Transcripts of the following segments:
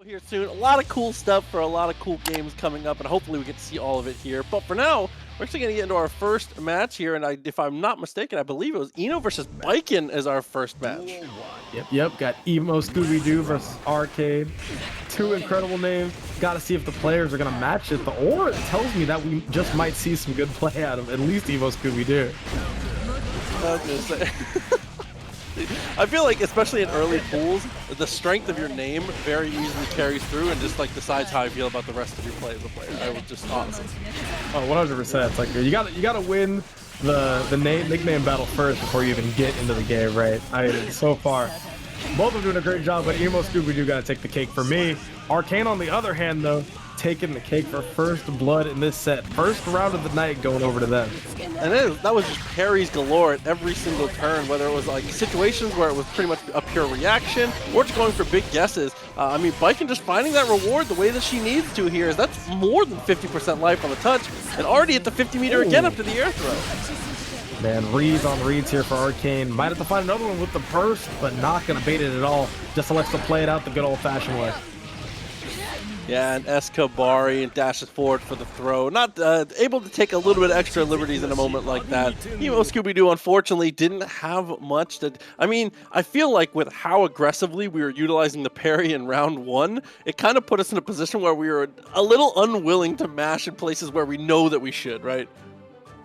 Here soon. A lot of cool stuff for a lot of cool games coming up, and hopefully we get to see all of it here. But for now, we're actually going to get into our first match here, and if I'm not mistaken, I believe it was Eno versus Baiken as our first match. Yep. Got EmoScoobyDoo versus ArCayne. Two incredible names. Got to see if the players are going to match it. The aura tells me that we just might see some good play out of at least EmoScoobyDoo. I was going to say. I feel like, especially in early pools, the strength of your name very easily carries through and just like decides how I feel about the rest of your play as a player. I would just honestly. Oh, 100%. It's like you gotta win the nickname battle first before you even get into the game, right? I mean, so far, both are doing a great job, but EmoScoobyDoo gotta take the cake for me. ArCayne, on the other hand, though, taking the cake for first blood in this set. First round of the night going over to them. And that was just parries galore at every single turn, whether it was like situations where it was pretty much a pure reaction or just going for big guesses. I mean, Baiken just finding that reward the way that she needs to here, is that's more than 50% life on the touch, and already at the 50-meter again up to the air throw. Man, reads on reads here for ArCayne. Might have to find another one with the burst, but not going to bait it at all. Just elects to play it out the good old-fashioned way. Yeah, and Escabari dashes forward for the throw. Not able to take a little bit extra liberties in a moment like that. EmoScoobyDoo, unfortunately, didn't have much to... I mean, I feel like with how aggressively we were utilizing the parry in round one, it kind of put us in a position where we were a little unwilling to mash in places where we know that we should, right?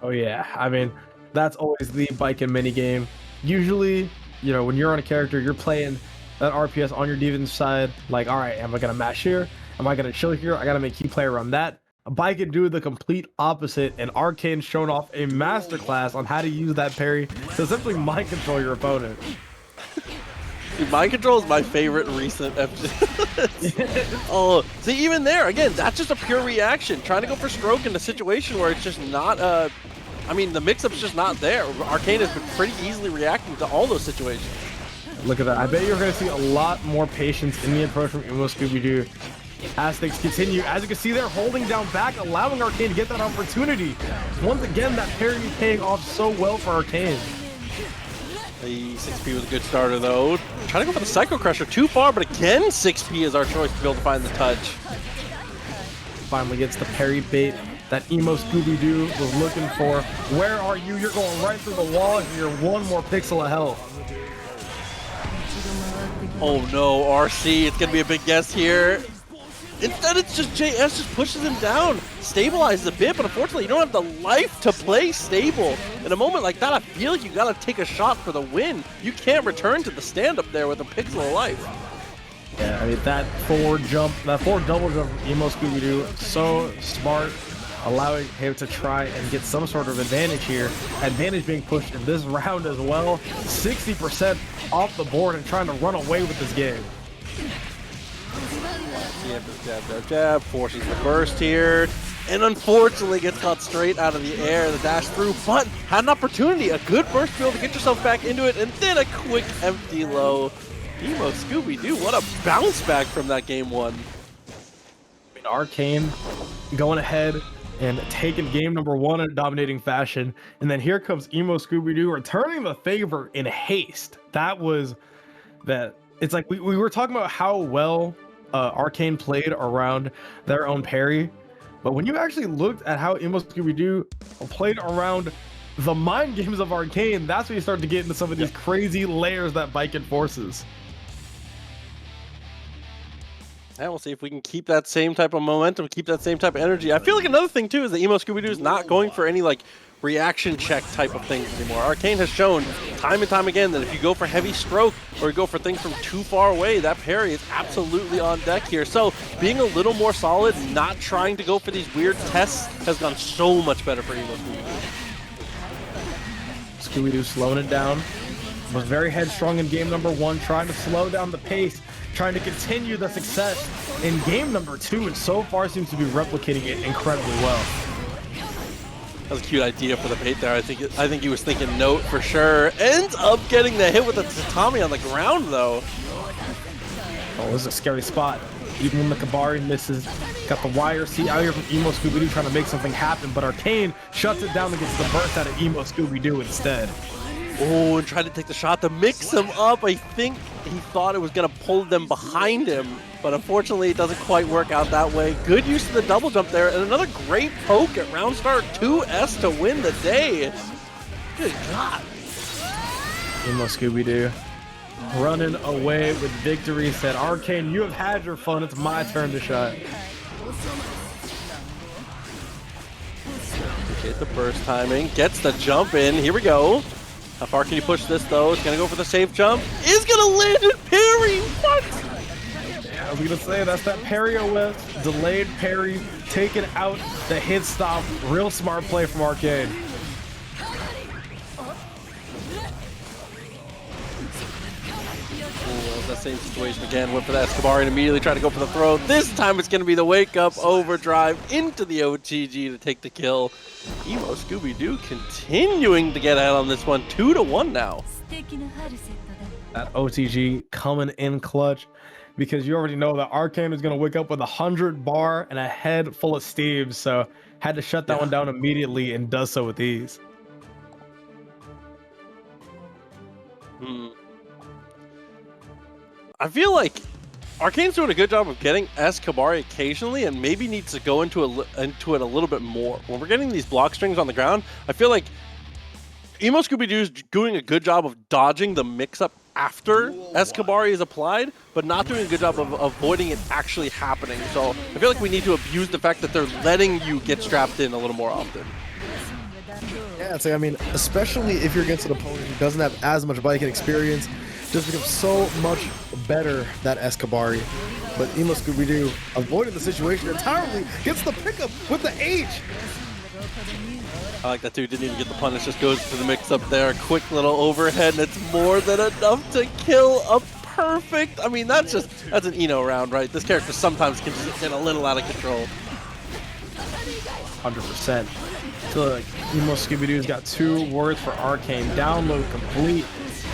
Oh, yeah. I mean, that's always the Baiken minigame. Usually, you know, when you're on a character, you're playing that RPS on your defense side. Like, all right, am I going to mash here? Am I going to chill here? I got to make key play around that. Baiken do the complete opposite, and ArCayne shown off a masterclass on how to use that parry to simply mind control your opponent. Dude, mind control is my favorite recent FG. Oh, see, even there, again, that's just a pure reaction. Trying to go for stroke in a situation where it's just not, I mean, the mix-up's just not there. ArCayne has been pretty easily reacting to all those situations. Look at that. I bet you're going to see a lot more patience in the approach from EmoScoobyDoo as things continue. As you can see, they're holding down back, allowing ArCayne to get that opportunity. Once again, that parry paying off so well for ArCayne. The 6P was a good starter, though. Trying to go for the Psycho Crusher too far, but again, 6P is our choice to be able to find the touch. Finally gets the parry bait that EmoScoobyDoo was looking for. Where are you? You're going right through the wall, and you're one more pixel of health. Oh no, RC, it's gonna be a big guess here. Instead, it's just JS just pushes him down, stabilizes a bit, but unfortunately, you don't have the life to play stable. In a moment like that, I feel like you gotta take a shot for the win. You can't return to the stand-up there with a pixel of life. Yeah, I mean, that forward jump, that forward double jump from EmoScoobyDoo, so smart, allowing him to try and get some sort of advantage here. Advantage being pushed in this round as well. 60% off the board and trying to run away with this game. Jab, forces the burst here, and unfortunately gets caught straight out of the air, the dash through, but had an opportunity, a good burst to be able to get yourself back into it, and then a quick empty low. EmoScoobyDoo, what a bounce back from that game one. I mean, ArCayne going ahead and taking game number one in a dominating fashion, and then here comes EmoScoobyDoo returning the favor in haste. That was that. It's like we were talking about how well ArCayne played around their own parry, but when you actually looked at how EmoScoobyDoo played around the mind games of ArCayne, that's when you start to get into some of these crazy layers that Baiken forces. And we'll see if we can keep that same type of momentum, keep that same type of energy. I feel like another thing too is that EmoScoobyDoo is not going for any like reaction check type of things anymore. ArCayne has shown time and time again that if you go for heavy stroke or you go for things from too far away, that parry is absolutely on deck here. So being a little more solid, not trying to go for these weird tests has gone so much better for EmoScoobyDoo. Scooby-Doo slowing it down. Was very headstrong in game number one, trying to slow down the pace, trying to continue the success in game number two, and so far seems to be replicating it incredibly well. That was a cute idea for the bait there. I think he was thinking note for sure. Ends up getting the hit with the tatami on the ground though. Oh, this is a scary spot. Even when the Kabari misses, got the wire seat out here from EmoScoobyDoo trying to make something happen, but ArCayne shuts it down and gets the burst out of EmoScoobyDoo instead. Oh, and tried to take the shot to mix them up. I think he thought it was going to pull them behind him, but unfortunately it doesn't quite work out that way. Good use of the double jump there, and another great poke at round start 2S to win the day. Good God. EmoScoobyDoo running away with victory. Said, ArCayne, you have had your fun. It's my turn to shine. Appreciate the burst timing. Gets the jump in. Here we go. How far can you push this, though? It's going to go for the safe jump. Is going to land it parry. What? Yeah, I was going to say, that's that parry OS. Delayed parry. Taking out the hit stop. Real smart play from ArCayne. That same situation again. Went for the Escobar and immediately tried to go for the throw. This time it's going to be the wake up overdrive into the OTG to take the kill. EmoScoobyDoo continuing to get out on this one. 2-1 now. That OTG coming in clutch, because you already know that ArCayne is going to wake up with 100 bar and a head full of steams. So had to shut that one down immediately and does so with ease. I feel like ArCayne's doing a good job of getting Escobar occasionally, and maybe needs to go into it a little bit more. When we're getting these block strings on the ground, I feel like EmoScoobyDoo is doing a good job of dodging the mix-up after Escobar is applied, but not doing a good job of avoiding it actually happening. So I feel like we need to abuse the fact that they're letting you get strapped in a little more often. Yeah, I mean, especially if you're against an opponent who doesn't have as much Baiken experience, just becomes so much better, that Escobar. But EmoScoobyDoo avoided the situation entirely, gets the pickup with the H. I like that too, didn't even get the punish, just goes to the mix up there. Quick little overhead, and it's more than enough to kill a perfect. I mean, that's an Eno round, right? This character sometimes can just get a little out of control. 100%. So like, EmoScoobyDoo's got 2 words for ArCayne. Download complete.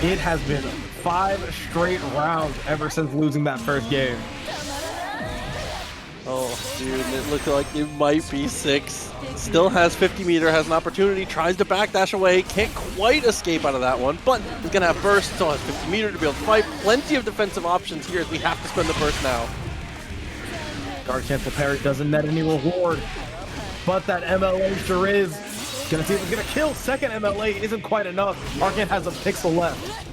It has been 5 straight rounds ever since losing that first game. Oh, dude, it looked like it might be 6. Still has 50 meter, has an opportunity, tries to backdash away, can't quite escape out of that one, but he's gonna have burst, still has 50 meter to be able to fight. Plenty of defensive options here as we have to spend the burst now. Guard cancel parry doesn't net any reward, but that MLA sure is. Gonna see if it's gonna kill. Second MLA isn't quite enough. ArCayne has a pixel left.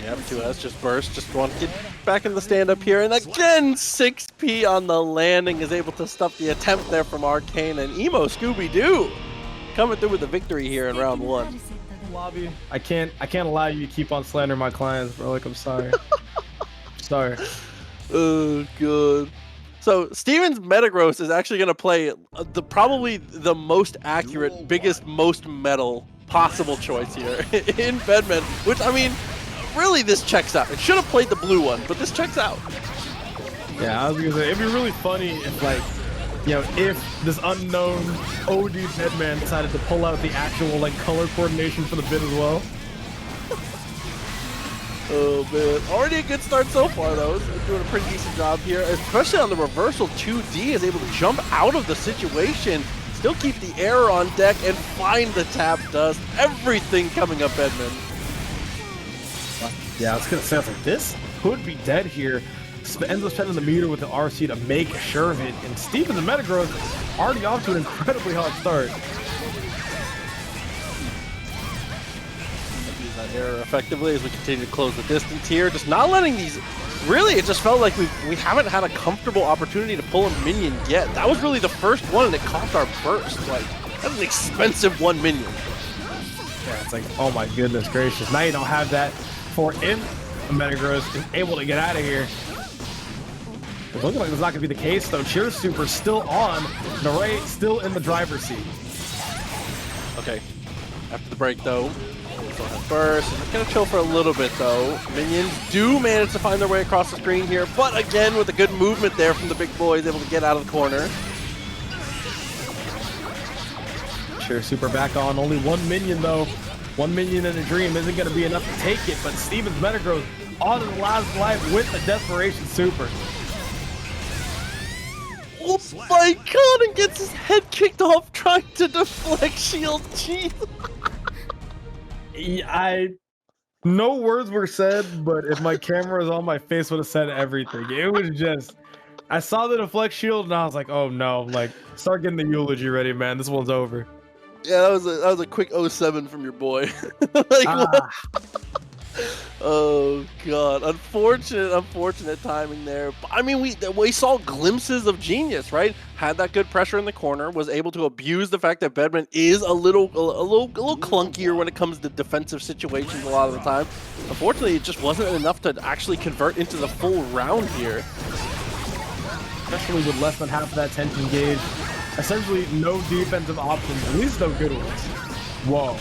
Yep, 2S just burst, just want to get back in the stand-up here, and again, 6P on the landing is able to stop the attempt there from ArCayne, and EmoScoobyDoo coming through with the victory here in round 1. Lobby, I can't allow you to keep on slandering my clients, bro. Like, I'm sorry. Sorry. Oh, good. So Steven's Metagross is actually going to play probably the most accurate, biggest, most metal possible choice here in Bedman, which, I mean, really this checks out. It should have played the blue one, but this checks out. Yeah, I was gonna say, it'd be really funny if, like, you know, if this unknown OD Bedman decided to pull out the actual, like, color coordination for the bid as well. Oh man, already a good start so far though. Doing a pretty decent job here, especially on the reversal. 2D is able to jump out of the situation, still keep the error on deck, and find the tap dust. Everything coming up Bedman. Yeah, I was gonna say, I was like, this could be dead here. Ends up spending the meter with the RC to make sure of it, and Steven the Metagross already off to an incredibly hot start. Use that error effectively as we continue to close the distance here. Just not letting these. Really, it just felt like we haven't had a comfortable opportunity to pull a minion yet. That was really the first one, and it cost our burst. Like, that's an expensive 1 minion. Yeah, it's like, oh my goodness gracious. Now you don't have that for if Metagross is able to get out of here. It's looking like it's not going to be the case, though. Cheer Super still on. Norae still in the driver's seat. Okay. After the break, though, still has burst. It's going to chill for a little bit, though. Minions do manage to find their way across the screen here, but again, with a good movement there from the big boys, able to get out of the corner. Cheer Super back on. Only 1 minion, though. 1 minion in a dream isn't going to be enough to take it, but Steven's Metagross on his last life with the Desperation Super. Oh my god, and gets his head kicked off trying to deflect shield. Jeez. No words were said, but if my camera was on, my face would have said everything. It was just, I saw the deflect shield and I was like, oh no, like start getting the eulogy ready, man. This one's over. Yeah, that was a quick 07 from your boy. Like, what? Oh god, unfortunate timing there. I mean, we saw glimpses of genius, right? Had that good pressure in the corner, was able to abuse the fact that Bedman is a little clunkier when it comes to defensive situations a lot of the time. Unfortunately, it just wasn't enough to actually convert into the full round here. Especially with less than half of that tension gauge. Essentially no defensive options, at least no good ones. Whoa.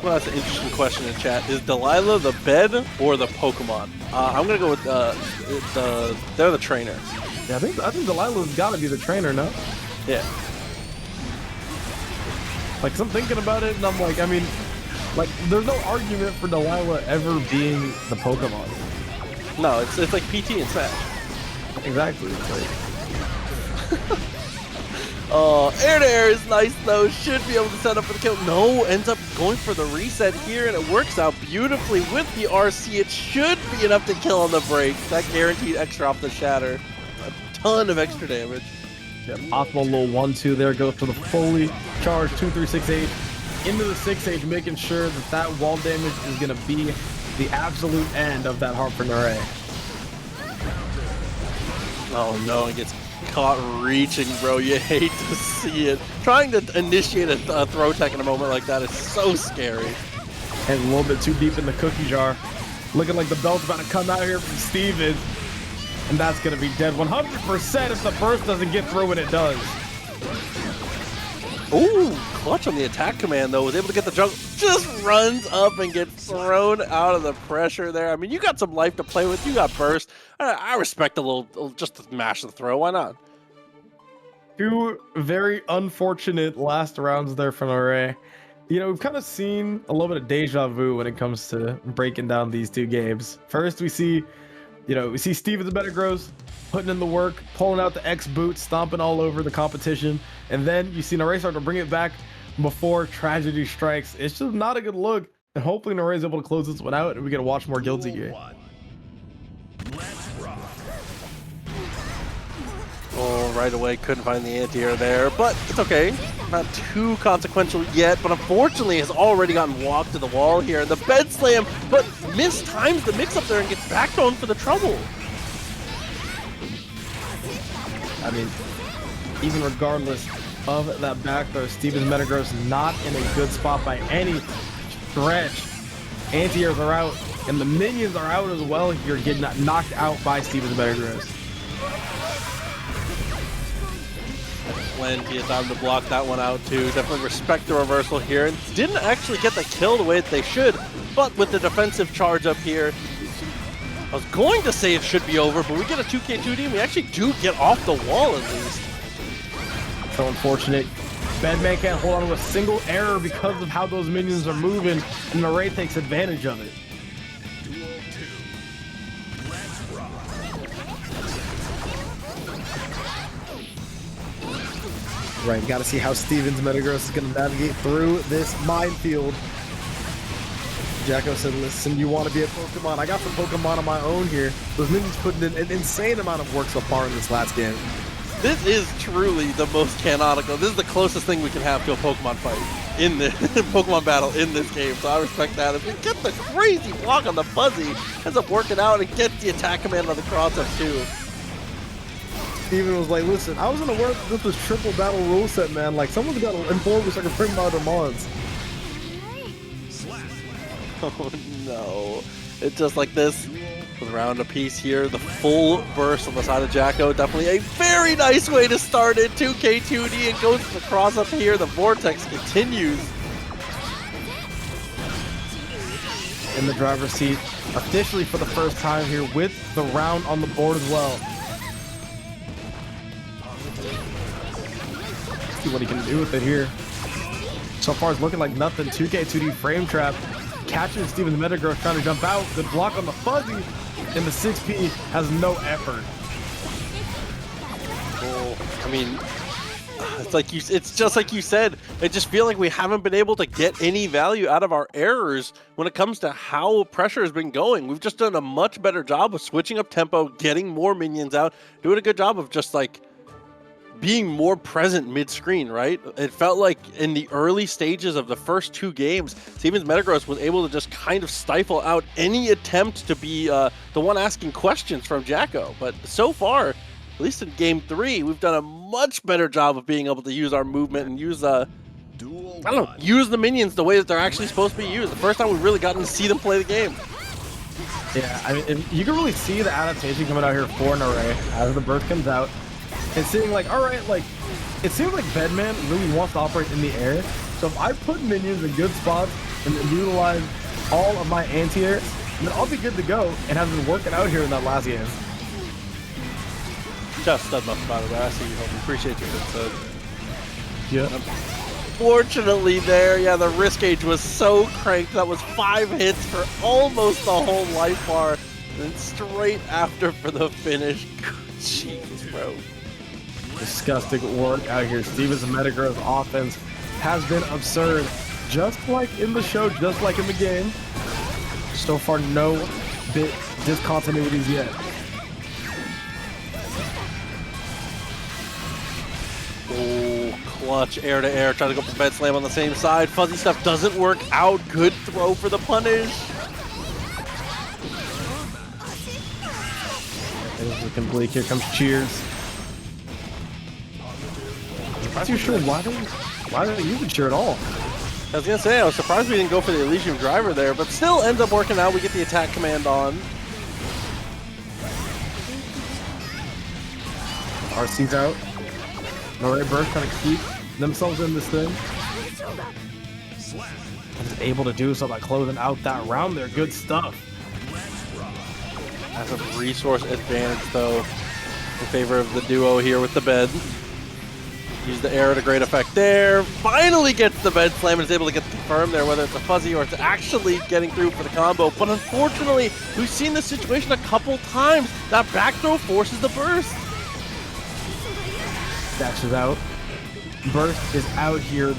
Well, that's an interesting question in chat. Is Delilah the bed or the Pokemon? I'm gonna go with they're the trainer. Yeah, I think Delilah's gotta be the trainer, no? Yeah. Like, 'cause I'm thinking about it and I'm like, I mean, like, there's no argument for Delilah ever being the Pokemon. No, it's like PT and Smash. Exactly. It's like... Oh, air to air is nice though. Should be able to set up for the kill. No, ends up going for the reset here, and it works out beautifully with the RC. It should be enough to kill on the break. That guaranteed extra off the shatter. A ton of extra damage. Yeah, possible little 1-2 there. Goes for the fully charged 2-3-6-8 into the 6H, making sure that that wall damage is going to be the absolute end of that heart for Norae. Oh no, it gets caught reaching, bro. You hate to see it. Trying to initiate a throw tech in a moment like that is so scary. And a little bit too deep in the cookie jar. Looking like the belt's about to come out here from Steven. And that's going to be dead 100% if the burst doesn't get through, and it does. Ooh, clutch on the attack command though. Was able to get the jump. Just runs up and gets thrown out of the pressure there. I mean, you got some life to play with. You got burst. I respect a little, just to mash the throw. Why not? Two very unfortunate last rounds there from Norae. You know, we've kind of seen a little bit of deja vu when it comes to breaking down these two games. First, we see Steven's Metagross putting in the work, pulling out the X boot, stomping all over the competition. And then you see Norae start to bring it back before tragedy strikes. It's just not a good look. And hopefully Norae is able to close this one out and we get to watch more guilty here. Oh, right away, couldn't find the anti-air there, but it's okay. Not too consequential yet, but unfortunately has already gotten walked to the wall here. The bed slam, but mistimes the mix-up there and gets backthrown for the trouble. I mean, even regardless of that back throw, Steven's Metagross not in a good spot by any stretch. Anti-airs are out, and the minions are out as well here, getting knocked out by Steven's Metagross. Plenty of time to block that one out too. Definitely respect the reversal here, and didn't actually get the kill the way that they should, but with the defensive charge up here, I was going to say it should be over, but we get a 2K2D and we actually do get off the wall at least. So unfortunate. Bedman can't hold on to a single error because of how those minions are moving, and Norae takes advantage of it. Right, got to see how Steven's Metagross is going to navigate through this minefield. Jacko said, listen, you want to be a Pokemon? I got some Pokemon of my own here. Those minions putting in an insane amount of work so far in this last game. This is truly the most canonical. This is the closest thing we can have to a Pokemon fight in the Pokemon battle in this game. So I respect that. If we get the crazy block on the Fuzzy, ends up working out and gets the attack command on the cross up too. Steven was like, listen, I was gonna work with this triple battle rule set, man. Like, someone's got to inform me so I can bring my demands. Oh no. It's just like this. With round a piece here, the full burst on the side of Jacko. Definitely a very nice way to start it. 2K2D and goes to the cross up here. The vortex continues. In the driver's seat, officially for the first time here with the round on the board as well. See what he can do with it here. So far it's looking like nothing. 2K2D frame trap catches Steven's Metagross trying to jump out. Good block on the Fuzzy, and the 6P has no effort. Well, I mean, it's just like you said. I just feel like we haven't been able to get any value out of our errors when it comes to how pressure has been going. We've just done a much better job of switching up tempo, getting more minions out, doing a good job of just like being more present mid-screen, right? It felt like in the early stages of the first 2 games, Steven's Metagross was able to just kind of stifle out any attempt to be the one asking questions from Jacko. But so far, at least in game 3, we've done a much better job of being able to use our movement and use use the minions the way that they're actually supposed to be used. The first time we've really gotten to see them play the game. Yeah, I mean, you can really see the adaptation coming out here for Norae as the burst comes out. And seeing like, all right, like, it seems like Bedman really wants to operate in the air. So if I put minions in good spots and then utilize all of my anti-airs, then I'll be good to go and have been working out here in that last game. Just said enough about it, I see you, homie. Appreciate your input. Yeah. Fortunately there, yeah, the risk gauge was so cranked. That was 5 hits for almost the whole life bar. And then straight after for the finish. Jeez, bro. Disgusting work out here. Steven's Metagross offense has been absurd. Just like in the show, just like in the game. So far, no bit discontinuities yet. Oh, clutch, air to air, trying to go for bed slam on the same side. Fuzzy stuff doesn't work out. Good throw for the punish. It is looking bleak. Here comes Cheers. I'm not too sure why don't you even cheer at all. I was gonna say, I was surprised we didn't go for the Elysium driver there, but still ends up working out. We get the attack command on. RC's out. Norae Burst trying to keep themselves in this thing. And is able to do so by closing out that round there. Good stuff. Has a resource advantage though in favor of the duo here with the bed. Use the arrow to great effect there. Finally gets the bed slam and is able to get the confirm there, whether it's a Fuzzy or it's actually getting through for the combo. But unfortunately, we've seen this situation a couple times. That back throw forces the burst. Dash is out. Burst is out here.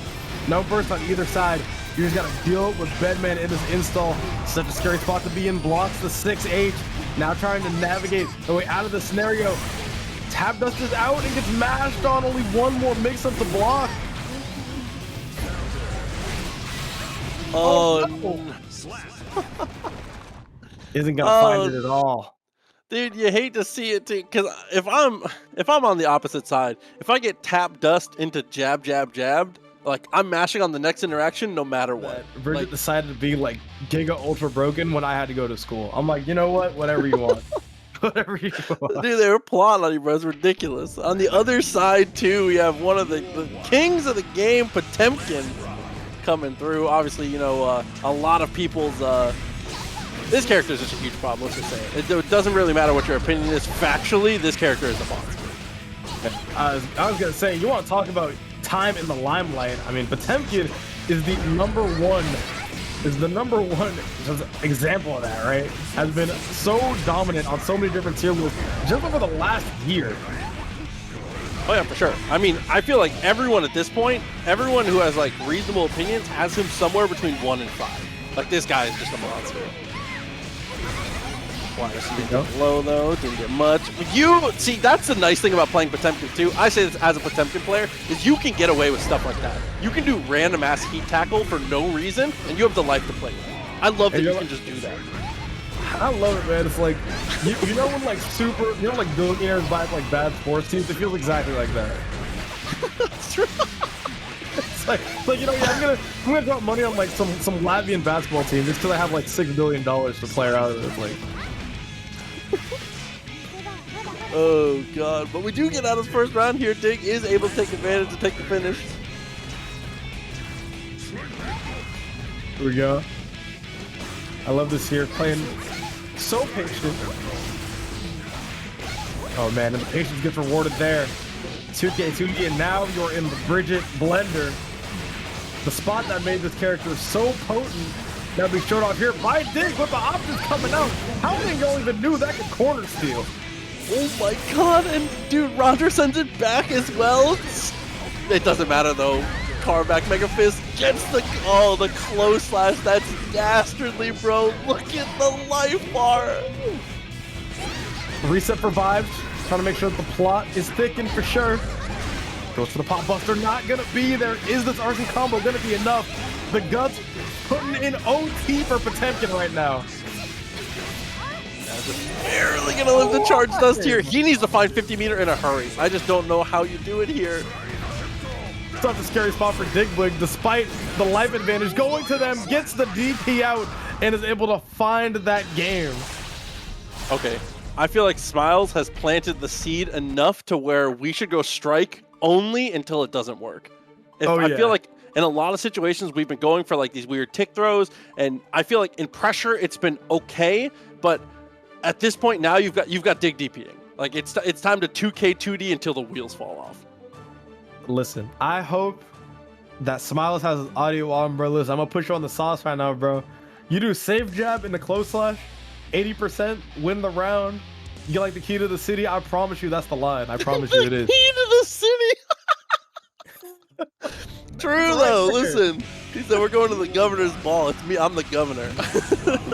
No burst on either side. You just gotta deal with Bedman in this install. Such a scary spot to be in. Blocks the 6H. Now trying to navigate the way out of the scenario. Tap Dust is out and gets mashed on. Only one more mix-up to block. Oh, no. Isn't gonna find it at all. Dude, you hate to see it too, because if I'm on the opposite side, if I get Tap Dust into jab, jab, jabbed, like I'm mashing on the next interaction no matter what. Bridget like, decided to be like Giga Ultra broken when I had to go to school. I'm like, you know what? Whatever you want. Whatever you want. Dude, they were plotting on you, bro. It's ridiculous. On the other side, too, we have one of the kings of the game, Potemkin, coming through. Obviously, you know, a lot of people's... this character is just a huge problem, let's just say it. It doesn't really matter what your opinion is. Factually, this character is a monster. I was going to say, you want to talk about time in the limelight. I mean, Potemkin is the number one example of that, right? Has been so dominant on so many different tier lists just over the last year. Oh yeah, for sure. I mean, I feel like everyone at this point, everyone who has like reasonable opinions has him somewhere between 1 and 5. Like this guy is just a monster. Wow, this didn't get low though, didn't get much. You see, that's the nice thing about playing Potemkin too. I say this as a Potemkin player, is you can get away with stuff like that. You can do random ass heat tackle for no reason, and you have the life to play with. I love that you can just do that. I love it, man. It's like, you know when like like billionaires buy like bad sports teams? It feels exactly like that. That's true. It's like, you know, yeah, I'm gonna drop money on like some Latvian basketball team just because I have like $6 billion to play out of it. Like, oh god, but we do get out of the first round here. Dig is able to take advantage to take the finish. Here we go. I love this here, playing so patient. Oh man, and the patience gets rewarded there. 2K, and now you're in the Bridget blender. The spot that made this character so potent Now be showed off here by Dig with the options coming out. How many y'all even knew that could corner steal? Oh my god, and dude, Roger sends it back as well. It doesn't matter though. Carback Mega Fist gets the close slash. That's dastardly, bro. Look at the life bar. Reset for vibes. Trying to make sure that the plot is thickened for sure. Goes for the pop buster. Not gonna be there. Is this RC combo gonna be enough? The Guts putting in OT for Potemkin right now. Barely gonna live the charge dust here. He needs to find 50 meter in a hurry. I just don't know how you do it here. Such a scary spot for Digblig, despite the life advantage going to them, gets the DP out, and is able to find that game. Okay, I feel like Smilez has planted the seed enough to where we should go strike only until it doesn't work. I feel like in a lot of situations we've been going for like these weird tick throws, and I feel like in pressure it's been okay, but at this point now you've got Dig DPing. Like it's time to 2K 2D until the wheels fall off. Listen, I hope that Smilez has his audio on, bro. Listen, I'm gonna push you on the sauce right now, bro. You do safe jab in the close slash, 80%, win the round. You get like the key to the city. I promise you that's the line. I promise you it is. Key to the city. True though. Listen, he said we're going to the governor's ball. It's me. I'm the governor.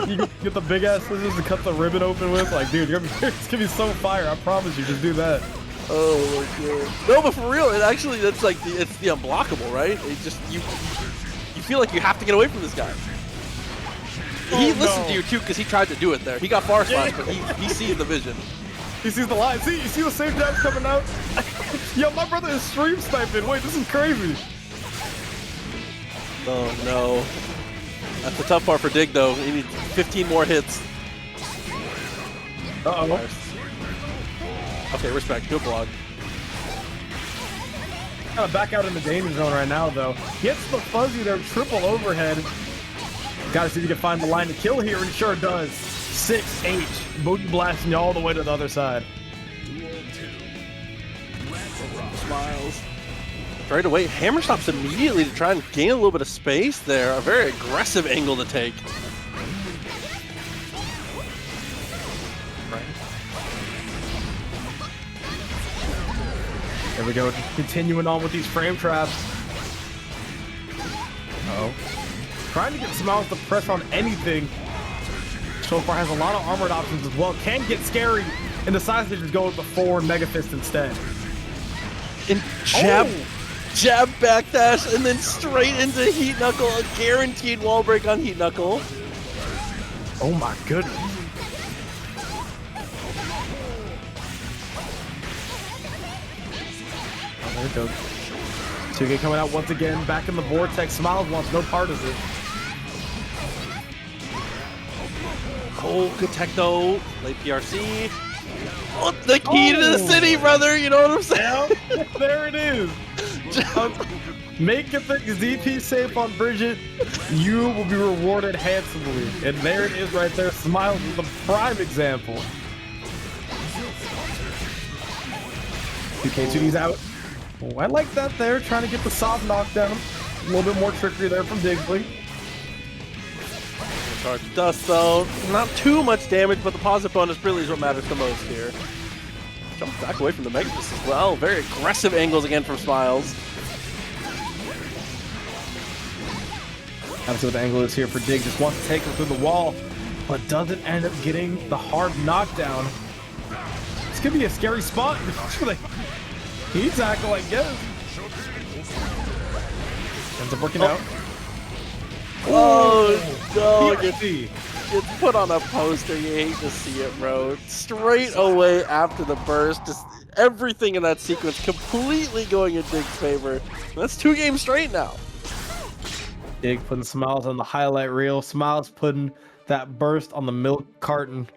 You get the big ass scissors to cut the ribbon open with. Like, dude, it's gonna be so fire. I promise you. Just do that. Oh my god. No, but for real, that's like it's the unblockable, right? It just you feel like you have to get away from this guy. He listened to you too because he tried to do it there. He got far slash, but he sees the vision. He sees the line. See, you see the safe jabs coming out? Yo, my brother is stream sniping. Wait, this is crazy. Oh no. That's the tough part for Dig though. He needs 15 more hits. Uh-oh. Okay, respect. Good blog. Kind of back out in the danger zone right now, though. Gets the fuzzy there, triple overhead. Gotta see if you can find the line to kill here, and sure does. 6H, booty blasting you all the way to the other side. Smilez. Right away, hammer stops immediately to try and gain a little bit of space there. A very aggressive angle to take. There we go, continuing on with these frame traps. Uh-oh. Trying to get Smilez to press on anything. So far has a lot of armored options as well. Can get scary, and decides to just go with the forward Mega Fist instead. And jab backdash, and then straight into Heat Knuckle. A guaranteed wall break on Heat Knuckle. Oh my goodness. There it goes. 2K coming out once again, back in the vortex. Smilez wants no part of it. Oh, good tech though. Late PRC. Oh, the key to the city, brother. You know what I'm saying? Yeah, there it is. Make it the ZP safe on Bridget. You will be rewarded handsomely. And there it is right there. Smilez is the prime example. 2K2D's out. Oh, I like that there, trying to get the soft knockdown. A little bit more trickery there from Digblig. Charge dust though. Not too much damage, but the positive bonus really is what matters the most here. Jump back away from the Megaphist as well. Very aggressive angles again from Smilez. Let's see what the angle is here for Dig. Just wants to take him through the wall, but doesn't end up getting the hard knockdown. This could be a scary spot. He's acting like yes. Ends up working out. Oh no! Gets put on a poster. You hate to see it, bro. Straight away after the burst, just everything in that sequence completely going in Dig's favor. That's 2 games straight now. Dig putting Smilez on the highlight reel. Smilez putting that burst on the milk carton.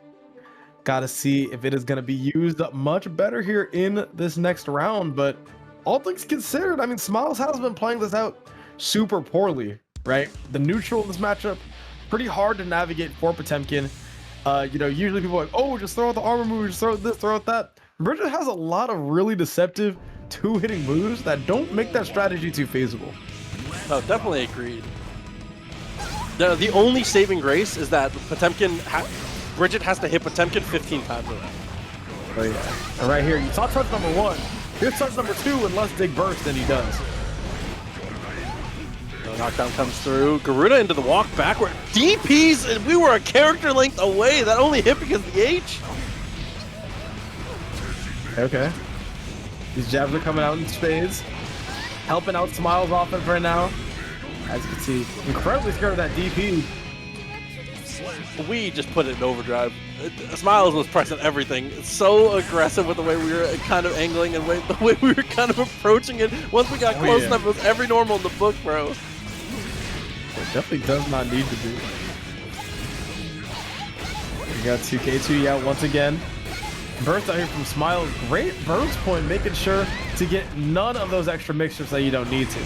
Got to see if it is going to be used much better here in this next round. But all things considered, I mean, Smilez has been playing this out super poorly, right? The neutral in this matchup, pretty hard to navigate for Potemkin. You know, usually people are like, oh, just throw out the armor move, just throw out this, throw out that. Bridget has a lot of really deceptive two-hitting moves that don't make that strategy too feasible. No, definitely agreed. The only saving grace is that Potemkin, Bridget has to hit Potemkin 15 times a round. Oh yeah. And right here, you saw touch number 1. Here's touch number 2 with less dig burst than he does. The knockdown comes through. Garuda into the walk backward. DPs, and we were a character length away. That only hit because of the H. Okay. These jabs are coming out in spades. Helping out Smilez offense right now. As you can see, incredibly scared of that DP. We just put it in overdrive. Smilez was pressing everything. It's so aggressive with the way we were kind of angling and the way we were kind of approaching it. Once we got close enough, it was every normal in the book, bro. It definitely does not need to be. We got 2K2 out once again. Burst out here from Smilez. Great burst point, making sure to get none of those extra mixtures that you don't need to.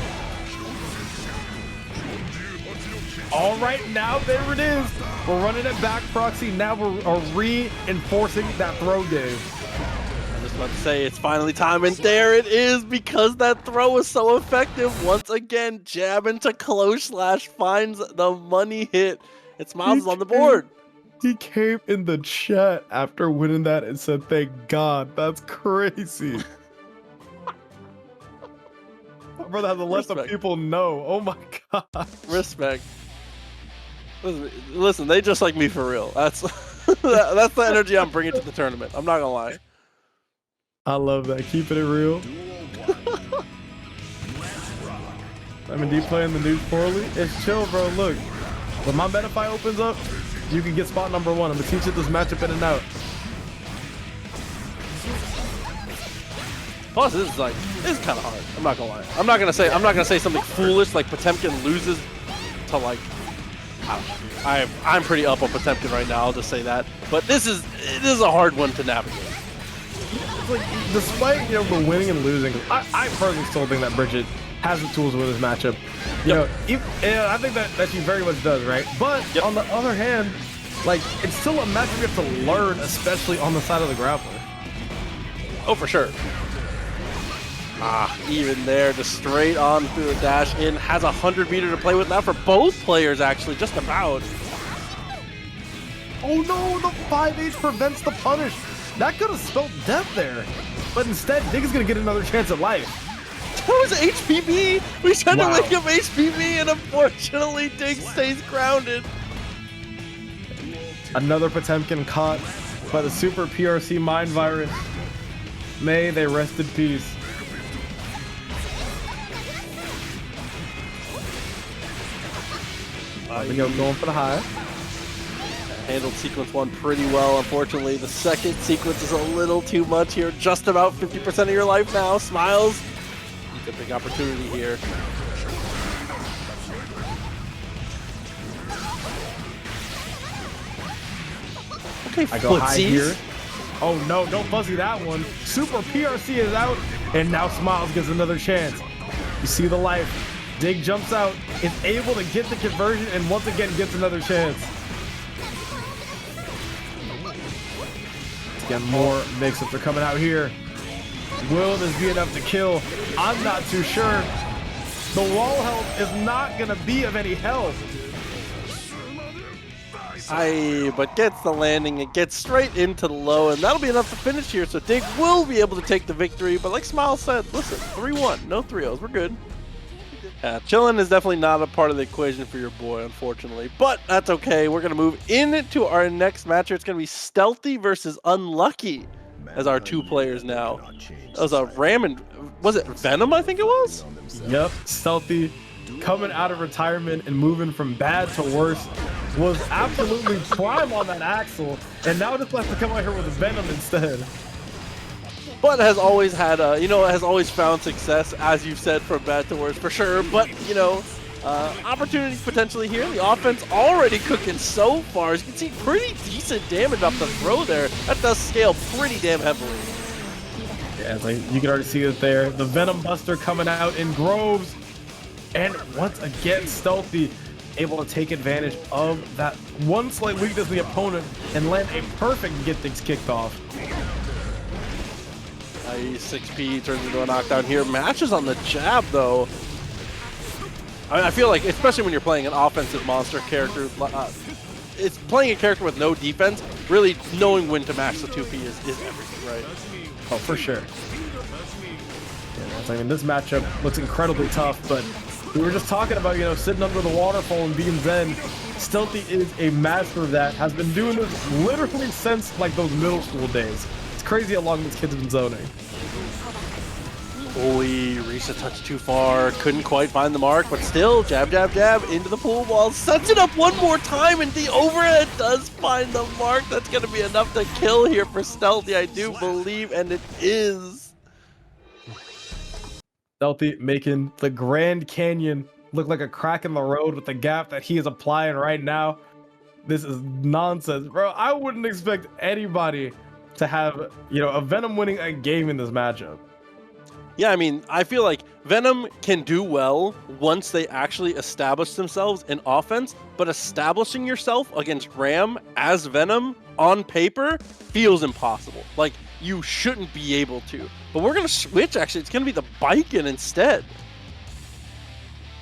All right, now there it is. We're running it back, Proxy. Now we're reinforcing that throw game. I was just about to say, it's finally time, and there it is, because that throw was so effective. Once again, jab into close slash finds the money hit. And Smilez is on the board. He came in the chat after winning that and said, "Thank God." That's crazy. My brother has to let the people know. Oh my God. Respect. Listen, they just like me for real. That's that's the energy I'm bringing to the tournament. I'm not gonna lie. I love that. Keeping it real. D playing the news poorly. It's chill, bro. Look, when my Metafy opens up, you can get spot number 1. I'm gonna teach you this matchup in and out. Plus, this is kind of hard. I'm not gonna lie. I'm not gonna say something foolish like Potemkin loses to like. I'm pretty up on Potemkin right now. I'll just say that. But it is a hard one to navigate. It's like, despite the winning and losing, I personally still think that Bridget has the tools to win this matchup. I think that she very much does, right? But on the other hand, like, it's still a matchup you have to learn, especially on the side of the grappler. Oh, for sure. Even there, just straight on through the dash in. Has 100 meter to play with now for both players, actually, just about. Oh no, the 5H prevents the punish. That could have spelled death there. But instead, Dig is going to get another chance at life. That was HPB. We tried to wake up HPB, and unfortunately, Dig stays grounded. Another Potemkin caught by the super PRC mind virus. May they rest in peace. Going for the high. Handled sequence 1 pretty well. Unfortunately, the second sequence is a little too much here. Just about 50% of your life now. Smilez. It's a big opportunity here. Okay, I go high here. Oh no, don't fuzzy that one. Super PRC is out, and now Smilez gets another chance. You see the life. Dig jumps out, is able to get the conversion, and once again gets another chance. Again, more mix-ups are coming out here. Will this be enough to kill? I'm not too sure. The wall health is not going to be of any help. But gets the landing, it gets straight into the low, and that'll be enough to finish here, so Dig will be able to take the victory, but like Smilez said, listen, 3-1, no 3-0s, we're good. Yeah, chillin' is definitely not a part of the equation for your boy, unfortunately, but that's okay. We're going to move into our next match. It's going to be Stealthy versus Unlucky as our 2 players now. That was a was it Venom, I think it was? Yep, Stealthy coming out of retirement and moving from bad to worse. Was absolutely prime on that axle, and now just left to come out here with a Venom instead. But has always had, has always found success, as you've said, from bad to worse, for sure. But, opportunities potentially here. The offense already cooking so far. As you can see, pretty decent damage off the throw there. That does scale pretty damn heavily. Yeah, it's like you can already see it there. The Venom Buster coming out in groves. And once again, Stealthy able to take advantage of that one slight weakness of the opponent and land a perfect get things kicked off. 6P turns into a knockdown here. Matches on the jab, though. I feel like, especially when you're playing an offensive monster character, it's playing a character with no defense, really knowing when to max the 2P is everything, right? Oh, for sure. Yeah, I mean, this matchup looks incredibly tough, but we were just talking about, you know, sitting under the waterfall and being Zen. Stealthy is a master of that, has been doing this literally since, like, those middle school days. It's crazy how long this kid's been zoning. Oy, Risa touched too far, couldn't quite find the mark, but still, jab, jab, jab, into the pool ball, sets it up one more time, and the overhead does find the mark. That's going to be enough to kill here for Stealthy, I do believe, and it is. Stealthy making the Grand Canyon look like a crack in the road with the gap that he is applying right now. This is nonsense, bro. I wouldn't expect anybody to have, you know, a Venom winning a game in this matchup. Yeah, I mean, I feel like Venom can do well once they actually establish themselves in offense, but establishing yourself against Ram as Venom on paper feels impossible. Like, you shouldn't be able to. But we're going to switch, actually. It's going to be the Baiken instead.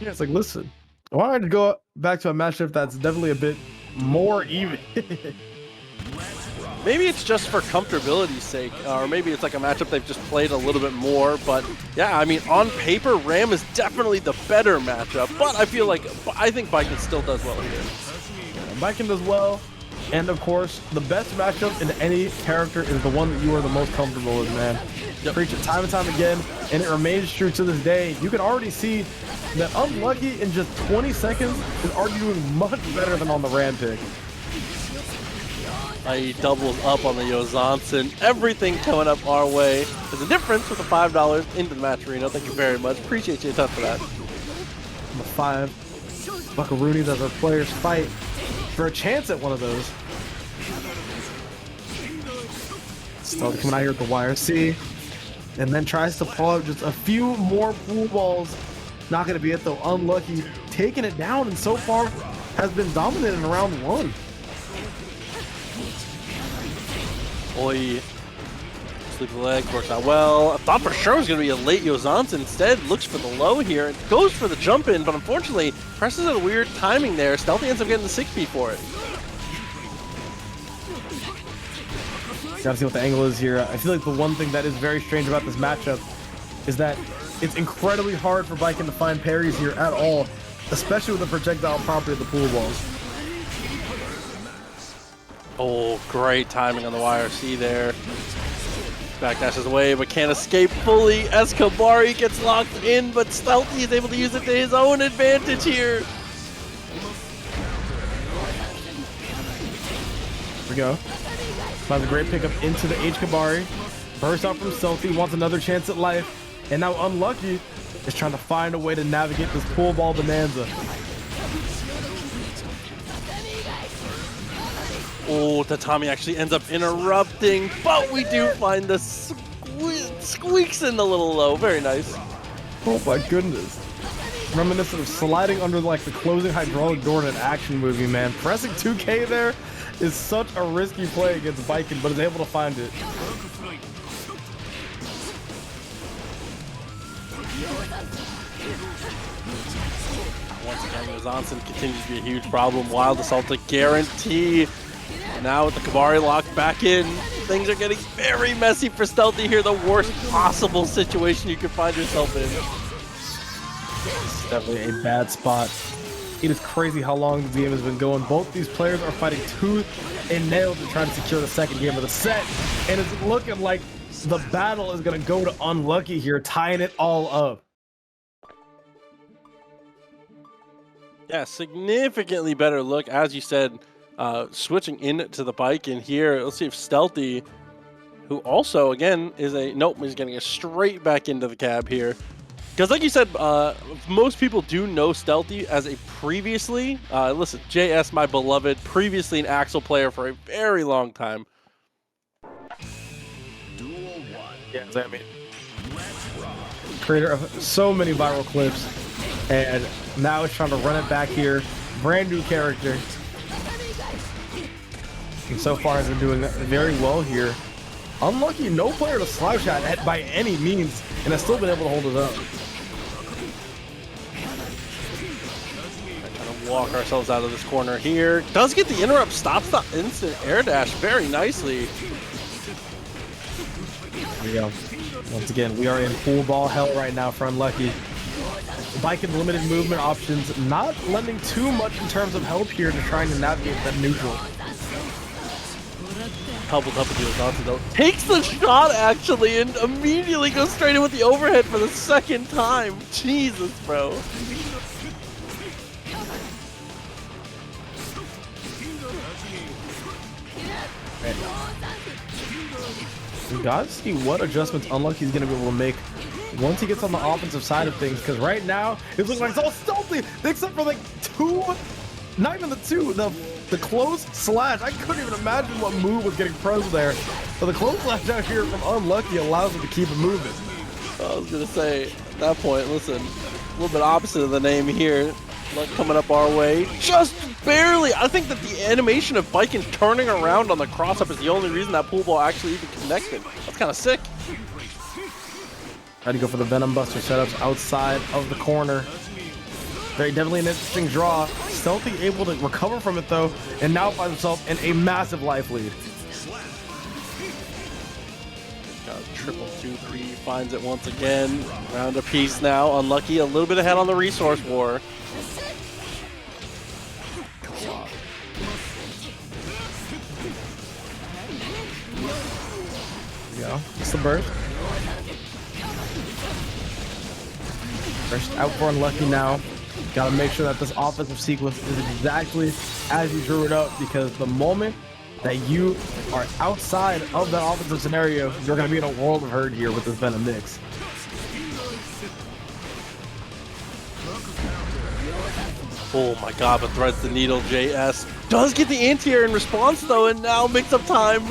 Yeah, it's like, listen, why don't I go back to a matchup that's definitely a bit more even? Maybe it's just for comfortability's sake, or maybe it's like a matchup they've just played a little bit more, but yeah, I mean, on paper, Ram is definitely the better matchup, but I think Baiken still does well here. Baiken does well, and of course, the best matchup in any character is the one that you are the most comfortable with, man. Yep. Preach it time and time again, and it remains true to this day. You can already see that Unlucky in just 20 seconds is already doing much better than on the Ram pick. He doubles up on the Yozansen. Everything coming up our way. There's a difference with the $5 into the match arena. Thank you very much. Appreciate you a ton for that. The 5 buckaroonies as our players fight for a chance at one of those. Stealthy coming out here at the YRC, and then tries to pull out just a few more pool balls. Not going to be it though. Unlucky taking it down, and so far has been dominant in round 1. Oy. Sleepy leg works out well. I thought for sure it was going to be a late Yozansen. Instead, looks for the low here. It goes for the jump in, but unfortunately, presses at a weird timing there. Stealthy ends up getting the 6P for it. Gotta see what the angle is here. I feel like the one thing that is very strange about this matchup is that it's incredibly hard for Baiken to find parries here at all, especially with the projectile property of the pool balls. Oh, great timing on the YRC there. Backdashes away, but can't escape fully. Escobari gets locked in, but Stealthy is able to use it to his own advantage here. Here we go. Finds a great pickup into the H-Kabari. Bursts out from Stealthy, wants another chance at life. And now Unlucky is trying to find a way to navigate this pool ball bonanza. Oh, Tatami actually ends up interrupting, but we do find the squeaks in the little low. Very nice. Oh my goodness. Reminiscent of sliding under like the closing hydraulic door in an action movie, man. Pressing 2K there is such a risky play against Baiken, but is able to find it. Once again, Yozansen continues to be a huge problem. Wild Assault to guarantee. Now with the Kabari locked back in, things are getting very messy for Stealthy here. The worst possible situation you could find yourself in. It's definitely a bad spot. It is crazy how long the game has been going. Both these players are fighting tooth and nail to try to secure the second game of the set. And it's looking like the battle is going to go to Unlucky here, tying it all up. Yeah, significantly better look, as you said. Switching into the Baiken here. Let's see if Stealthy, who also, again, is a... Nope, he's getting it straight back into the cab here. Because like you said, most people do know Stealthy as a previously... listen, JS, my beloved, previously an Axel player for a very long time. Yeah, I mean, creator of so many viral clips. And now he's trying to run it back here. Brand new character. And so far has been doing very well here. Unlucky, no player to slouch at by any means, and has still been able to hold it up. walk ourselves out of this corner here. Does get the interrupt, stops the instant air dash very nicely. Here we go. Once again, we are in full ball hell right now for Unlucky. Baiken limited movement options, not lending too much in terms of help here to trying to navigate that neutral. Coupled up with the Ozanti though. Takes the shot actually and immediately goes straight in with the overhead for the second time. Jesus, bro. We gotta see what adjustments Unlucky's gonna be able to make once he gets on the offensive side of things, because right now it's looking like it's all stealthy, except for like not even the close slash. I couldn't even imagine what move was getting pros there. So the close slash out here from Unlucky allows him to keep it moving. I was gonna say at that point, listen, a little bit opposite of the name here. Luck coming up our way, just barely. I think that the animation of Baiken turning around on the cross-up is the only reason that pool ball actually even connected. That's kind of sick. Try to go for the Venom Buster setups outside of the corner. Very definitely an interesting draw. Stealthy able to recover from it though, and now finds himself in a massive life lead. Got triple 2-3, finds it once again. Round a piece now. Unlucky, a little bit ahead on the resource war. Yeah, it's the burst. Burst out for Unlucky now. Gotta make sure that this offensive sequence is exactly as you drew it up, because the moment that you are outside of that offensive scenario, you're gonna be in a world of hurt here with this Venom mix. Oh my god, but threads the needle. JS does get the anti-air in response though, and now mix-up time.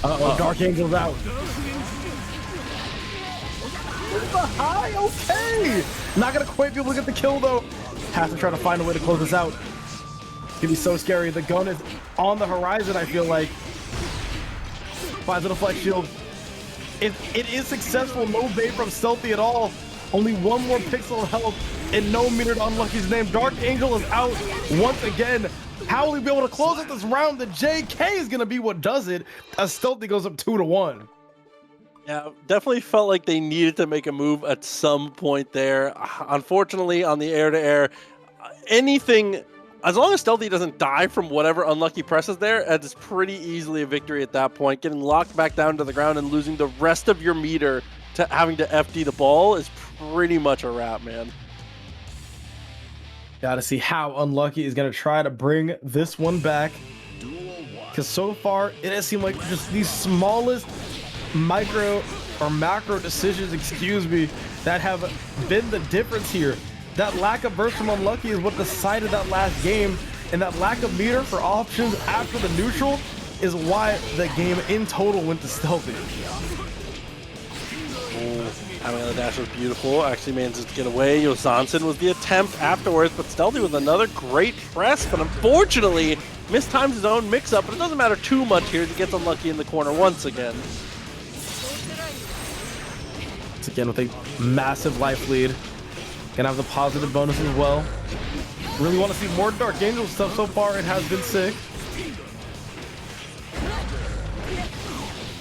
Uh-oh, Dark Angel's out. High, okay. Not gonna quite be able to get the kill though. Has to try to find a way to close this out. It's gonna be so scary. The gun is on the horizon, I feel like. Finds a flex shield. It is successful. No bait from Stealthy at all. Only one more pixel of health and no meter to Unlucky's name. Dark Angel is out once again. How will he be able to close out this round? The JK is gonna be what does it as Stealthy goes up 2-1. Yeah, definitely felt like they needed to make a move at some point there. Unfortunately, on the air-to-air, anything, as long as Stealthy doesn't die from whatever Unlucky presses there, it's pretty easily a victory at that point. Getting locked back down to the ground and losing the rest of your meter to having to FD the ball is pretty much a wrap, man. Gotta see how Unlucky is gonna try to bring this one back, because so far it has seemed like just these smallest micro or macro decisions, excuse me, that have been the difference here. That lack of burst from Unlucky is what decided that last game, and that lack of meter for options after the neutral is why the game in total went to Stealthy. Having the dash was beautiful. Actually manages to get away. Yozansen was the attempt afterwards, but Stealthy with another great press, but unfortunately mistimes his own mix-up, but it doesn't matter too much here. He gets Unlucky in the corner once again. Once again with a massive life lead. Gonna have the positive bonus as well. Really want to see more Dark Angel stuff so far. It has been sick.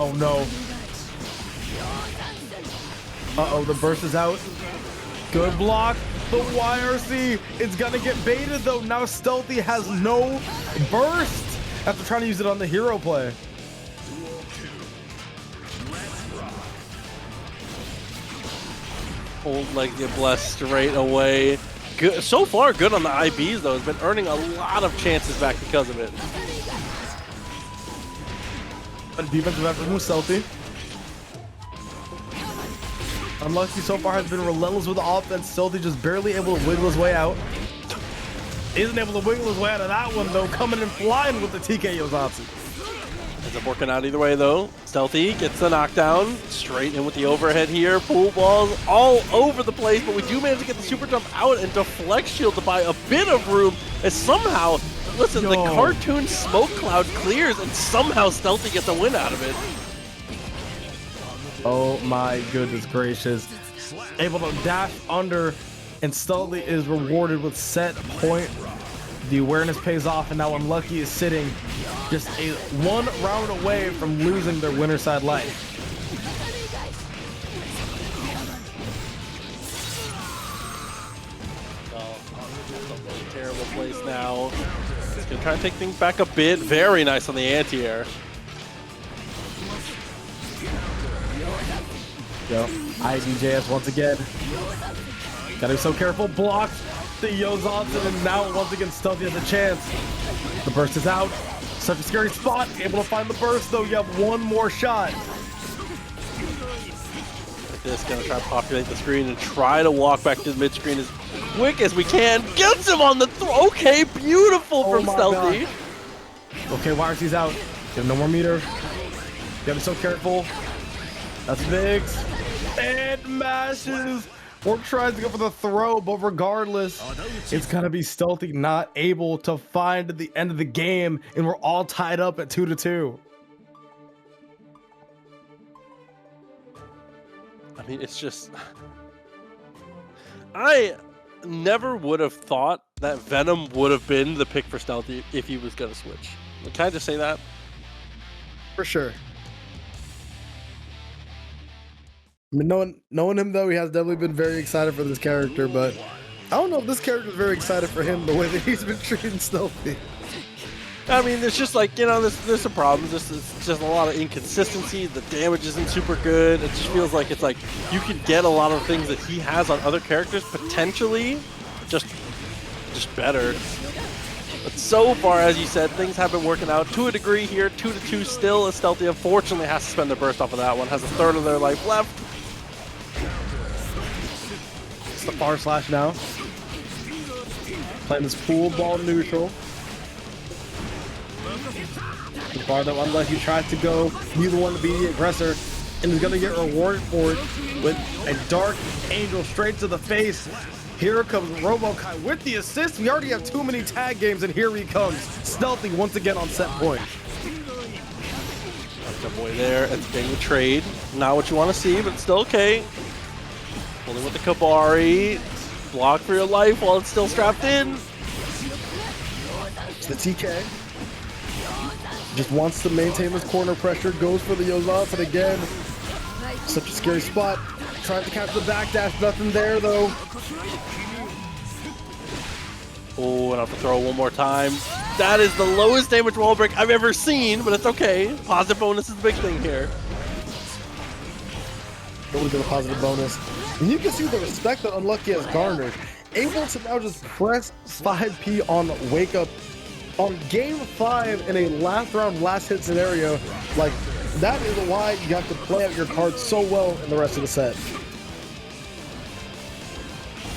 Oh no. Uh-oh, the burst is out. Good block. The YRC. It's gonna get baited though. Now Stealthy has no burst after trying to use it on the hero play. Old leg get blessed straight away. Good. So far, good on the IBs though. Has been earning a lot of chances back because of it. A defensive effort from Stealthy. Unlucky so far has been relentless with the offense. Stealthy just barely able to wiggle his way out. Isn't able to wiggle his way out of that one though. Coming and flying with the TK Yozansen. Ends up working out either way though. Stealthy gets the knockdown. Straight in with the overhead here. Pool balls all over the place, but we do manage to get the super jump out and deflect shield to buy a bit of room. As somehow, listen, the cartoon smoke cloud clears and somehow Stealthy gets a win out of it. Oh my goodness gracious. Able to dash under and Stealthy is rewarded with set point. The awareness pays off, and now Unlucky is sitting just one round away from losing their winner side life. Terrible place now. He's gonna try to take things back a bit. Very nice on the anti-air. Yo, IDJS once again. Gotta be so careful. Blocked the Yozansen, and now once again Stealthy has a chance. The burst is out. Such a scary spot. Able to find the burst though. You have one more shot. Like this, gonna try to populate the screen and try to walk back to the mid screen as quick as we can. Gets him on the throw. Okay, beautiful from Stealthy. God. Okay, YRC's out. You have no more meter. You gotta be so careful. That's Vix. And mashes. Or tries to go for the throw, but regardless, it's gonna be Stealthy not able to find the end of the game, and we're all tied up at 2-2. I mean, it's just... I never would have thought that Venom would have been the pick for Stealthy if he was gonna switch. Can I just say that? For sure. I mean, knowing him though, he has definitely been very excited for this character, but I don't know if this character is very excited for him the way that he's been treating Stealthy. I mean, it's just like, you know, there's some problems. It's just a lot of inconsistency. The damage isn't super good. It just feels like it's like you could get a lot of things that he has on other characters potentially, just better. But so far, as you said, things have been working out to a degree here. 2-2 still. As Stealthy unfortunately has to spend their burst off of that one. Has a third of their life left. It's the far slash now. Playing this pool ball neutral. The bar that Unlucky tried to go, be the one to be the aggressor, and is gonna get rewarded for it with a Dark Angel straight to the face. Here comes RoboKai with the assist. We already have too many tag games, and here he comes. Stealthy once again on set point. Good boy there. It's getting the trade. Not what you want to see, but still okay. Holding with the Kabari. Block for your life while it's still strapped in. It's the TK. Just wants to maintain this corner pressure. Goes for the Yozansen again. Such a scary spot. Trying to catch the backdash. Nothing there though. Oh, and I have to throw one more time. That is the lowest damage wall break I've ever seen, but it's okay. Positive bonus is the big thing here. It would have been a positive bonus. And you can see the respect that Unlucky has garnered. Able to now just press 5P on Wake Up on game 5 in a last round, last hit scenario. Like, that is why you have to play out your cards so well in the rest of the set.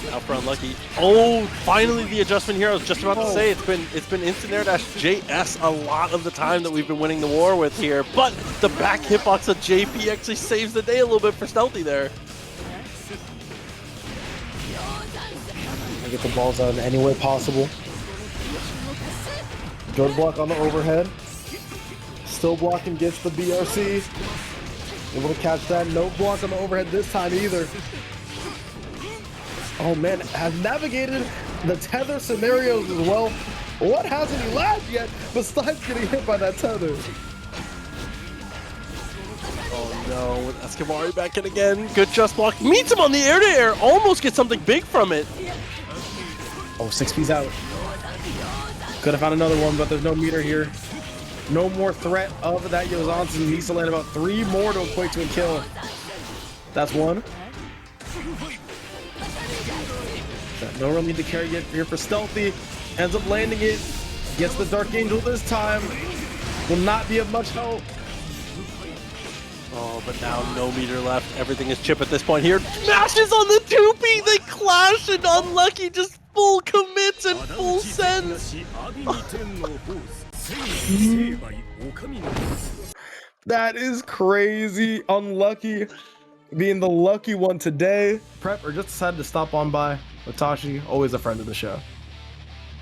Now for Unlucky. Oh, finally the adjustment here. I was just about to say it's been instant air dash JS a lot of the time that we've been winning the war with here, but the back hitbox of JP actually saves the day a little bit for Stealthy there. Get the balls out in any way possible. Good block on the overhead. Still blocking, gets the BRC. Able to catch that. No block on the overhead this time either. Oh man, has navigated the tether scenarios as well. What hasn't he lagged yet besides getting hit by that tether? Oh no, with Escabari back in again. Good just block. Meets him on the air-to-air. Almost gets something big from it. Oh, 6P's out. Could have found another one, but there's no meter here. No more threat of that Yozansen. Needs to land about 3 more to equate to a kill. That's one. No real need to carry it here for Stealthy. Ends up landing it. Gets the Dark Angel this time. Will not be of much help. Oh, but now no meter left. Everything is Chipp at this point here. Smashes on the 2P. They clash, and Unlucky just full commits and full sends. That is crazy. Unlucky being the lucky one today. Prep or just decided to stop on by. Hotashi, always a friend of the show.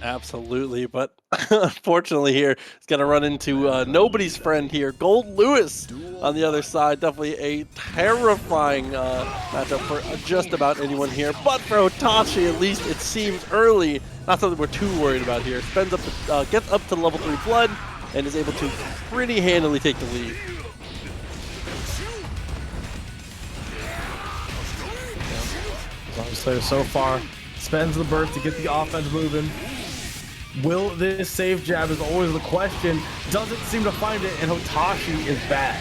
Absolutely, but unfortunately here, it's going to run into nobody's friend here. Goldlewis on the other side. Definitely a terrifying matchup for just about anyone here. But for Hotashi, at least it seems early. Not something we're too worried about here. Spends up to, gets up to level 3 blood and is able to pretty handily take the lead. So far, spends the burst to get the offense moving. Will this save jab is always the question. Doesn't seem to find it, and Hotashi is back.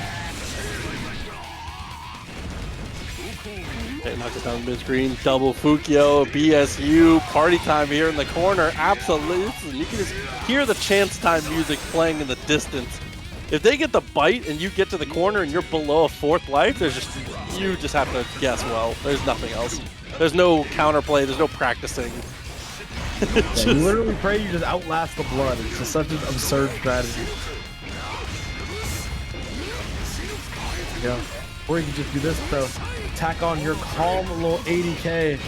Okay, knock it down mid-screen. Double Fukyo, BSU, party time here in the corner. Absolutely. You can just hear the chance time music playing in the distance. If they get the bite and you get to the corner and you're below a 4th life, you just have to guess well. There's nothing else. There's no counterplay. There's no practicing. You literally pray you just outlast the blood. It's just such an absurd strategy. Yeah. Or you can just do this though. Tack on your calm little 80k.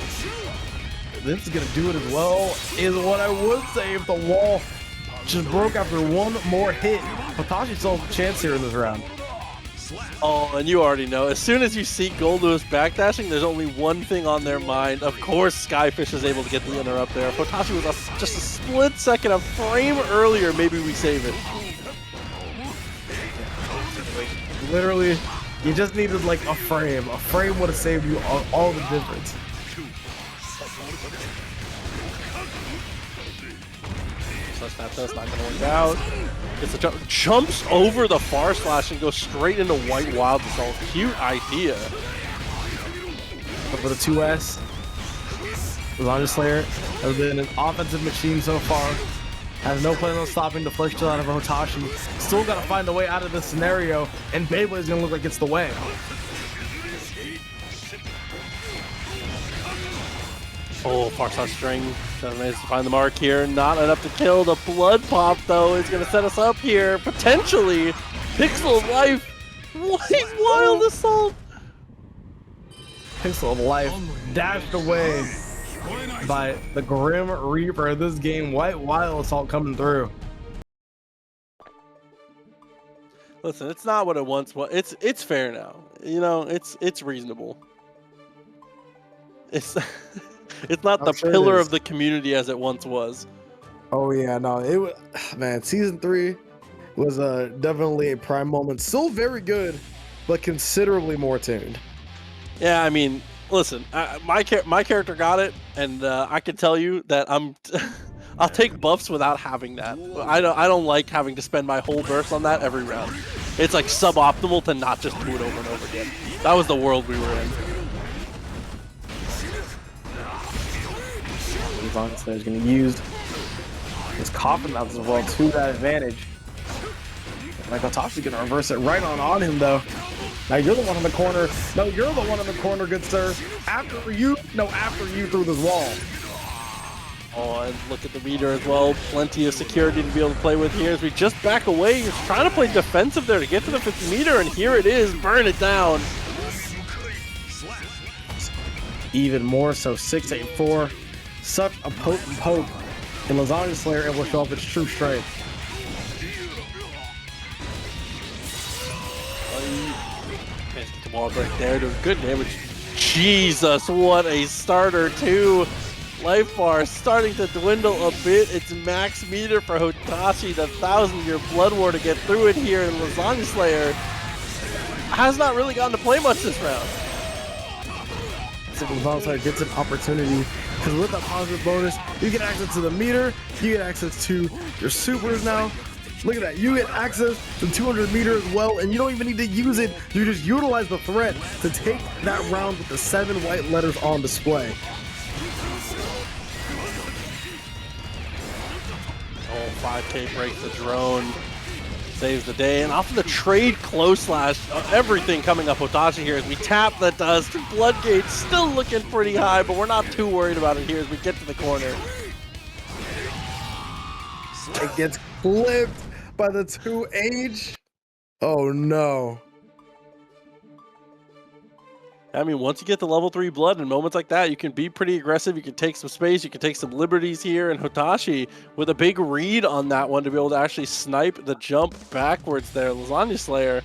This is gonna do it as well, is what I would say if the wall just broke after one more hit. Hotashi still has a chance here in this round. Oh, and you already know, as soon as you see Goldlewis backdashing, there's only one thing on their mind. Of course, Skyfish is able to get the interrupt there. If Hotashi was just a split second, a frame earlier, maybe we save it. Literally, you just needed like a frame. A frame would have saved you all the difference. That's not gonna work out. It's a jumps over the far slash and goes straight into White Wild Assault. Cute idea. For the 2S, Lasagna Slayer has been an offensive machine so far. Has no plan on stopping the flesh out of Hotashi. Still got to find a way out of this scenario, and Beyblade is gonna look like it's the way. Oh, far slash string. Doesn't manage to find the mark here. Not enough to kill. The blood pop, though, is going to set us up here. Potentially. Pixel of Life. White Wild Assault. Pixel of Life dashed away by the Grim Reaper of this game. White Wild Assault coming through. Listen, it's not what it once was. It's fair now. You know, it's reasonable. It's it's not the pillar of the community as it once was. Oh yeah, no, it was, man, season 3 was definitely a prime moment. Still very good, but considerably more tuned. Yeah, I mean, listen, my character got it, and I can tell you that I'll take buffs without having that. I don't like having to spend my whole burst on that every round. It's like suboptimal to not just do it over and over again. That was the world we were in. Honestly, is going to use his coffin mouth as well to that advantage. Like Hotashi's going to reverse it right on him though. Now you're the one in the corner. No, you're the one in the corner, good sir. After you through this wall. Oh, and look at the meter as well. Plenty of security to be able to play with here as we just back away. He's trying to play defensive there to get to the 50 meter, and here it is. Burn it down. Even more so, 684. Such a potent poke, and Lasagna Slayer able to show off its true strength. Managed to get the wall break there, doing good damage. Jesus, what a starter too. Life bar starting to dwindle a bit. It's max meter for Hotashi, the 1,000-year Blood War to get through it here, and Lasagna Slayer has not really gotten to play much this round. So Lasagna Slayer gets an opportunity, because with that positive bonus, you get access to the meter, you get access to your supers now. Look at that, you get access to 200 meter as well, and you don't even need to use it. You just utilize the threat to take that round with the 7 white letters on display. Oh, 5K breaks the drone. Saves the day, and off of the trade close slash, everything coming up Hotashi here as we tap the dust. Bloodgate still looking pretty high, but we're not too worried about it here as we get to the corner. It gets flipped by the 2H. Oh no. I mean, once you get the level 3 blood in moments like that, you can be pretty aggressive. You can take some space. You can take some liberties here. And Hotashi with a big read on that one to be able to actually snipe the jump backwards there. Lasagna Slayer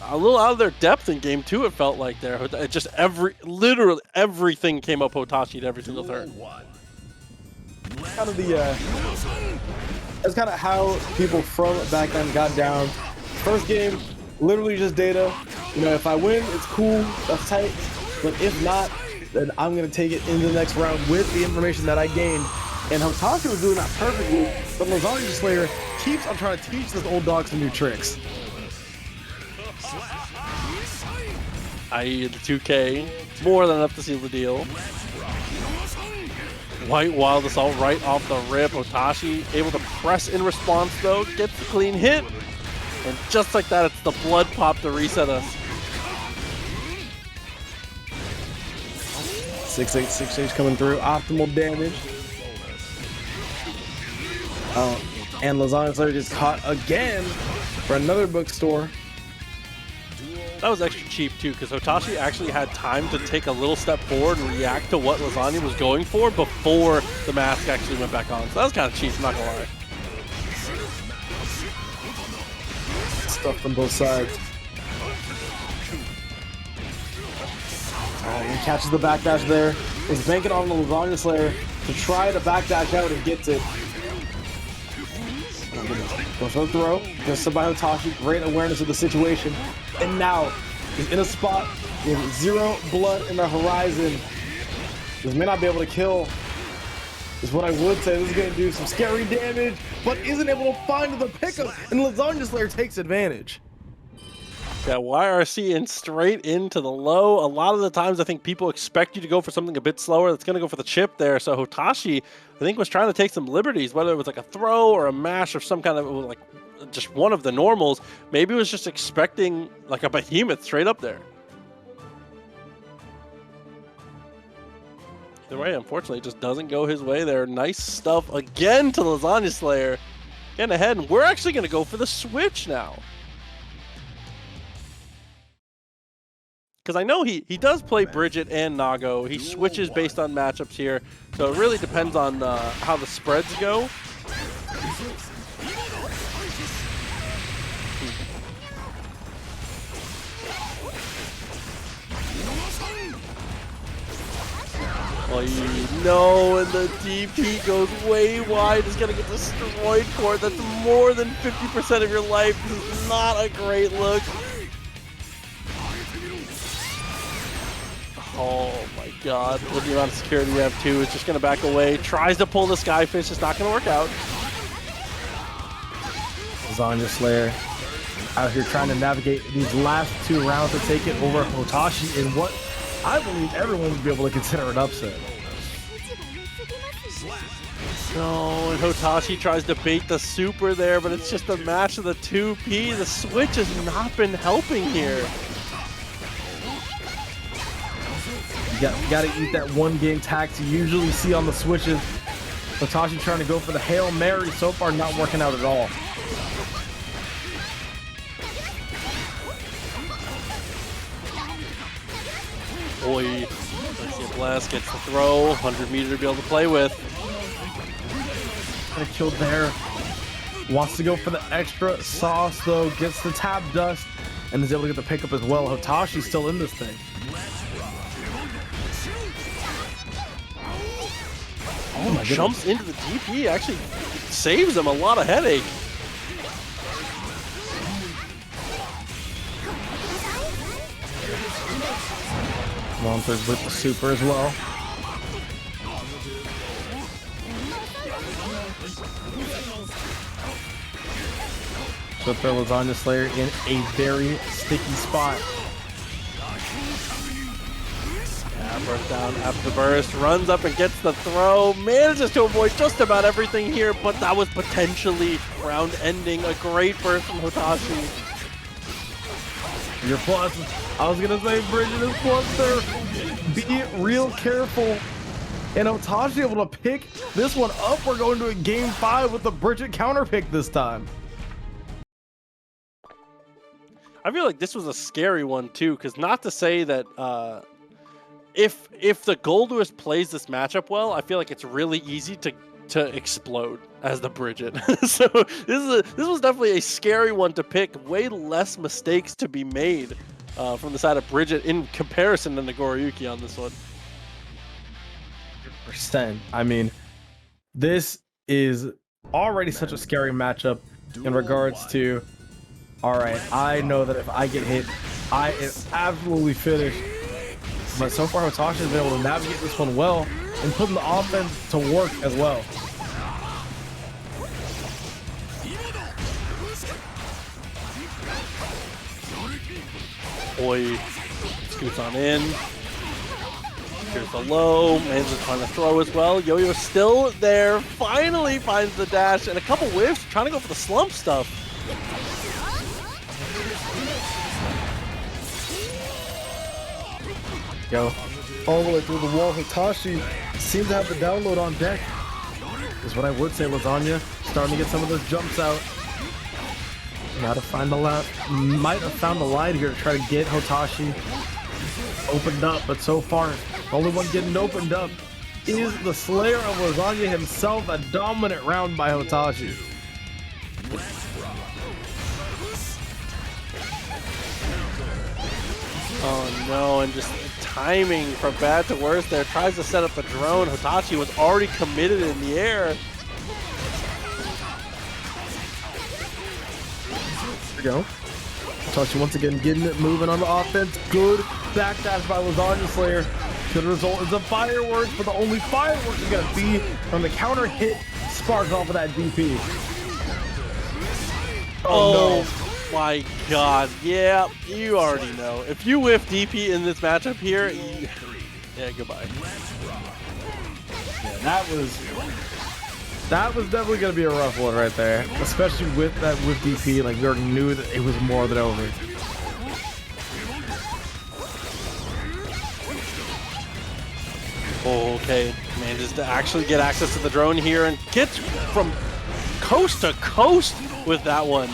a little out of their depth in game 2, it felt like there. It just literally everything came up Hotashi at every single turn. Kind of that's kind of how people from back then got down. First game, literally just data. You know, if I win, it's cool, that's tight. But if not, then I'm gonna take it into the next round with the information that I gained. And Hotashi was doing that perfectly, but Lasagna Slayer keeps on trying to teach this old dog some new tricks. I.e. the 2K, more than enough to seal the deal. White Wild Assault right off the rip. Hotashi able to press in response though, gets the clean hit. And just like that, it's the blood pop to reset us. 6-8 coming through, optimal damage. And Lasagna Slayer just caught again for another bookstore. That was extra cheap too, because Hotashi actually had time to take a little step forward and react to what Lasagna was going for before the mask actually went back on. So that was kind of cheap, I'm not gonna lie. Stuff from both sides. He catches the backdash there. He's banking on the Lasagna Slayer to try to backdash out and gets it. Goes for the throw. Just by Hotashi. Great awareness of the situation. And now he's in a spot with 0 blood in the horizon. This may not be able to kill. Is what I would say. This is going to do some scary damage, but isn't able to find the pickup. And Lasagna Slayer takes advantage. Yeah, YRC in straight into the low. A lot of the times I think people expect you to go for something a bit slower. That's going to go for the chip there. So Hotashi, I think, was trying to take some liberties, whether it was like a throw or a mash or some kind of like just one of the normals. Maybe it was just expecting like a behemoth straight up there. Either way, unfortunately, it just doesn't go his way there. Nice stuff again to Lasagna Slayer. Getting ahead, and we're actually going to go for the switch now. Because I know he does play Bridget and Nago. He switches based on matchups here. So it really depends on how the spreads go. Oh, no, and the DP goes way wide. It's going to get destroyed for it. That's more than 50% of your life. This is not a great look. Oh my god, with the amount of security we have too, it's just going to back away. Tries to pull the Skyfish, it's not going to work out. Lasagna Slayer out here trying to navigate these last 2 rounds to take it over Hotashi in what I believe everyone would be able to consider an upset. No, and Hotashi tries to bait the super there, but it's just a match of the 2P. The switch has not been helping here. You gotta eat that 1-game tax you usually see on the switches. Hotashi trying to go for the Hail Mary, so far not working out at all. Boy, Blast gets the throw, 100 meter to be able to play with. Got killed there. Wants to go for the extra sauce though, gets the tap dust, and is able to get the pickup as well. Hotashi's still in this thing. Oh my jumps into the DP, actually saves him a lot of headache. Monsters with the super as well. So throw Lasagna Slayer in a very sticky spot. Burst down after the burst, runs up and gets the throw, manages to avoid just about everything here, but that was potentially round ending. A great burst from Hotashi. Your plus, I was gonna say Bridget is plus there. Be real careful. And Hotashi able to pick this one up. We're going to a game 5 with the Bridget counter pick this time. I feel like this was a scary one too, because not to say that if the Goldlewis plays this matchup well, I feel like it's really easy to explode as the Bridget. So this was definitely a scary one to pick. Way less mistakes to be made from the side of Bridget in comparison to Nagoriyuki on this one. %. I mean, this is already such a scary matchup in regards to, all right, I know that if I get hit, I am absolutely finished. But so far, Hotashi has been able to navigate this one well and putting the offense to work as well. Boy, scoots on in. Here's the low. Man's trying to throw as well. Yo-Yo still there. Finally finds the dash and a couple whiffs. Trying to go for the slump stuff. Yo, all the way through the wall. Hotashi seems to have the download on deck. Is what I would say. Lasagna starting to get some of those jumps out. Gotta find the line. Might have found the line here to try to get Hotashi opened up, but so far, the only one getting opened up is the Slayer of Lasagna himself. A dominant round by Hotashi. Oh no, and just timing from bad to worse there. Tries to set up the drone. Hotashi was already committed in the air. There we go. Hotashi once again getting it moving on the offense. Good backdash by Lasagna Slayer. Could result in some fireworks, but the only fireworks is going to be from the counter hit spark off of that DP. Oh no. My god, yeah, you already know. If you whiff DP in this matchup here, yeah, goodbye. Yeah, that was definitely going to be a rough one right there, especially with that whiff DP. Like, we already knew that it was more than over. Oh, okay, manages to actually get access to the drone here and gets from coast to coast with that one.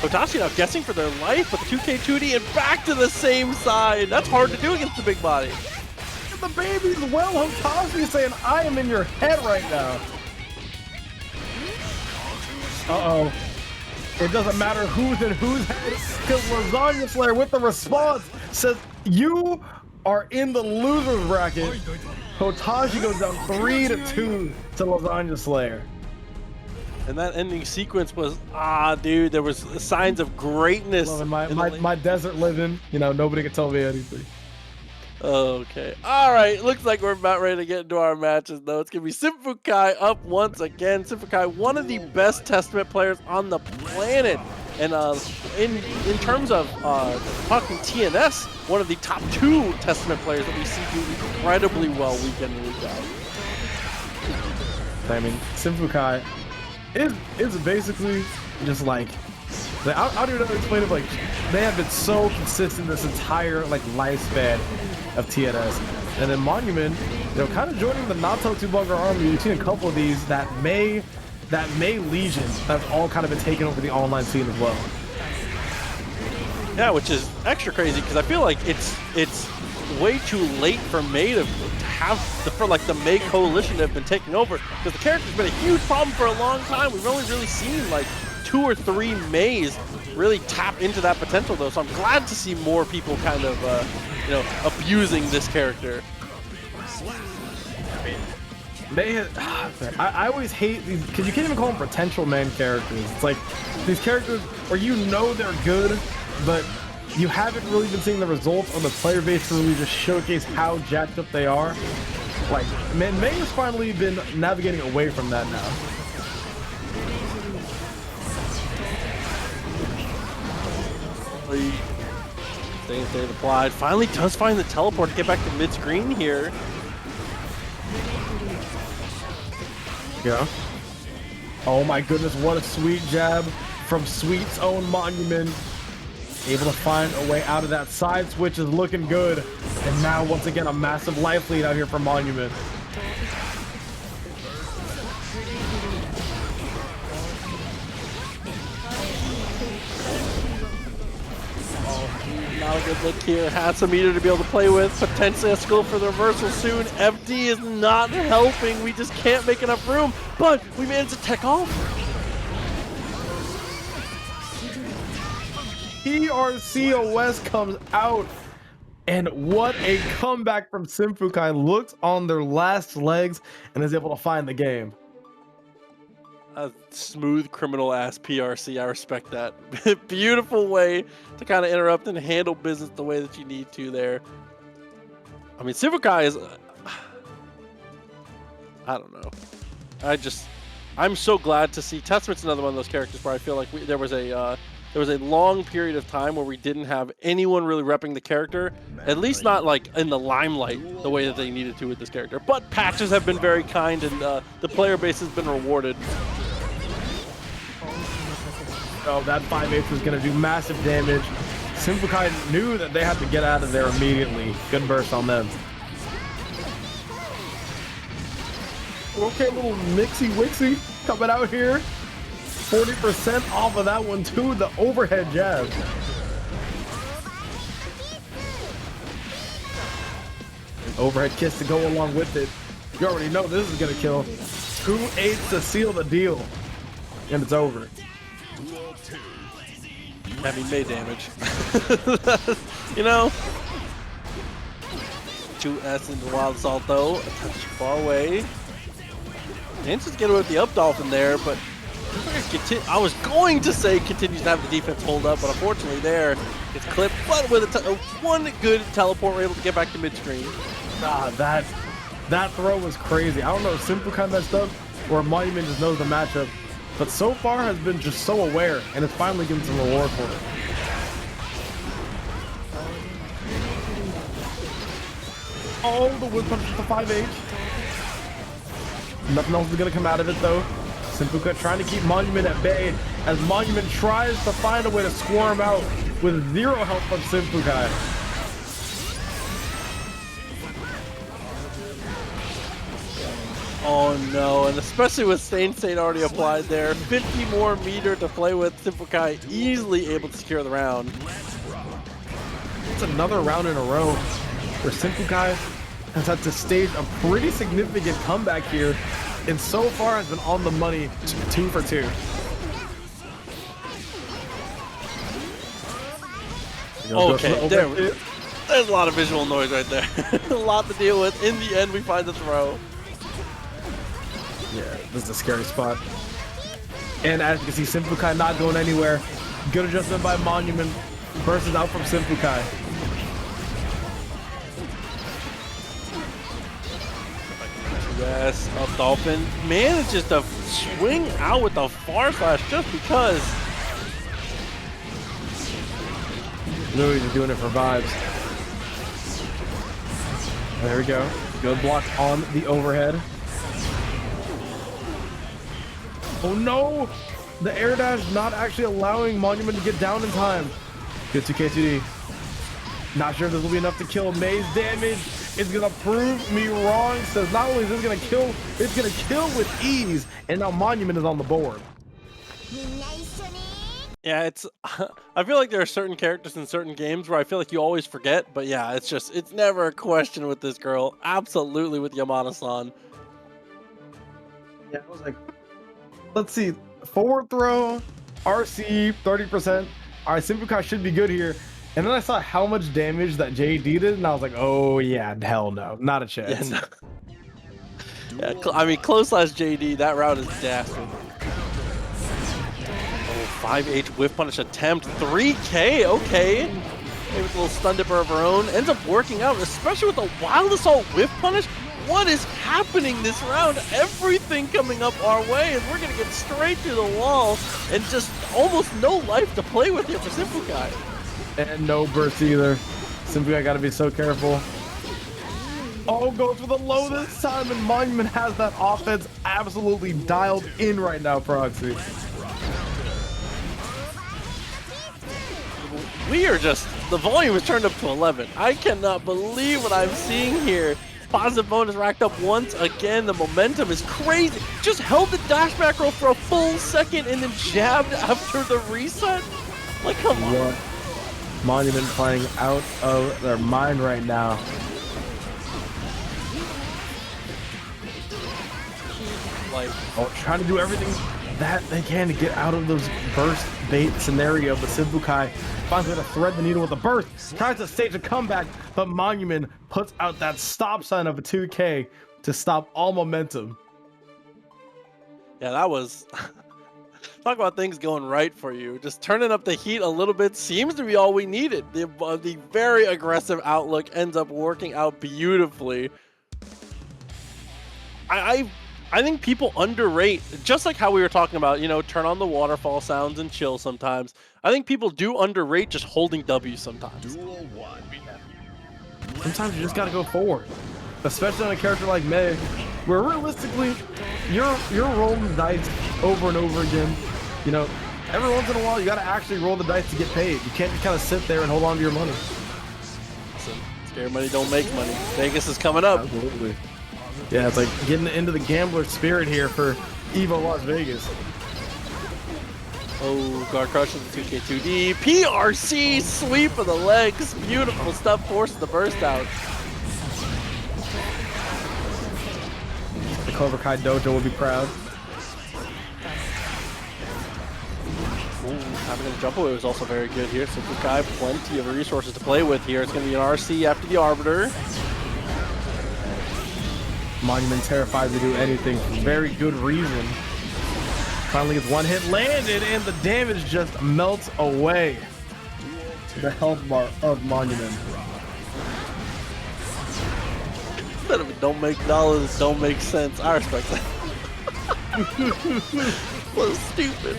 Hotashi now guessing for their life with 2K2D and back to the same side. That's hard to do against the big body. The baby's well. Hotashi saying, I am in your head right now. Uh-oh. It doesn't matter who's in whose head, because Lasagna Slayer with the response says, you are in the loser's bracket. Hotashi goes down 3-2 to Lasagna Slayer. And that ending sequence was, dude, there was signs of greatness. Loving my desert living, you know, nobody can tell me anything. Okay. All right. Looks like we're about ready to get into our matches, though. It's going to be SYMPHUUKAI up once again. SYMPHUUKAI, one of the best Testament players on the planet. And in terms of talking TNS, one of the top 2 Testament players that we see do incredibly well week in and week out. I mean, SYMPHUUKAI is basically just like I don't even know how to explain it. Like, they have been so consistent this entire like lifespan of TNS, and then Monumin, you know, kind of joining the not so too bugger army. You've seen a couple of these that May Legion that's all kind of been taking over the online scene as well. Yeah, which is extra crazy because I feel like it's way too late for May to have the May coalition to have been taking over, because the character's been a huge problem for a long time. We've only really seen like 2 or 3 Mays really tap into that potential, though. So I'm glad to see more people kind of abusing this character. I always hate these, because you can't even call them potential main characters. It's like these characters where you know they're good, but you haven't really been seeing the results on the player base to really just showcase how jacked up they are. Like, man, May has finally been navigating away from that now. Stay applied. Finally does find the teleport to get back to mid-screen here. Yeah. Oh my goodness, what a sweet jab from Sweet's own Monumin. Able to find a way out of that. Side switch is looking good. And now, once again, a massive life lead out here for Monumin. Not a good look here. Has some meter to be able to play with. Potentially a skill for the reversal soon. FD is not helping. We just can't make enough room. But we managed to tech off. ERCOS comes out. And what a comeback from SYMPHUUKAI. Looks on their last legs and is able to find the game. A smooth criminal-ass PRC. I respect that. Beautiful way to kind of interrupt and handle business the way that you need to there. I mean, SYMPHUUKAI is... I don't know. I'm so glad to see... Testament's another one of those characters where I feel like there was a long period of time where we didn't have anyone really repping the character, at least not like in the limelight the way that they needed to with this character. But patches have been very kind, and the player base has been rewarded. Oh, that 5/8 was going to do massive damage. SYMPHUUKAI knew that they had to get out of there immediately. Good burst on them. Okay, little Mixy-Wixy coming out here. 40% off of that one too, the overhead jab. An overhead kiss to go along with it. You already know this is gonna kill. 2/8 to seal the deal. And it's over. I mean, May damage. You know? 2S into Wild Assault though. A touch far away. Dances to get away with the up dolphin there, but I was going to say continues to have the defense hold up, but unfortunately there it's clipped. But with one good teleport, we're able to get back to mid-screen. Ah, that throw was crazy. I don't know if SYMPHUUKAI messed up or Monumin just knows the matchup, but so far has been just so aware, and it's finally getting some reward for it. Oh, the wood punch with the 5/8. Nothing else is gonna come out of it though. SYMPHUUKAI trying to keep Monumin at bay as Monumin tries to find a way to squirm out with zero help from SYMPHUUKAI. Oh no, and especially with Stain State already applied there, 50 more meter to play with. SYMPHUUKAI easily able to secure the round. It's another round in a row where SYMPHUUKAI has had to stage a pretty significant comeback here, and so far has been on the money, 2 for 2. Okay, there's a lot of visual noise right there. A lot to deal with. In the end, we find the throw. Yeah, this is a scary spot. And as you can see, SYMPHUUKAI not going anywhere. Good adjustment by Monumin. Versus out from SYMPHUUKAI. Yes, up dolphin manages to swing out with the far slash just because. Louis is doing it for vibes. There we go. Good block on the overhead. Oh no! The air dash not actually allowing Monumin to get down in time. Good 2K2D. Not sure if this will be enough to kill. May's damage is gonna prove me wrong. Says not only is this gonna kill, it's gonna kill with ease. And now Monumin is on the board. Yeah, it's. I feel like there are certain characters in certain games where I feel like you always forget, but yeah, it's never a question with this girl. Absolutely with Yamada-san. Yeah, I was like, let's see, forward throw, RC 30%. All right, SYMPHUUKAI should be good here. And then I saw how much damage that JD did, and I was like, oh yeah, hell no, not a chance. Yeah, no. Yeah, I mean, close slash JD, that route is dastard. Oh, 5H whiff punish attempt, 3K, okay. Maybe with a little stun dipper of her own. Ends up working out, especially with the wild assault whiff punish. What is happening this round? Everything coming up our way, and we're gonna get straight through the wall, and just almost no life to play with here for SYMPHUUKAI. And no burst either. SYMPHUUKAI gotta be so careful. Oh, goes for the low this time, and Monumin has that offense absolutely dialed in right now, Proxy. We are just, the volume is turned up to 11. I cannot believe what I'm seeing here. Positive bonus racked up once again. The momentum is crazy. Just held the dash back row for a full second and then jabbed after the reset. Like, come on. Monumin playing out of their mind right now. Like, Trying to do everything that they can to get out of those burst bait scenario, but SYMPHUUKAI finds a way to thread the needle with a burst, tries to stage a comeback, but Monumin puts out that stop sign of a 2K to stop all momentum. yeah, that was talk about things going right for you. Just turning up the heat a little bit seems to be all we needed. The very aggressive outlook ends up working out beautifully. I think people underrate, just like how we were talking about, you know, turn on the waterfall sounds and chill sometimes. I think people do underrate just holding W sometimes. Sometimes you just gotta go forward, especially on a character like Meg, where realistically, you're rolling the dice over and over again. You know, every once in a while, you gotta actually roll the dice to get paid. You can't just kind of sit there and hold on to your money. Listen, scary money don't make money. Vegas is coming up. Absolutely. Yeah, it's like getting into the gambler spirit here for Evo Las Vegas. Oh, guard crushes the 2K2D. PRC sweep of the legs. Beautiful stuff. Forces the burst out. The Cobra Kai Dojo will be proud. Ooh, having a jump away was also very good here. SYMPHUUKAI, plenty of resources to play with here. It's going to be an RC after the Arbiter. Monumin terrified to do anything for very good reason. Finally gets one hit landed and the damage just melts away. The health bar of Monumin. Instead of it don't make dollars, don't make sense. I respect that. So stupid.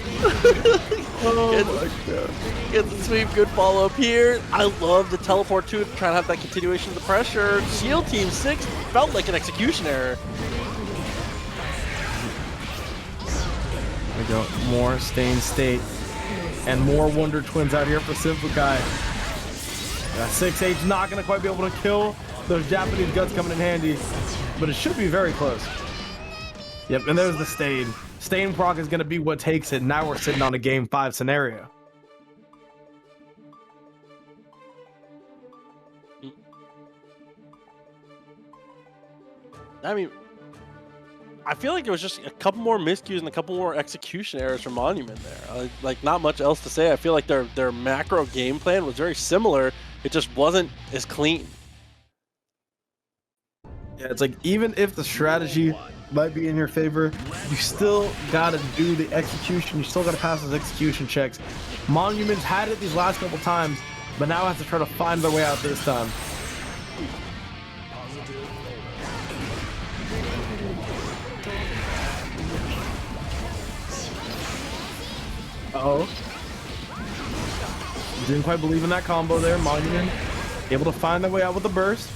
Oh my god. Gets the sweep, good follow up here. I love the teleport too, to try and have that continuation of the pressure. Shield Team 6 felt like an execution error. There we go. More Stain State. And more Wonder Twins out here for SYMPHUUKAI. That 6H not going to quite be able to kill those Japanese guts coming in handy. But it should be very close. Yep, and there's the Stain. Stain proc is going to be what takes it. Now we're sitting on a game 5 scenario. I mean, I feel like there was just a couple more miscues and a couple more execution errors from Monumin there. Like, not much else to say. I feel like their macro game plan was very similar. It just wasn't as clean. Yeah, it's like even if the strategy might be in your favor, you still gotta do the execution. You still gotta pass those execution checks. Monument's had it these last couple times, but now has to try to find their way out this time. Uh-oh. Didn't quite believe in that combo there. Monumin able to find their way out with the burst.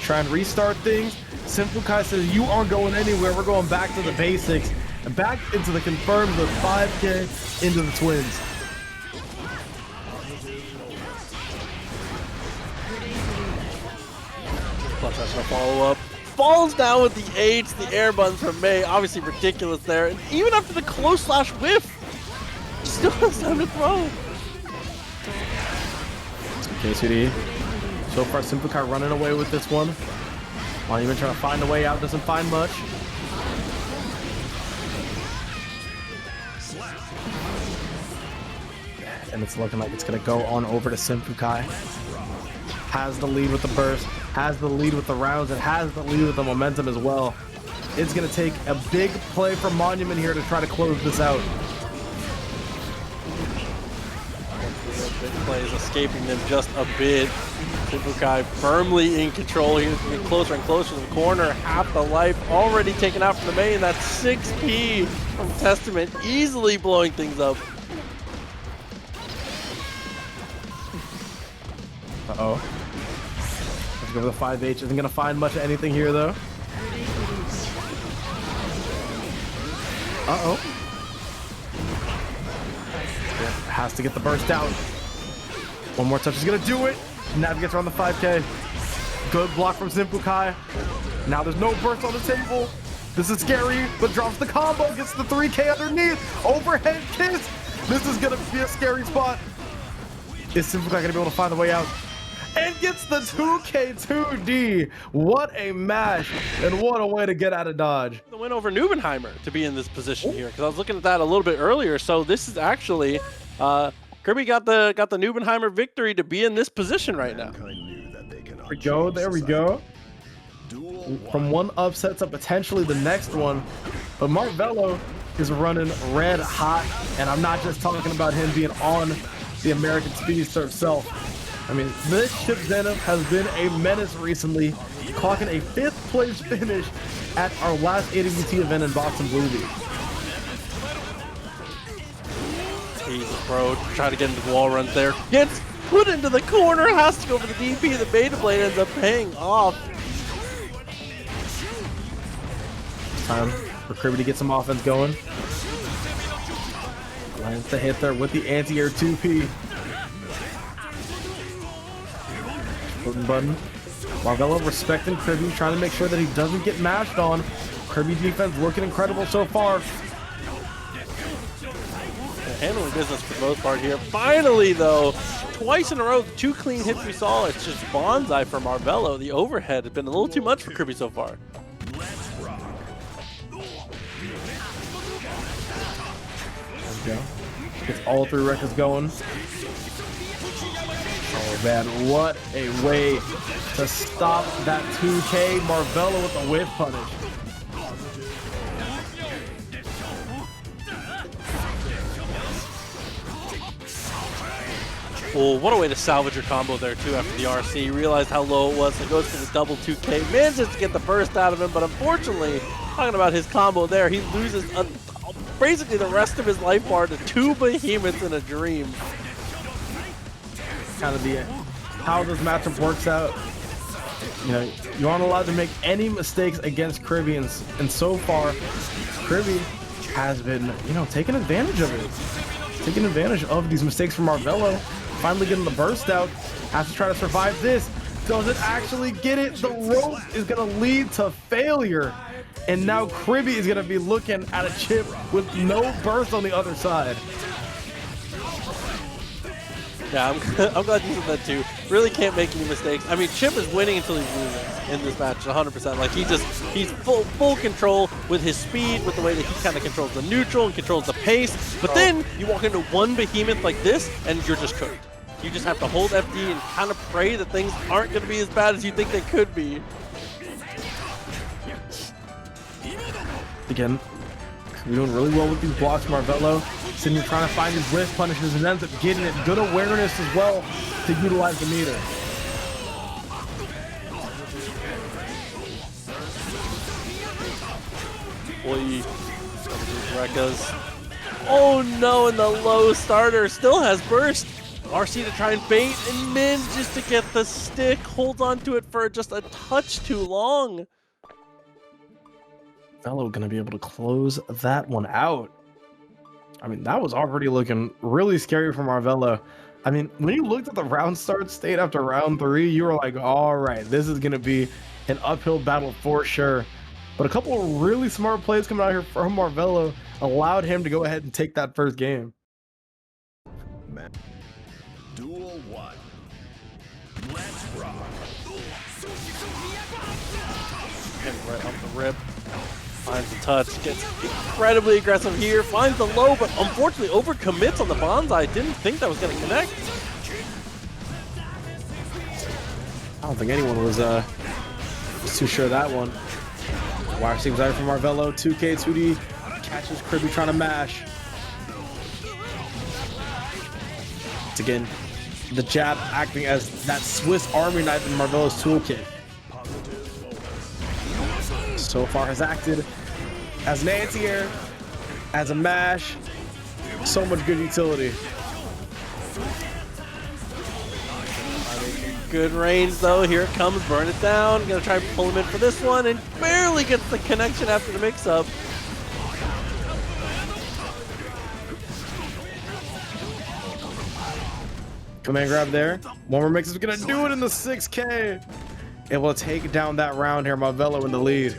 Try and restart things. SYMPHUUKAI says, you aren't going anywhere. We're going back to the basics. And back into the confirmed, the 5K into the twins. Plus that's gonna follow up. Falls down with the H, the air buttons from May. Obviously ridiculous there. And even after the close slash whiff, still has time to throw. KCD. So far, SYMPHUUKAI running away with this one. Monumin trying to find a way out, doesn't find much. And it's looking like it's going to go on over to SYMPHUUKAI. Has the lead with the burst, has the lead with the rounds, and has the lead with the momentum as well. It's going to take a big play from Monumin here to try to close this out. Big plays escaping them just a bit. SYMPHUUKAI firmly in control. He's getting closer and closer to the corner. Half the life already taken out from the main. That's 6P from Testament, easily blowing things up. Uh-oh. Let's go for the 5H. Isn't going to find much of anything here, though. Uh-oh. Yeah, has to get the burst out. One more touch is going to do it. Navigates around the 5K. Good block from SYMPHUUKAI. Now there's no burst on the table. This is scary, but drops the combo. Gets the 3K underneath. Overhead kiss. This is going to be a scary spot. Is SYMPHUUKAI going to be able to find the way out? And gets the 2K2D. What a mash, and what a way to get out of dodge. The win over Nubenheimer to be in this position here, because I was looking at that a little bit earlier. So this is actually Kriby got the Nubenheimer victory to be in this position right now. There we go. There we go. From one upset to potentially the next one, but Marvelo is running red hot, and I'm not just talking about him being on the American Speedster itself. I mean, this Chipp Venom has been a menace recently, clocking a 5th place finish at our last AWT event in Boston Blue League. Jesus, bro, try to get into the wall runs there. Gets put into the corner, has to go for the DP. The Beta Blade ends up paying off. Time for Kriby to get some offense going. Lands the hit there with the anti-air 2P. Button. Marvelo respecting Kriby, trying to make sure that he doesn't get mashed on. Kriby defense looking incredible so far. Handling business for the most part here. Finally, though, twice in a row, the 2 clean hits we saw, it's just bonsai for Marvelo. The overhead has been a little too much for Kriby so far. There we go. Gets all 3 records going. Oh man, what a way to stop that 2K. Marvelo with the whiff punish. Well, what a way to salvage your combo there too after the RC. Realized how low it was, so goes for the double 2K. Manages to get the burst out of him, but unfortunately, talking about his combo there, he loses basically the rest of his life bar to 2 behemoths in a dream. Kind of the how this matchup works out. You know, you aren't allowed to make any mistakes against Kriby, and so far, Kriby has been, you know, taking advantage of it. Taking advantage of these mistakes from Marvelo. Finally getting the burst out. Has to try to survive this. Doesn't actually get it. The rope is going to lead to failure. And now Kriby is going to be looking at a Chipp with no burst on the other side. Yeah, I'm glad you said that too. Really can't make any mistakes. I mean, Chipp is winning until he's losing in this match, 100%. Like he's full control with his speed, with the way that he kind of controls the neutral and controls the pace. But then you walk into one behemoth like this, and you're just cooked. You just have to hold FD and kind of pray that things aren't going to be as bad as you think they could be. Again, we're doing really well with these blocks, Marvelo. Sitting here trying to find these whiff punishes and ends up getting it. Good awareness as well to utilize the meter. Boy, Rekkas. Oh no, and the low starter still has burst. RC to try and bait, and Min just to get the stick. Holds on to it for just a touch too long. Marvelo gonna be able to close that one out. I mean, that was already looking really scary for Marvelo. I mean, when you looked at the round start state after round 3, you were like, all right, this is going to be an uphill battle for sure. But a couple of really smart plays coming out here from Marvelo allowed him to go ahead and take that first game. Man. Duel 1. Let's rock. And right off the rip. Finds the touch, gets incredibly aggressive here, finds the low, but unfortunately overcommits on the bonsai. Didn't think that was going to connect. I don't think anyone was too sure of that one. Wire seems out from Marvelo, 2K, 2D, catches Kriby trying to mash. It's again, the jab acting as that Swiss Army knife in Marvelo's toolkit. So far has acted as an anti-air, as a mash, so much good utility. Good range though, here it comes, burn it down, gonna try to pull him in for this one, and barely gets the connection after the mix-up. Command grab there, one more mix is gonna do it in the 6K. Able to take down that round here, Marvelo in the lead.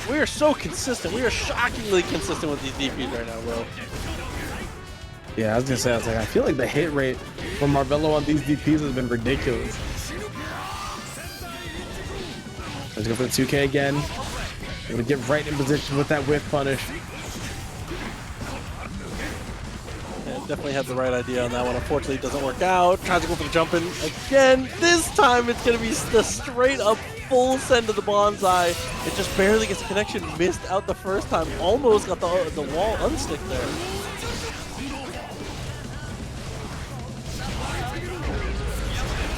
we're so consistent. We are shockingly consistent with these DPs right now, bro. Yeah, I was gonna say, I feel like the hit rate from Marvelo on these DPs has been ridiculous. Let's go for the 2K again. I'm gonna get right in position with that whiff punish. Yeah, definitely had the right idea on that one. Unfortunately, it doesn't work out. Tries to go for the jump in again. This time it's gonna be the straight up full send to the bonsai. It just barely gets a connection. Missed out the first time. Almost got the wall unstick there.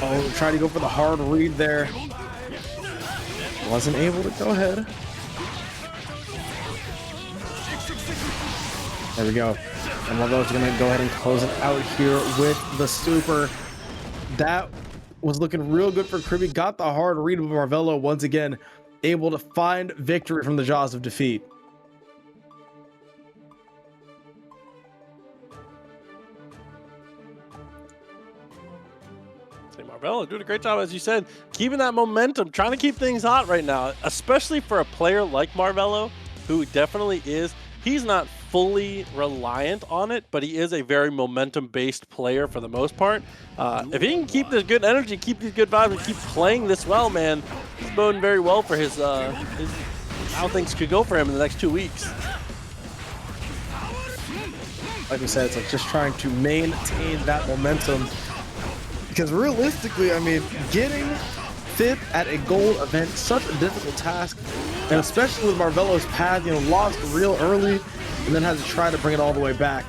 Oh, trying to go for the hard read there. Wasn't able to go ahead. There we go. And Marvelo's gonna go ahead and close it out here with the super. That was looking real good for Kriby. Got the hard read with Marvelo once again, able to find victory from the jaws of defeat. Marvelo doing a great job, as you said, keeping that momentum, trying to keep things hot right now, especially for a player like Marvelo, who definitely is. He's not fully reliant on it, but he is a very momentum-based player for the most part. If he can keep this good energy, keep these good vibes, and keep playing this well, man, he's boding very well for his how things could go for him in the next 2 weeks. Like we said, it's like just trying to maintain that momentum. Because realistically, I mean, getting 5th at a gold event, such a difficult task. And especially with Marvelo's path, lost real early and then had to try to bring it all the way back.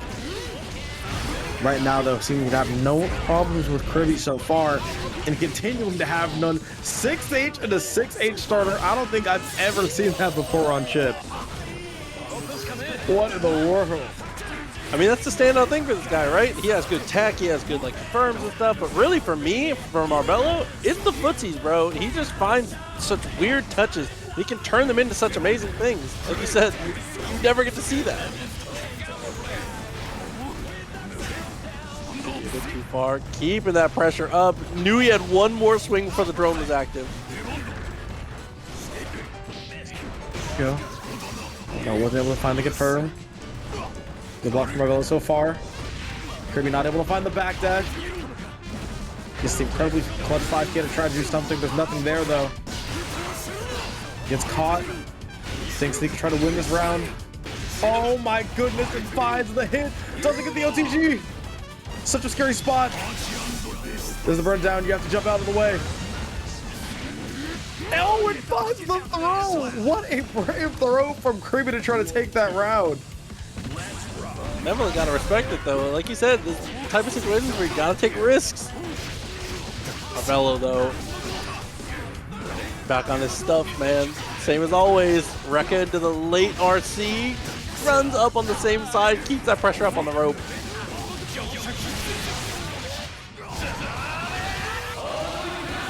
Right now, though, seeming to have no problems with Kriby so far and continuing to have none. 6H and a 6H starter. I don't think I've ever seen that before on Chipp. What in the world? I mean, that's the standout thing for this guy, right? He has good tech, he has good confirms and stuff, but really for me, for Marvelo, it's the footsies, bro. He just finds such weird touches. He can turn them into such amazing things. Like you said, you never get to see that. A bit too far, keeping that pressure up. Knew he had one more swing before the drone was active. Go. No, wasn't able to find the confirm. Good block from Marvelo so far. Kriby not able to find the backdash. Just incredibly clutch 5K to try to do something. There's nothing there though. Gets caught. Thinks they can try to win this round. Oh my goodness, and finds the hit. Doesn't get the OTG. Such a scary spot. There's the burn down. You have to jump out of the way. Oh, it finds the throw. What a brave throw from Kriby to try to take that round. Definitely gotta respect it though. Like you said, this type of situations where you gotta take risks. Marvelo though, back on his stuff, man. Same as always. Rekka into the late RC, runs up on the same side, keeps that pressure up on the rope.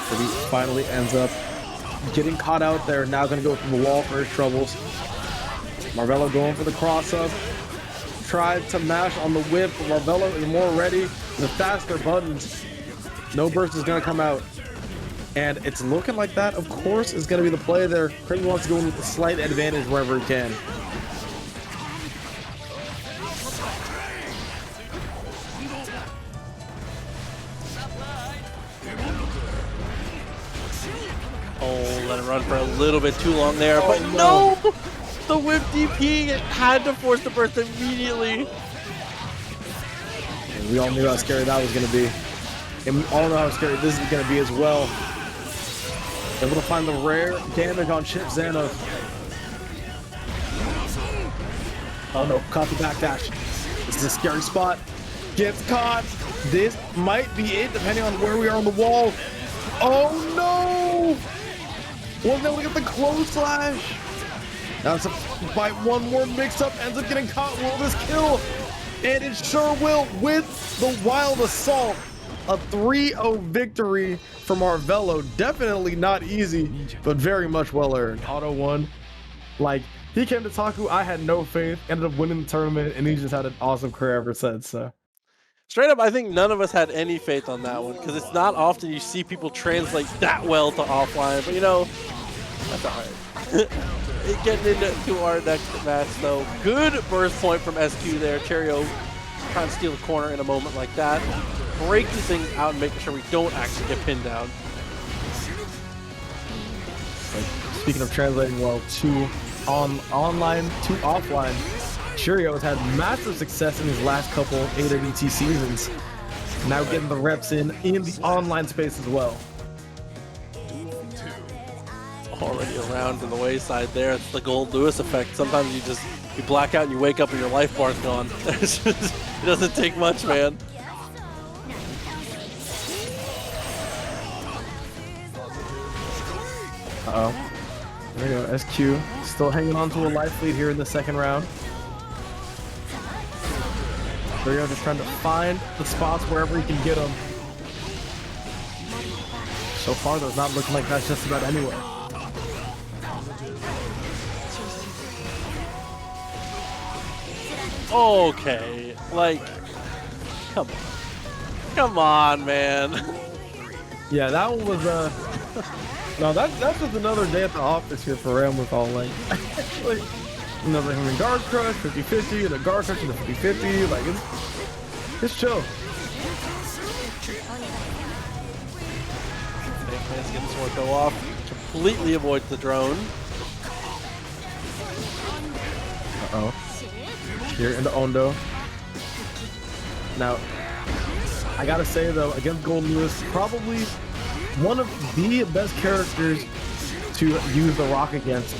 Kriby finally ends up getting caught out there. Now gonna go through the wall for his troubles. Marvelo going for the cross up. Tried to mash on the whip, but Marvelo is more ready. The faster buttons. No burst is going to come out. And it's looking like that, of course, is going to be the play there. Kriby wants to go in with a slight advantage wherever he can. Oh, let it run for a little bit too long there, but no! The whip DP had to force the burst immediately. And we all knew how scary that was going to be. And we all know how scary this is going to be as well. Able to find the rare damage on Chipp Xanos. Oh no, caught the backdash. This is a scary spot. Gets caught. This might be it depending on where we are on the wall. Oh no! Wasn't able to get the close slash. Now it's a fight, one more mix-up, ends up getting caught. Will this kill? And it sure will with the Wild Assault. A 3-0 victory for Marvelo. Definitely not easy, but very much well earned. Auto won. Like, he came to Taku, I had no faith, ended up winning the tournament, and he just had an awesome career ever since, so. Straight up, I think none of us had any faith on that one, because it's not often you see people translate that well to offline, but that's all right. Getting into our next match, though. Good burst point from SQ there. Cheryo trying to steal the corner in a moment like that. Breaking things out and making sure we don't actually get pinned down. Speaking of translating well, to online to offline, Cheryo has had massive success in his last couple AWT seasons. Now getting the reps in the online space as well. Already around to the wayside there. It's the Goldlewis effect. Sometimes you black out and you wake up and your life bar's gone. It doesn't take much, man. Uh-oh. There we go. SQ still hanging on to a life lead here in the second round. There we go, just trying to find the spots wherever he can get them. So far, though, it's not looking like that's just about anywhere. Okay, like, come on, man. Yeah, that one was no, that's just another day at the office here for Ramlethal. Like, another him in guard crush, 50-50, and a guard crush and a 50-50. Like, it's chill. Bakeman's getting this one go off. Completely avoids the drone. Uh-oh. Here into Ondo. Now, I gotta say though, against Goldlewis, probably one of the best characters to use the rock against.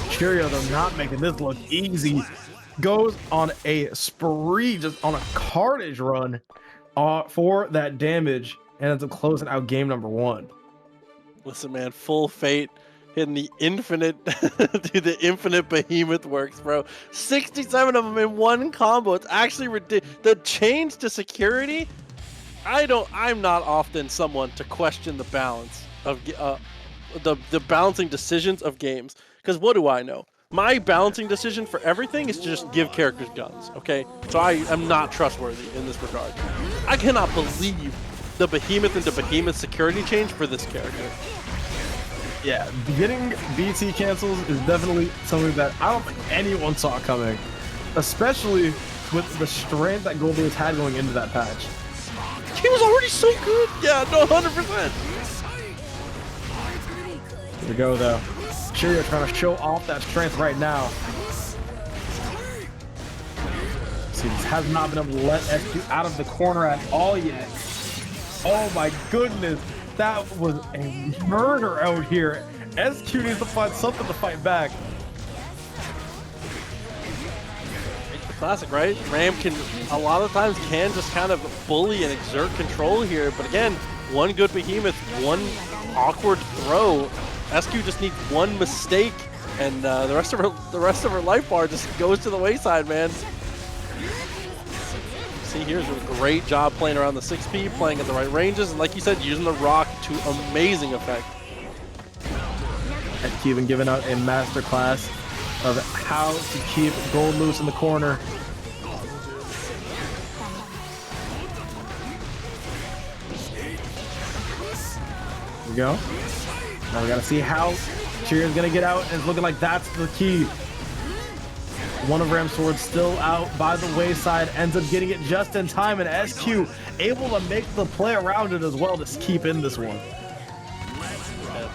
Cheryo, though, not making this look easy. Goes on a spree, just on a carnage run for that damage, and ends up closing out game number 1. Listen, man, full fate. Hitting the infinite, dude, the infinite behemoth works, bro. 67 of them in one combo. It's actually ridiculous. The change to security, I'm not often someone to question the balance of the balancing decisions of games. Because what do I know? My balancing decision for everything is to just give characters guns, okay? So I am not trustworthy in this regard. I cannot believe the behemoth into behemoth security change for this character. Yeah, getting BT cancels is definitely something that I don't think anyone saw coming, especially with the strength that Goldlewis had going into that patch. He was already so good. Yeah, no, 100%. Here we go, though. Cheryo trying to show off that strength right now. See, this has not been able to let SQ out of the corner at all yet. Oh my goodness. That was a murder out here. SQ needs to find something to fight back. It's the classic, right? Ram can, a lot of times, can just kind of bully and exert control here. But again, one good behemoth, one awkward throw. SQ just needs one mistake, and the rest of her life bar just goes to the wayside, man. See, here's a great job playing around the 6P, playing at the right ranges, and like you said, using the rock to amazing effect. SQ even giving out a master class of how to keep Goldlewis in the corner. Here we go. Now we gotta see how Cheryo's gonna get out, and it's looking like that's the key. One of Ram's swords still out by the wayside, ends up getting it just in time, and SQ able to make the play around it as well to keep in this one.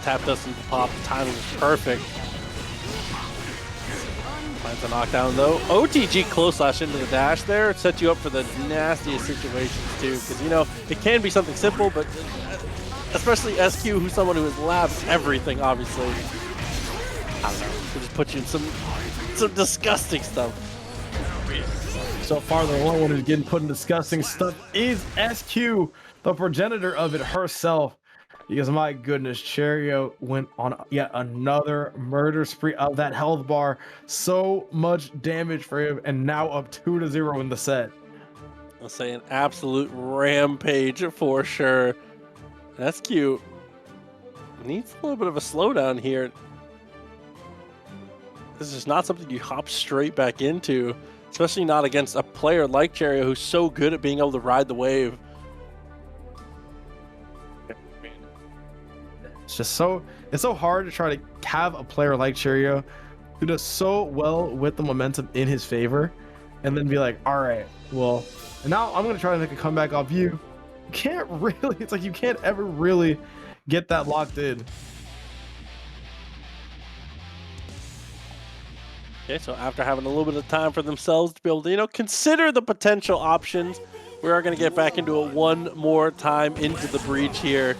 Tap doesn't pop, the timing is perfect. Finds a knockdown though. OTG close slash into the dash there, sets you up for the nastiest situations too, because you know, it can be something simple, but especially SQ, who's someone who has labbed everything, obviously. I don't know, it just puts you in some disgusting stuff. So far, the only one who's getting put in disgusting stuff is SQ, the progenitor of it herself. Because my goodness, Cheryo went on yet another murder spree of that health bar. So much damage for him, and now up 2-0 in the set. I'll say an absolute rampage for sure. SQ needs a little bit of a slowdown here. This is not something you hop straight back into, especially not against a player like Cheryo who's so good at being able to ride the wave. It's so hard to try to have a player like Cheryo who does so well with the momentum in his favor and then be like, all right, well, and now I'm going to try to make a comeback off you. You can't really, it's like you can't ever really get that locked in. Okay, so after having a little bit of time for themselves to be able to, you know, consider the potential options, we are going to get back into it one more time into the breach here.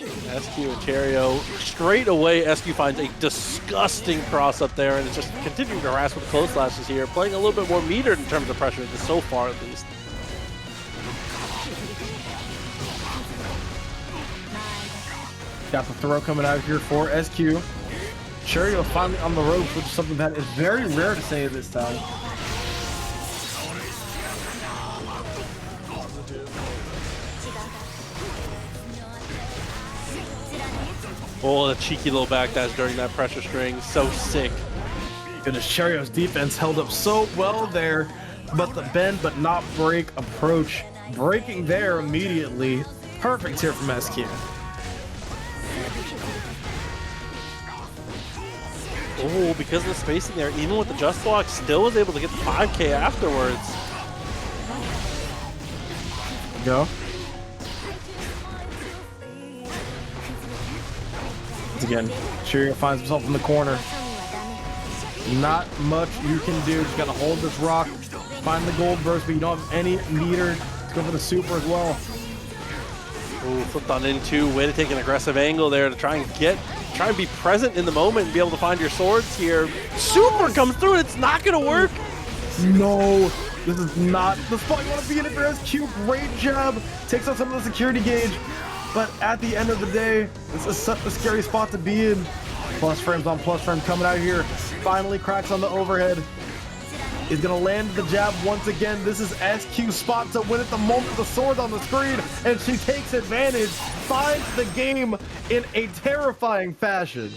SQ and Cheryo. Straight away, SQ finds a disgusting cross up there, and it's just continuing to harass with the close slashes here, playing a little bit more metered in terms of pressure, just so far at least. Got the throw coming out here for SQ. Cheryo finally on the ropes, which is something that is very rare to say at this time. Oh, the cheeky little backdash during that pressure string. So sick. Goodness, Cheryo's defense held up so well there, but the bend but not break approach. Breaking there immediately. Perfect here from SQ. Oh, because of the spacing there, even with the just block, still was able to get the 5K afterwards. Go. Once again, Cheryo finds himself in the corner. Not much you can do. Just gotta hold this rock, find the gold burst, but you don't have any meter. Let's go for the super as well. Oh, flipped on into, way to take an aggressive angle there to try and be present in the moment and be able to find your swords here. Super comes through and it's not gonna work. No, this is not the spot you want to be in it for SQ. Great job. Takes out some of the security gauge. But at the end of the day, this is such a scary spot to be in. Plus frames on plus frame coming out here. Finally cracks on the overhead. Is going to land the jab once again. This is SQ's spot to win at the moment. The sword on the screen, and she takes advantage. Finds the game in a terrifying fashion.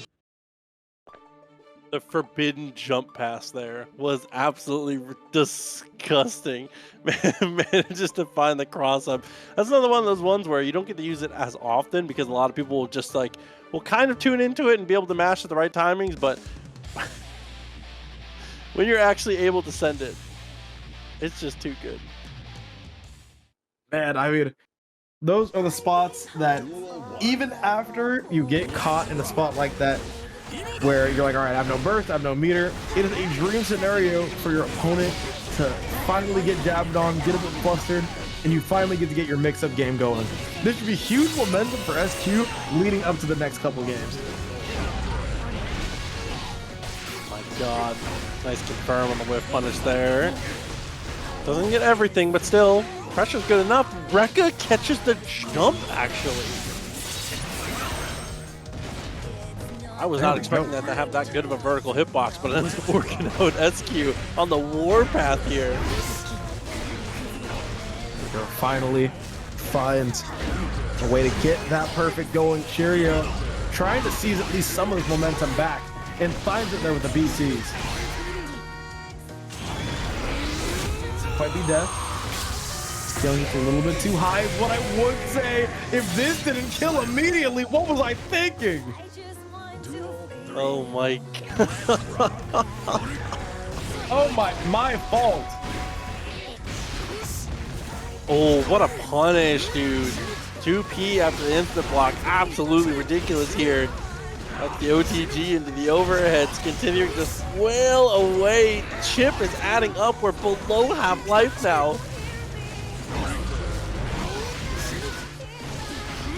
The forbidden jump pass there was absolutely disgusting. Manages to find the cross up. That's another one of those ones where you don't get to use it as often because a lot of people will just like, will kind of tune into it and be able to mash at the right timings, but when you're actually able to send it, it's just too good. Man, I mean, those are the spots that even after you get caught in a spot like that, where you're like, all right, I have no burst, I have no meter. It is a dream scenario for your opponent to finally get jabbed on, get a bit flustered, and you finally get to get your mix-up game going. This should be huge momentum for SQ leading up to the next couple games. My God, nice confirm on the whiff punish there. Doesn't get everything, but still, pressure's good enough. Rekka catches the jump, actually. I was not expecting that to have that good of a vertical hitbox, but it ends up working out. SQ on the warpath here. Finally finds a way to get that perfect going. Cheryo trying to seize at least some of his momentum back and finds it there with the BCs. Might be death. Scaling it a little bit too high is what I would say. If this didn't kill immediately, what was I thinking? Oh my God. Oh my fault. Oh, what a punish, dude. 2P after the instant block. Absolutely ridiculous here. That's the OTG into the overheads, continuing to swale away. Chipp is adding up. We're below half life now.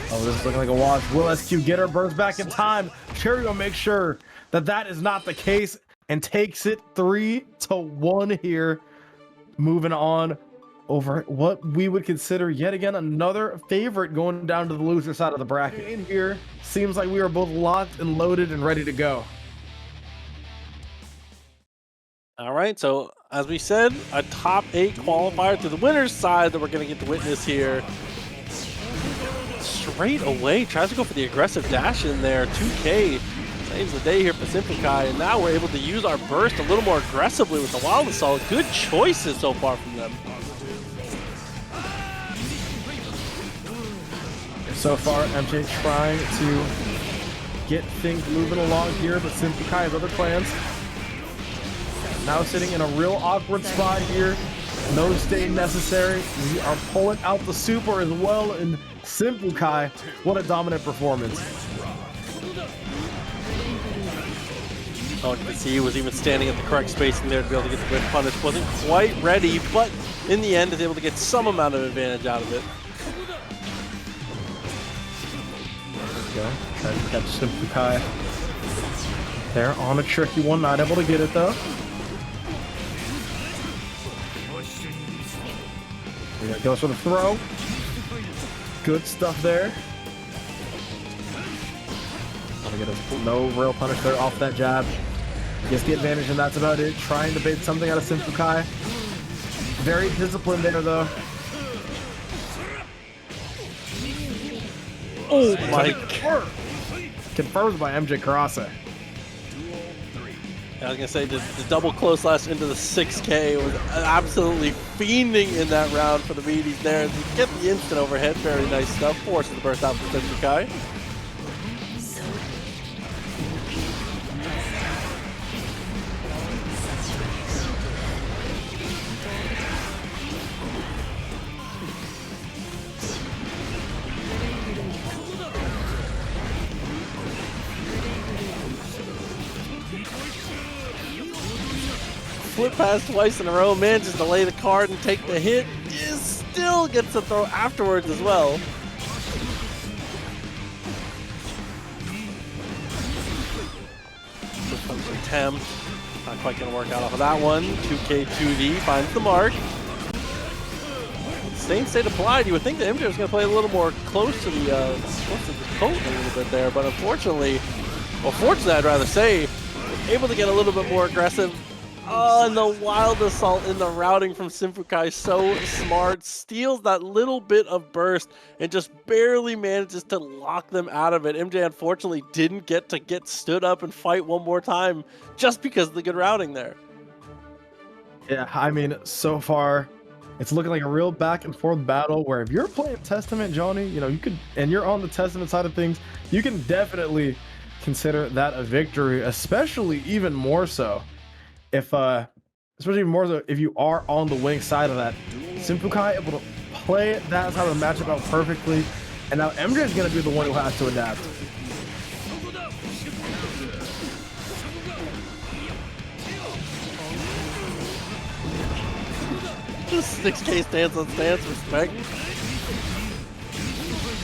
Oh, this is looking like a wash. Will SQ get her burst back in time? Cheryo makes sure that that is not the case and takes it 3-1 here. Moving on over what we would consider yet again another favorite going down to the loser side of the bracket. In here, seems like we are both locked and loaded and ready to go. All right, so as we said, a top 8 qualifier to the winner's side that we're going to get to witness here. Straight away, tries to go for the aggressive dash in there. 2K saves the day here for SYMPHUUKAI, and now we're able to use our burst a little more aggressively with the Wild Assault. Good choices so far from them. So far, MJ trying to get things moving along here, but SYMPHUUKAI has other plans. Now sitting in a real awkward spot here. No stay necessary. We are pulling out the super as well in SYMPHUUKAI. What a dominant performance. Oh, you can see he was even standing at the correct spacing there to be able to get the grid punish. Wasn't quite ready, but in the end is able to get some amount of advantage out of it. There we go. Trying to catch SYMPHUUKAI there on a tricky one. Not able to get it though. There he goes for the throw. Good stuff there. Get a no real punish there off that jab. Gets the advantage, and that's about it. Trying to bait something out of SYMPHUUKAI. Very disciplined there, though. Oh my! Confirmed by MJKurase. I was gonna say the double close slash into the 6K was absolutely fiending in that round for the meaties there. Get the instant overhead, very nice stuff. Forces the burst out from SYMPHUUKAI. Flip pass twice in a row, manages to lay the card and take the hit. Still gets the throw afterwards as well. Attempt. Not quite going to work out off of that one. 2K2D finds the mark. Same state applied. You would think that MJ was going to play a little more close to the coat a little bit there, but unfortunately, well, fortunately, I'd rather say, able to get a little bit more aggressive. Oh, and the wild assault in the routing from SYMPHUUKAI, so smart. Steals that little bit of burst and just barely manages to lock them out of it. MJ unfortunately didn't get to get stood up and fight one more time just because of the good routing there. Yeah, I mean, so far, it's looking like a real back and forth battle where if you're playing Testament, Johnny, you know, you could, and you're on the Testament side of things, you can definitely consider that a victory, especially even more so. Especially more so if you are on the winning side of that. SYMPHUUKAI able to play that side of the matchup out perfectly, and now MJ is going to be the one who has to adapt. Just 6K stance on stance, respect.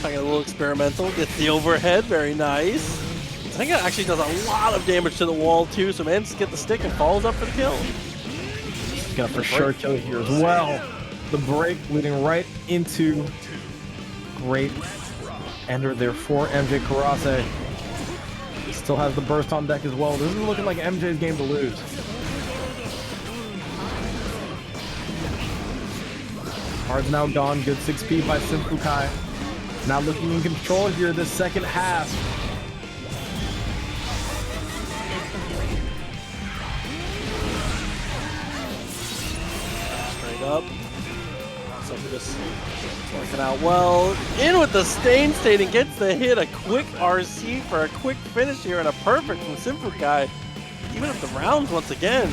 Taking a little experimental, gets the overhead, very nice. I think it actually does a lot of damage to the wall too, so manages to get the stick and follows up for the kill. He's gonna for sure kill here as well. The break leading right into great ender there for MJKurase. Still has the burst on deck as well. This is looking like MJ's game to lose. Card's now gone. Good 6P by SYMPHUUKAI. Now looking in control here this second half. Up. So just working out well. In with the stain state and gets the hit. A quick RC for a quick finish here and a perfect from SYMPHUUKAI. Even if the rounds once again.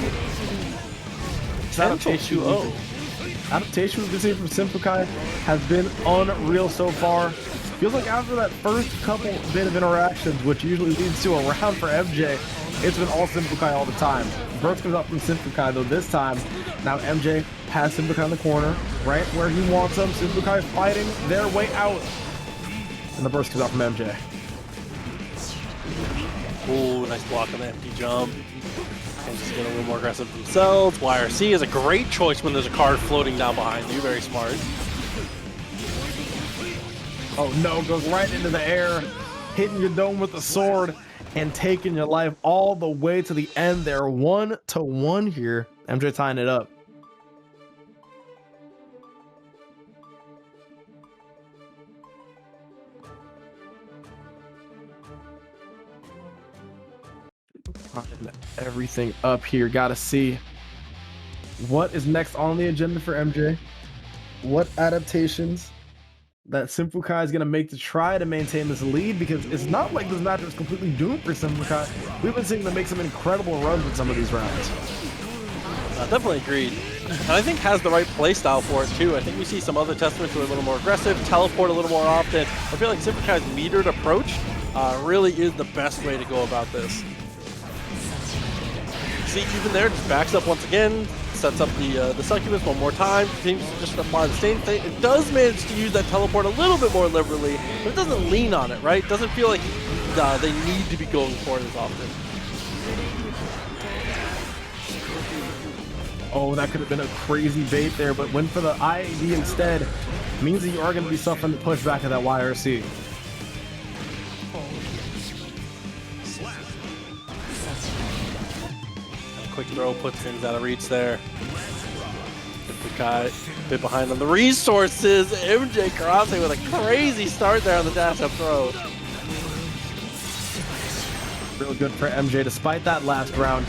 Potential 2-0. Adaptation we've been seeing from SYMPHUUKAI has been unreal so far. Feels like after that first couple bit of interactions, which usually leads to a round for MJ, it's been all SYMPHUUKAI all the time. Burst comes up from SYMPHUUKAI though this time. Now MJ has SYMPHUUKAI in the corner, right where he wants them. SYMPHUUKAI fighting their way out. And the burst comes out from MJ. Ooh, nice block on the empty jump. And just get a little more aggressive themselves. YRC is a great choice when there's a card floating down behind you. Very smart. Oh no, goes right into the air, hitting your dome with the sword and taking your life all the way to the end there. 1-1 here. MJ tying it up. Everything up here. Gotta see what is next on the agenda for MJ. What adaptations that SYMPHUUKAI is going to make to try to maintain this lead, because it's not like this match is completely doomed for SYMPHUUKAI. We've been seeing them make some incredible runs in some of these rounds. Definitely agreed. And I think has the right play style for it too. I think we see some other testaments who are a little more aggressive, teleport a little more often. I feel like SYMPHUUKAI's metered approach really is the best way to go about this. See, even there, just backs up once again, sets up the succubus one more time, continues to just apply the same thing. It does manage to use that teleport a little bit more liberally, but it doesn't lean on it, right? It doesn't feel like they need to be going for it as often. Oh, that could have been a crazy bait there, but went for the IAD instead. Means that you are going to be suffering the pushback of that YRC. Quick throw puts things out of reach there. SYMPHUUKAI a bit behind on the resources. MJKurase with a crazy start there on the dash up throw. Real good for MJ despite that last round.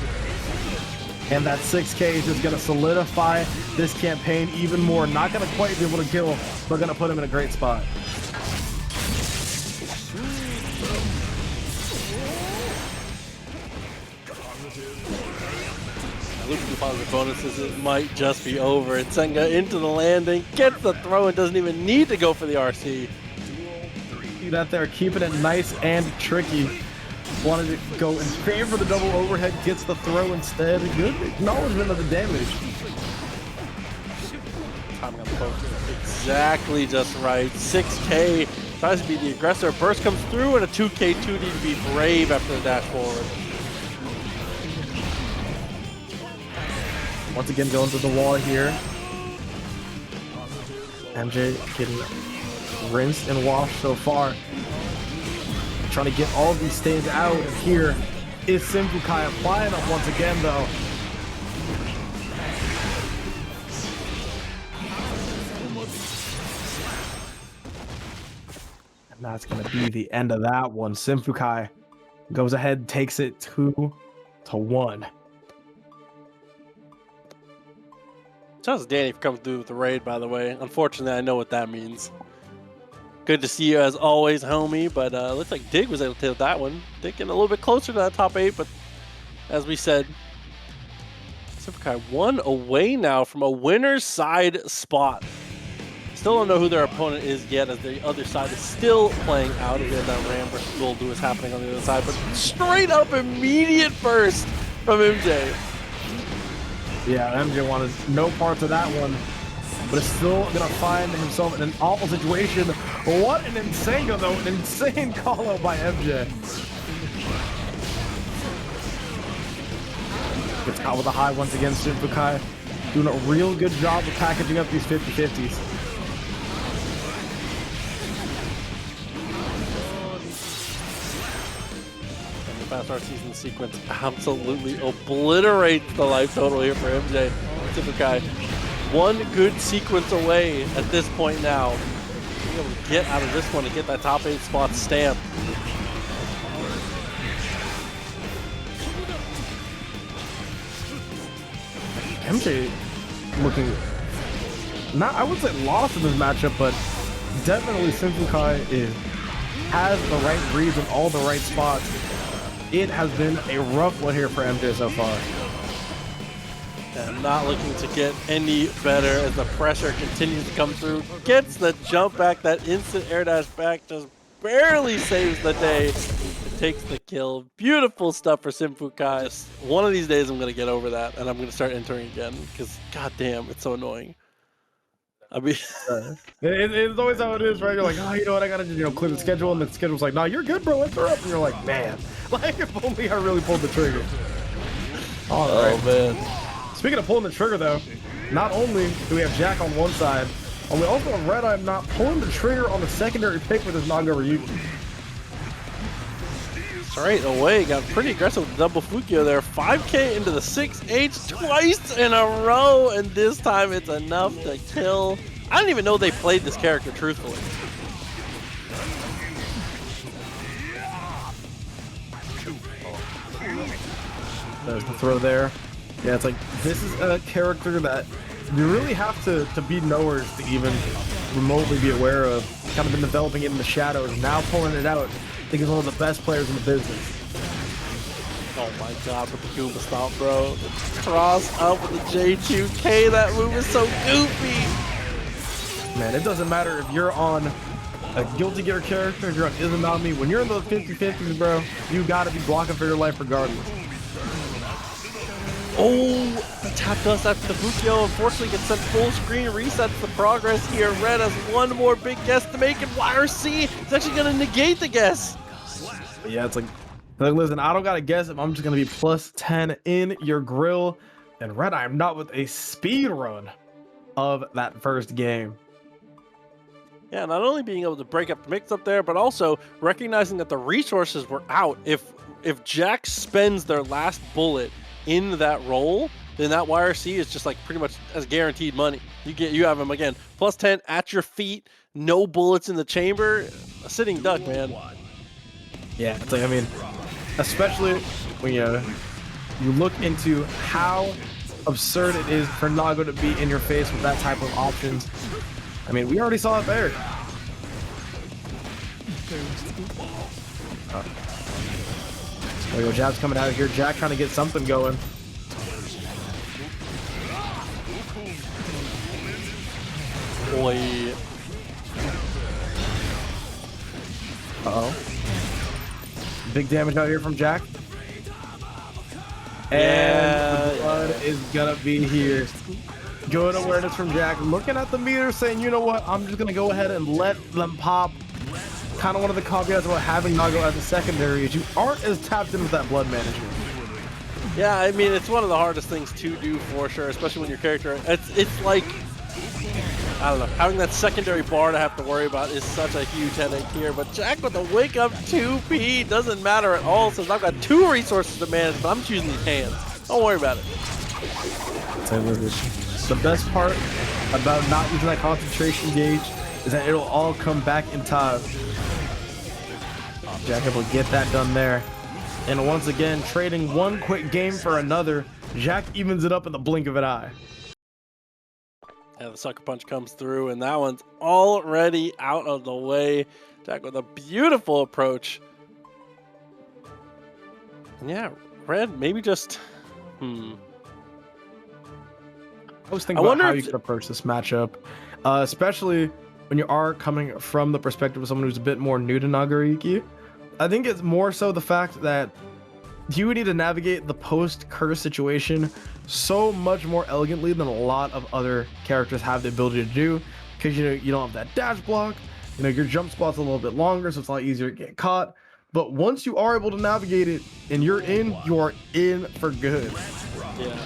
And that 6K is just going to solidify this campaign even more. Not going to quite be able to kill, but going to put him in a great spot. Looking for positive bonuses, it might just be over. And Senga into the landing, gets the throw and doesn't even need to go for the RC. See that there, keeping it nice and tricky. Wanted to go in favor of the double overhead, gets the throw instead. Good acknowledgement of the damage. Timing on the post exactly just right. 6K tries to be the aggressor. Burst comes through and a 2K 2D to be brave after the dash forward. Once again going to the wall here. MJ getting rinsed and washed so far. Trying to get all of these stands out, and here is SYMPHUUKAI applying them once again though. And that's gonna be the end of that one. SYMPHUUKAI goes ahead, takes it 2-1. Shout out to Danny for coming through with the raid, by the way. Unfortunately, I know what that means. Good to see you as always, homie, but looks like Dig was able to take that one. Dig getting a little bit closer to that top 8, but as we said, SYMPHUUKAI 1 away now from a winner's side spot. Still don't know who their opponent is yet, as the other side is still playing out. We have that Ram versus Goldlewis happening on the other side, but straight up immediate burst from MJ. Yeah, MJ wanted no parts of that one, but is still going to find himself in an awful situation. What an insane, though, an insane call out by MJ. Gets caught with a high once again. SYMPHUUKAI doing a real good job of packaging up these 50-50s. Fast art season sequence absolutely obliterates the life total here for MJ. SYMPHUUKAI one good sequence away at this point now. Being able to get out of this one and get that top 8 spot stamped. MJ looking not, I wouldn't say lost in this matchup, but definitely SYMPHUUKAI has the right reads in all the right spots. It has been a rough one here for MJ so far. And not looking to get any better as the pressure continues to come through. Gets the jump back, that instant air dash back just barely saves the day. It takes the kill. Beautiful stuff for SYMPHUUKAI. Just one of these days I'm going to get over that and I'm going to start entering again because goddamn, it's so annoying. I mean, it's always how it is, right? You're like, oh, you know what? I gotta, clear the schedule, and the schedule's like, no, you're good, bro. Let's up. And you're like, man, like if only I really pulled the trigger. All right. Oh man. Speaking of pulling the trigger, though, not only do we have Jack on one side, but we also have RedIAmNot pulling the trigger on the secondary pick with his Nagoriyuki. Straight away, got pretty aggressive with the double Fukio there. 5K into the 6H twice in a row, and this time it's enough to kill. I didn't even know they played this character, truthfully. There's the throw there. Yeah, it's like, this is a character that you really have to be knowers to even remotely be aware of. kind of been developing it in the shadows, now pulling it out. I think he's one of the best players in the business. Oh my god, with the Goomba Stomp, bro. The cross up with the J2K, that move is so goofy. Man, it doesn't matter if you're on a Guilty Gear character, if you're on Izanami, when you're in those 50-50s, bro, you gotta be blocking for your life regardless. Oh, the tap dust after the Bukyo unfortunately gets sent full screen, resets the progress here. Red has one more big guess to make, and YRC is actually gonna negate the guess. Yeah, it's like, listen, I don't gotta guess if I'm just gonna be plus 10 in your grill. And RedIAmNot with a speed run of that first game. Yeah, not only being able to break up the mix-up there, but also recognizing that the resources were out. If Jack spends their last bullet in that roll, then that YRC is just like pretty much as guaranteed money. You have him again, plus 10 at your feet, no bullets in the chamber, a sitting duck, man. Yeah, it's like, I mean, especially when you look into how absurd it is for Nago to be in your face with that type of options. I mean, we already saw it there. There we go, jab's coming out of here. Jack trying to get something going. Boy. Uh-oh. Big damage out here from Jack. Yeah, And the blood is gonna be here. Good awareness from Jack. Looking at the meter, saying, you know what, I'm just gonna go ahead and let them pop. Kind of one of the caveats about having Nago as a secondary is you aren't as tapped in with that blood management. Yeah, I mean, it's one of the hardest things to do for sure, especially when your character, it's like, I don't know, having that secondary bar to have to worry about is such a huge headache here, but Jack with the wake up 2P doesn't matter at all since I've got 2 resources to manage, but I'm just using these hands. Don't worry about it. The best part about not using that concentration gauge is that it'll all come back in time. Jack able to get that done there. And once again, trading one quick game for another, Jack evens it up in the blink of an eye. Yeah, the sucker punch comes through, and that one's already out of the way. Jack with a beautiful approach. And yeah, Red, maybe just, I was thinking about how you could approach this matchup, especially when you are coming from the perspective of someone who's a bit more new to Nagoriyuki. I think it's more so the fact that you would need to navigate the post-curse situation so much more elegantly than a lot of other characters have the ability to do, because you don't have that dash block, your jump spot's a little bit longer, so it's a lot easier to get caught. But once you are able to navigate it and you're in, you are in for good. yeah.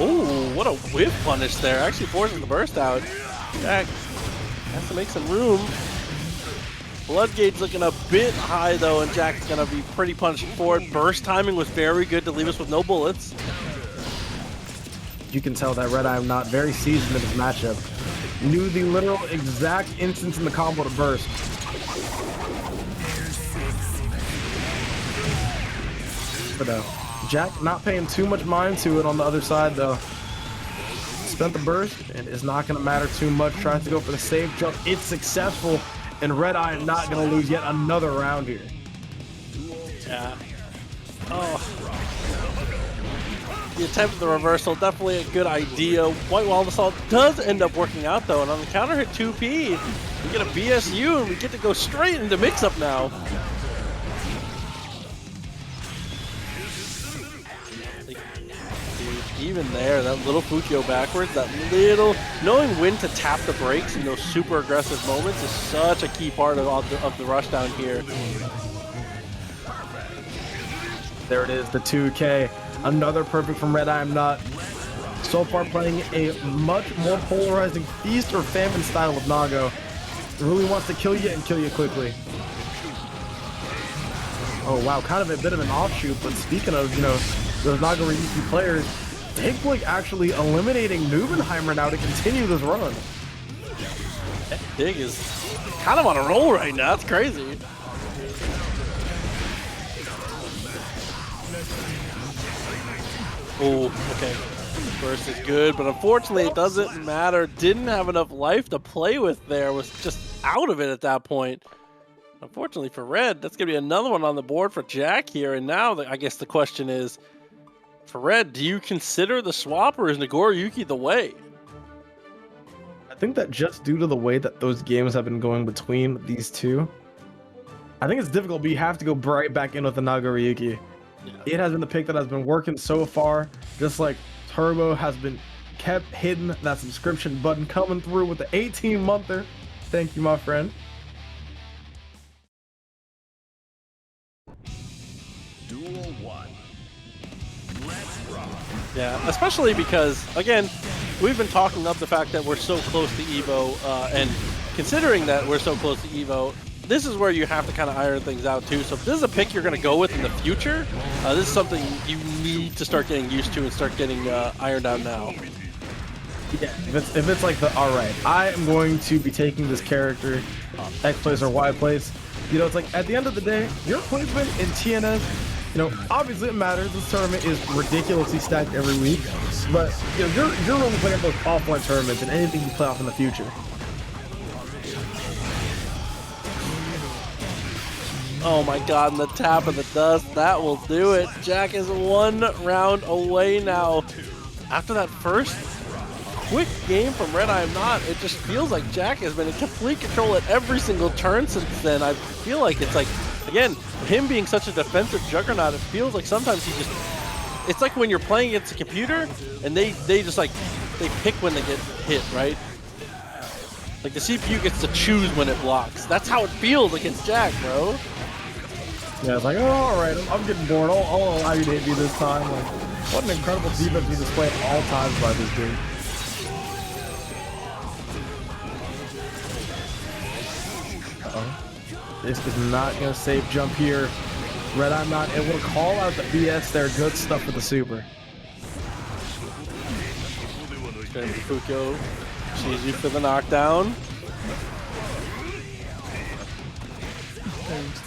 Ooh, what a whip punish there. Actually forces the burst out. Jack has to make some room. Blood gauge looking a bit high though, and Jack's gonna be pretty punished forward. Burst timing was very good to leave us with no bullets. You can tell that RedIAmNot very seasoned in this matchup. Knew the literal exact instance in the combo to burst. But Jack not paying too much mind to it on the other side though. Spent the burst, and it's not going to matter too much. Tries to go for the safe jump. It's successful, and RedIAmNot going to lose yet another round here. Yeah. Oh. The attempt at the reversal, definitely a good idea. White Wall Assault does end up working out though, and on the counter hit 2P, we get a BSU, and we get to go straight into mix-up now. Even there, that little Fukio backwards, that little, knowing when to tap the brakes in those super aggressive moments is such a key part of the rush down here. There it is, the 2K. Another perfect from RedIAmNot. So far playing a much more polarizing feast or famine style of Nago. Really wants to kill you and kill you quickly. Oh wow, kind of a bit of an offshoot, but speaking of, those Nagoriyuki players, Dig actually eliminating Nubenheimer now to continue this run. Dig is kind of on a roll right now. That's crazy. Oh, okay. Burst is good, but unfortunately it doesn't matter. Didn't have enough life to play with there. Was just out of it at that point. Unfortunately for Red, that's going to be another one on the board for Jack here. And now I guess the question is, for Red, do you consider the swap or is Nagoriyuki the way? I think that just due to the way that those games have been going between these two, I think it's difficult, but you have to go right back in with the Nagoriyuki. Yeah. It has been the pick that has been working so far, just like Turbo has been kept hitting that subscription button, coming through with the 18-monther. Thank you, my friend. Duel 1. Let's rock. Yeah, especially because, again, we've been talking up the fact that we're so close to EVO, and considering that we're so close to EVO, this is where you have to kind of iron things out too. So if this is a pick you're going to go with in the future, this is something you need to start getting used to and start getting ironed out now. Yeah, if it's like the, all right, I am going to be taking this character X place or Y place, you know, it's like at the end of the day, your placement in TNS, you know, obviously it matters. This tournament is ridiculously stacked every week, but you know, you're only playing those offline tournaments and anything you play off in the future. Oh my god, and the tap of the dust, that will do it. Jack is 1 round away now. After that first quick game from RedIAmNot, it just feels like Jack has been in complete control at every single turn since then. I feel like it's like, again, him being such a defensive juggernaut, it feels like sometimes he just, it's like when you're playing against a computer and they just like, they pick when they get hit, right? Like the CPU gets to choose when it blocks. That's how it feels against Jack, bro. Yeah, it's like, oh, all right, I'm getting bored. I'll allow you to hit me this time. Like, what an incredible defense he displayed at all times by this dude. This is not going to save jump here. RedIAmNot able to call out the BS there. Good stuff for the super. Fuko sees you for the knockdown.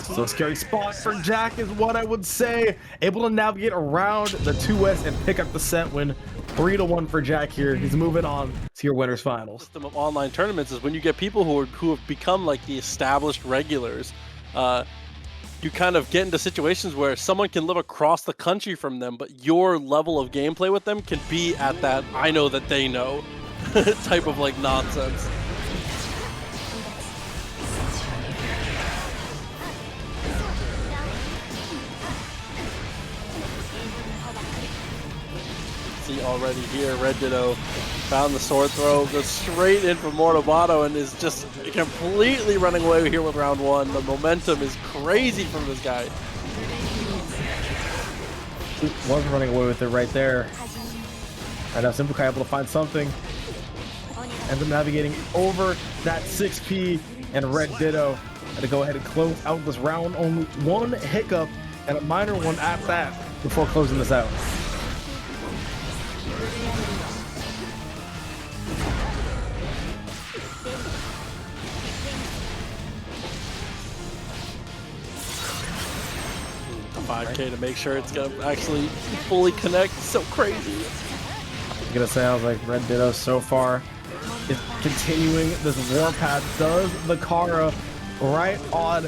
So scary spot for Jack is what I would say. Able to navigate around the 2S and pick up the set win. 3-1 for Jack here. He's moving on to your winners finals. The system of online tournaments is when you get people who have become like the established regulars. You kind of get into situations where someone can live across the country from them, but your level of gameplay with them can be at that I know that they know type of like nonsense. See already here, RedDitto found the sword throw, goes straight in for Mortobato and is just completely running away here with round 1. The momentum is crazy from this guy. He was running away with it right there. And now SYMPHUUKAI able to find something. Ends up navigating over that 6P, and RedDitto had to go ahead and close out this round. Only one hiccup and a minor one at that before closing this out. The 5K to make sure it's gonna actually fully connect. So crazy. I'm gonna say, I was like, RedDitto so far is continuing this warpath. Does the Kara right on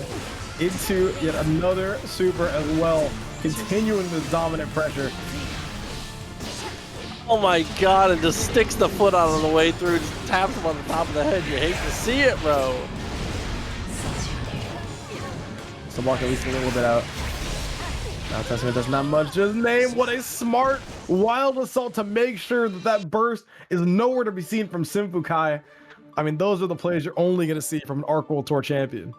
into yet another super as well, continuing this dominant pressure. Oh my god, and just sticks the foot out on the way through, just taps him on the top of the head. You hate to see it, bro. So mark at least a little bit out. Now Testament does not much. Just name what a smart, wild assault to make sure that that burst is nowhere to be seen from SYMPHUUKAI. I mean, those are the plays you're only going to see from an ARC World Tour champion.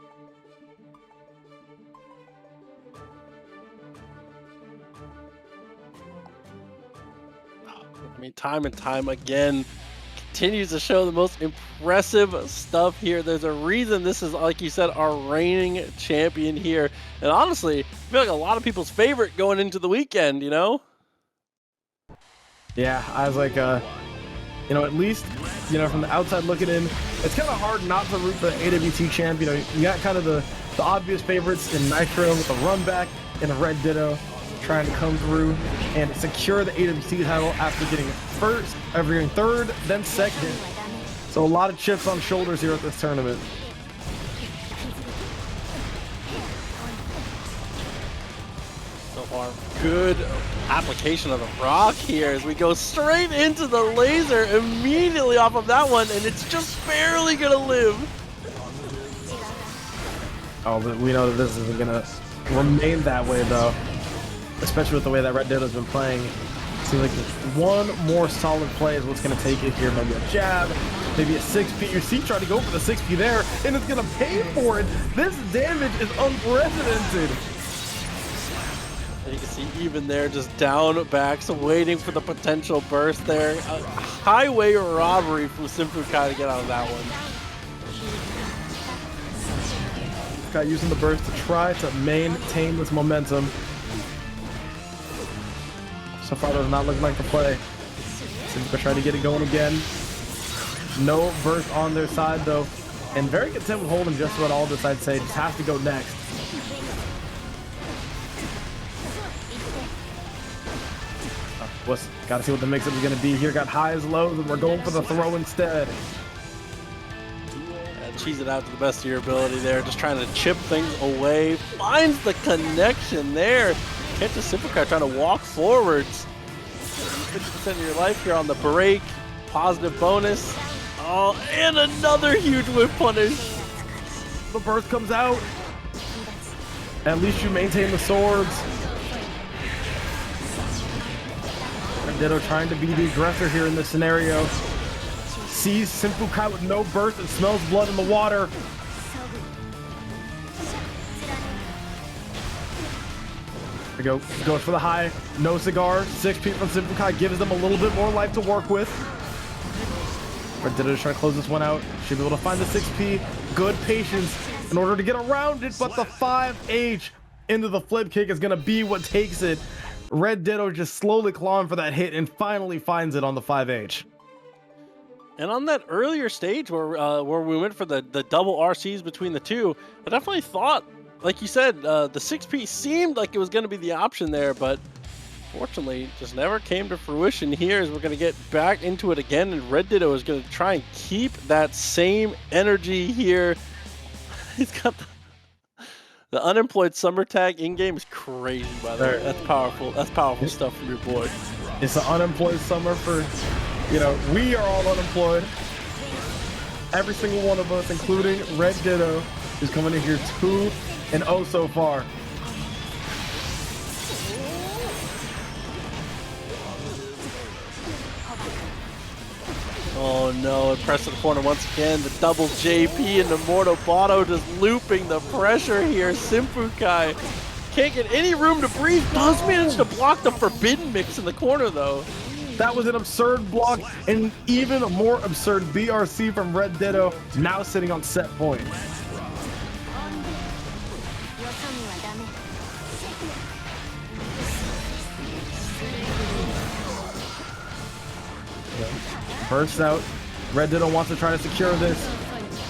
I mean, time and time again, continues to show the most impressive stuff here. There's a reason this is, like you said, our reigning champion here. And honestly, I feel like a lot of people's favorite going into the weekend, you know? Yeah, I was like, you know, at least, you know, from the outside looking in, it's kind of hard not to root for the AWT champ. You know, you got kind of the obvious favorites in Nitro with the run back and a RedDitto. trying to come through and secure the AWC title after getting third, then second. So a lot of chips on shoulders here at this tournament. So far, good application of the rock here as we go straight into the laser immediately off of that one, and it's just barely gonna live. Oh, but we know that this isn't gonna remain that way though, especially with the way that RedDitto's been playing. Seems like one more solid play is what's gonna take it here. Maybe a jab, maybe a 6P. You see, trying to go for the 6P there, and it's gonna pay for it. This damage is unprecedented. And you can see even there, just down backs, waiting for the potential burst there. A highway robbery from SYMPHUUKAI to get out of that one. Got using the burst to try to maintain this momentum. So far, does not look like the play. SYMPHUUKAI trying to get it going again. No burst on their side though, and very content with holding just about all this. I'd say just has to go next. Gotta see what the mix-up is gonna be here. Got highs, lows, and we're going for the throw instead. Cheese it out to the best of your ability there, just trying to chip things away. Finds the connection there. Catches SYMPHUUKAI trying to walk forwards. 50% of your life here on the break. Positive bonus. Oh, and another huge whip punish. The burst comes out. At least you maintain the swords. RedDitto trying to be the aggressor here in this scenario. Sees SYMPHUUKAI with no burst and smells blood in the water. There we go. Goes for the high. No cigar. 6P from SYMPHUUKAI gives them a little bit more life to work with. RedDitto trying to close this one out. Should be able to find the 6P. Good patience in order to get around it, but the 5H into the flip kick is going to be what takes it. RedDitto just slowly clawing for that hit and finally finds it on the 5H. And on that earlier stage where we went for the double RCs between the two, I definitely thought, like you said, the 6P seemed like it was going to be the option there, but fortunately just never came to fruition here as we're going to get back into it again, and RedDitto is going to try and keep that same energy here. He's got the unemployed summer tag in-game is crazy, by the way. That's powerful. That's powerful stuff from your boy. It's the unemployed summer for... You know, we are all unemployed. Every single one of us, including RedDitto, is coming in here 2-0 so far. Oh no, it pressed the corner once again. The double JP and the Mortobato just looping the pressure here. SYMPHUUKAI can't get any room to breathe. Does manage to block the forbidden mix in the corner though. That was an absurd block, and even a more absurd BRC from RedDitto, now sitting on set point. Bursts out. RedDitto wants to try to secure this.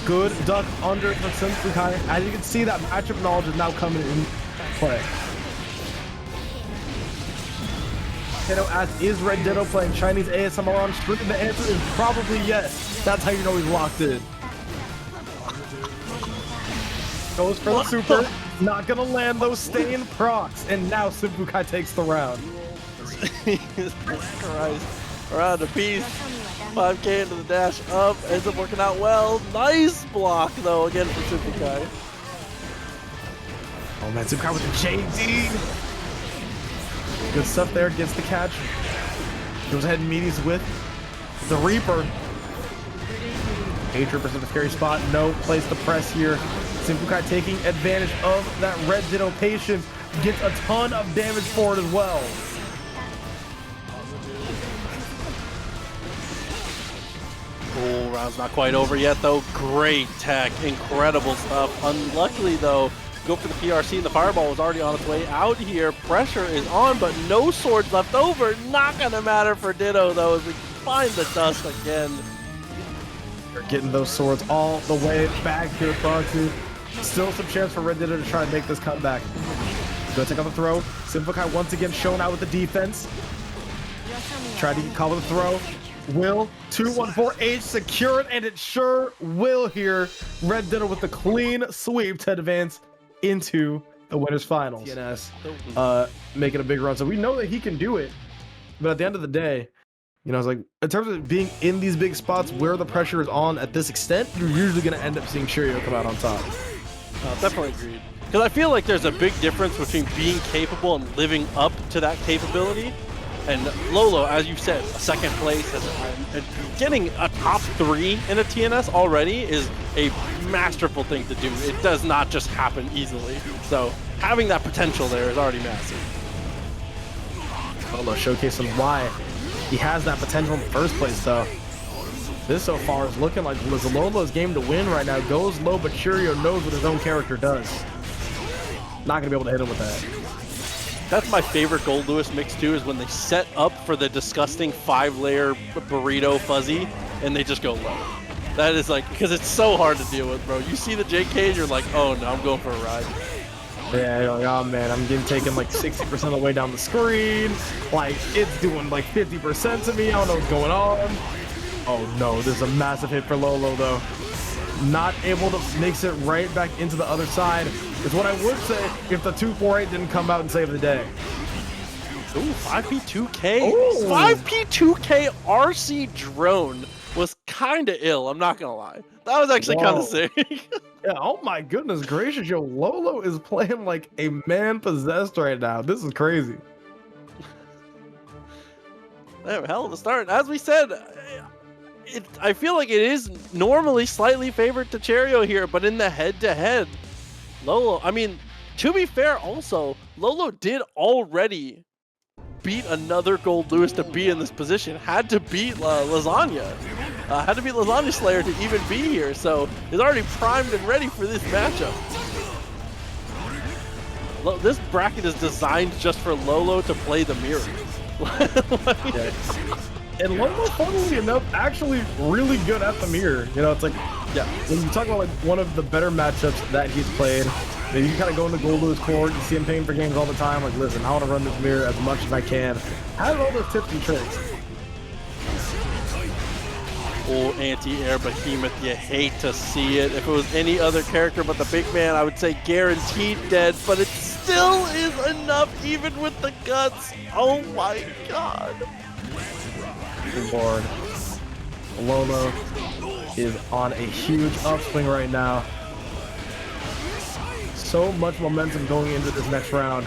Good duck under for SYMPHUUKAI. As you can see, that matchup knowledge is now coming in play. As is RedDitto playing Chinese ASMR on stream? The answer is probably yes. That's how you know he's locked in. Goes for the super. Not gonna land those staying procs. And now SYMPHUUKAI takes the round. Jesus Christ. Around a piece. 5K into the dash up. Ends up working out well. Nice block though again for SYMPHUUKAI. Oh man, SYMPHUUKAI with the JD. Good stuff there, gets the catch. Goes ahead and meets with the Reaper. A-Trooper's in a scary spot. No place to press here. SYMPHUUKAI taking advantage of that RedDitto patience. Gets a ton of damage for it as well. Oh, round's not quite over yet though. Great tech, incredible stuff. Unluckily though, go for the PRC and the fireball was already on its way out here. Pressure is on, but no swords left over. Not gonna matter for Ditto though as we find the dust again. They're getting those swords all the way back here, Frontu. Still some chance for RedDitto to try and make this comeback. Go take out the throw. SYMPHUUKAI once again showing out with the defense. Try to get caught with the throw. Will 2-1-4-H secure it, and it sure will here. RedDitto with the clean sweep to advance into the winners finals. TNS making a big run, so we know that he can do it. But at the end of the day, you know, it's like in terms of being in these big spots where the pressure is on at this extent, you're usually going to end up seeing Cheryo come out on top. Definitely agreed. Because I feel like there's a big difference between being capable and living up to that capability. And Lolo, as you said, a second place, and getting a top 3 in a TNS already is a masterful thing to do. It does not just happen easily. So having that potential there is already massive. Lolo showcasing why he has that potential in the first place, though. This so far is looking like Lolo's game to win right now. Goes low, but Cheryo knows what his own character does. Not going to be able to hit him with that. That's my favorite Goldlewis mix too, is when they set up for the disgusting 5-layer burrito fuzzy and they just go low. That is like, because it's so hard to deal with, bro. You see the JK and you're like, oh no, I'm going for a ride. Yeah, you're like, oh man, I'm getting taken like 60% of the way down the screen. Like, it's doing like 50% to me. I don't know what's going on. Oh no, this is a massive hit for Lolo though. Not able to mix it right back into the other side. Is what I would say if the 248 didn't come out and save the day. Ooh, 5P2K. Ooh. 5P2K RC drone was kind of ill, I'm not going to lie. That was actually kind of sick. Yeah, oh my goodness gracious, yo, Lolo is playing like a man possessed right now. This is crazy. Damn, hell of a start. As we said, I feel like it is normally slightly favored to Cheryo here, but in the head-to-head, Lolo, I mean, to be fair also, Lolo did already beat another Goldlewis to be in this position. Had to beat Lasagna. Had to beat Lasagna Slayer to even be here, so he's already primed and ready for this matchup. This bracket is designed just for Lolo to play the mirror. Yeah. And Lolo, funnily enough, actually really good at the mirror. You know, it's like, yeah, when you talk about like one of the better matchups that he's played, you can kind of go into Goldlewis court, you see him paying for games all the time. Like, listen, I want to run this mirror as much as I can. Has all those tips and tricks. Oh, anti-air behemoth, you hate to see it. If it was any other character but the big man, I would say guaranteed dead, but it still is enough even with the guts. Oh my god. Board. Lolo is on a huge upswing right now. So much momentum going into this next round.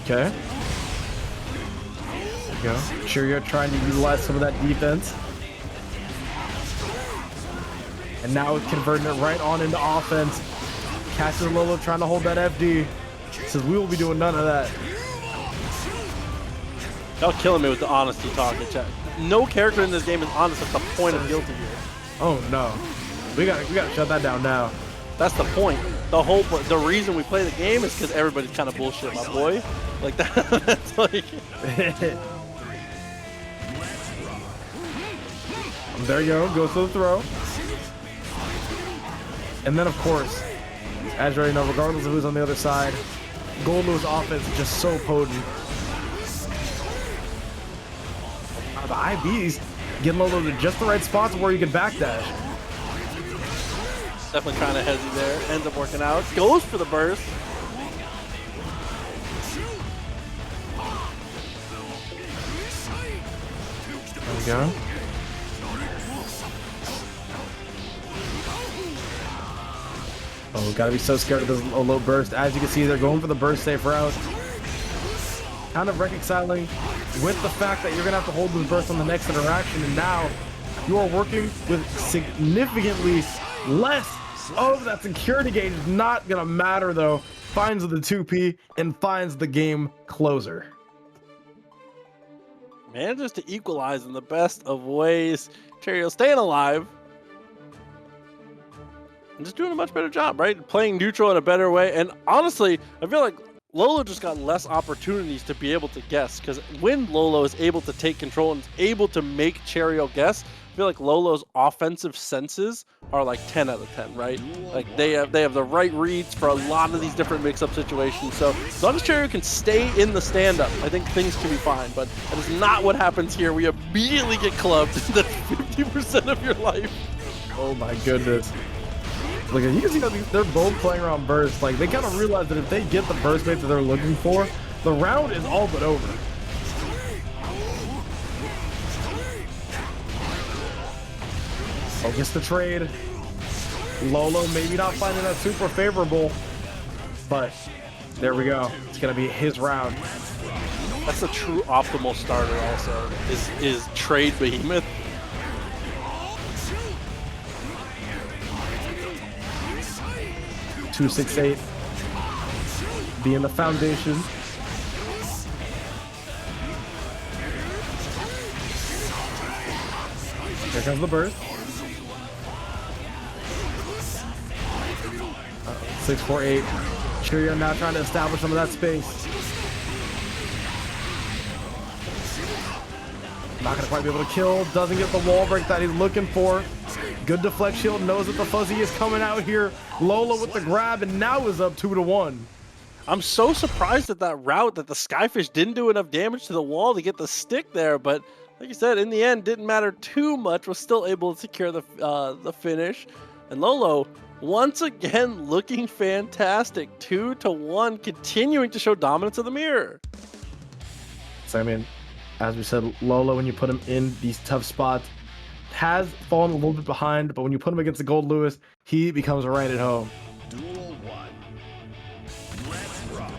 Okay. There we go. Cheryo trying to utilize some of that defense. And now it's converting it right on into offense. Catches Lolo trying to hold that FD. Says we will be doing none of that. Y'all killing me with the honesty talk in chat. No character in this game is honest at the point of guilty here. Oh no. We gotta shut that down now. That's the point. The reason we play the game is because everybody's kind of bullshit, my boy. Like that. That's like. There you go. Goes to the throw. And then of course, as you already know, regardless of who's on the other side, Goldlewis' offense is just so potent. The IBs getting Lolo to just the right spots where you can backdash. Definitely kind of hezzy there. Ends up working out. Goes for the burst. There we go. Oh, gotta be so scared of this low burst. As you can see, they're going for the burst safe route. Kind of reconciling with the fact that you're gonna have to hold this burst on the next interaction, and now you are working with significantly less of that security gauge. Not gonna matter though. Finds the 2P and finds the game closer. Manages to equalize in the best of ways. Cheryo staying alive. And just doing a much better job, right? Playing neutral in a better way. And honestly, I feel like Lolo just got less opportunities to be able to guess, because when Lolo is able to take control and is able to make Cheryo guess, I feel like Lolo's offensive senses are like 10 out of 10, right? Like they have the right reads for a lot of these different mix-up situations. So as long as Cheryo can stay in the stand-up, I think things can be fine. But that is not what happens here. We immediately get clubbed. That's 50% of your life. Oh my goodness. Look, you can see that they're both playing around burst. Like, they kind of realize that if they get the burst bait that they're looking for, the round is all but over. Oh, gets the trade. Lolo maybe not finding that super favorable, but there we go. It's gonna be his round. That's a true optimal starter also, is trade Behemoth. 268 being the foundation. Here comes the burst. 648. Cheryo now trying to establish some of that space. Not gonna quite be able to kill. Doesn't get the wall break that he's looking for. Good deflect shield, knows that the fuzzy is coming out here. Lolo with the grab, and now is up 2-1. I'm so surprised at that route that the Skyfish didn't do enough damage to the wall to get the stick there, but like you said, in the end, didn't matter too much. Was still able to secure the finish, and Lolo once again looking fantastic. 2-1, continuing to show dominance of the mirror. So I mean, as we said, Lolo, when you put him in these tough spots, has fallen a little bit behind, but when you put him against the Goldlewis, he becomes right at home. Duel 1. Let's rock.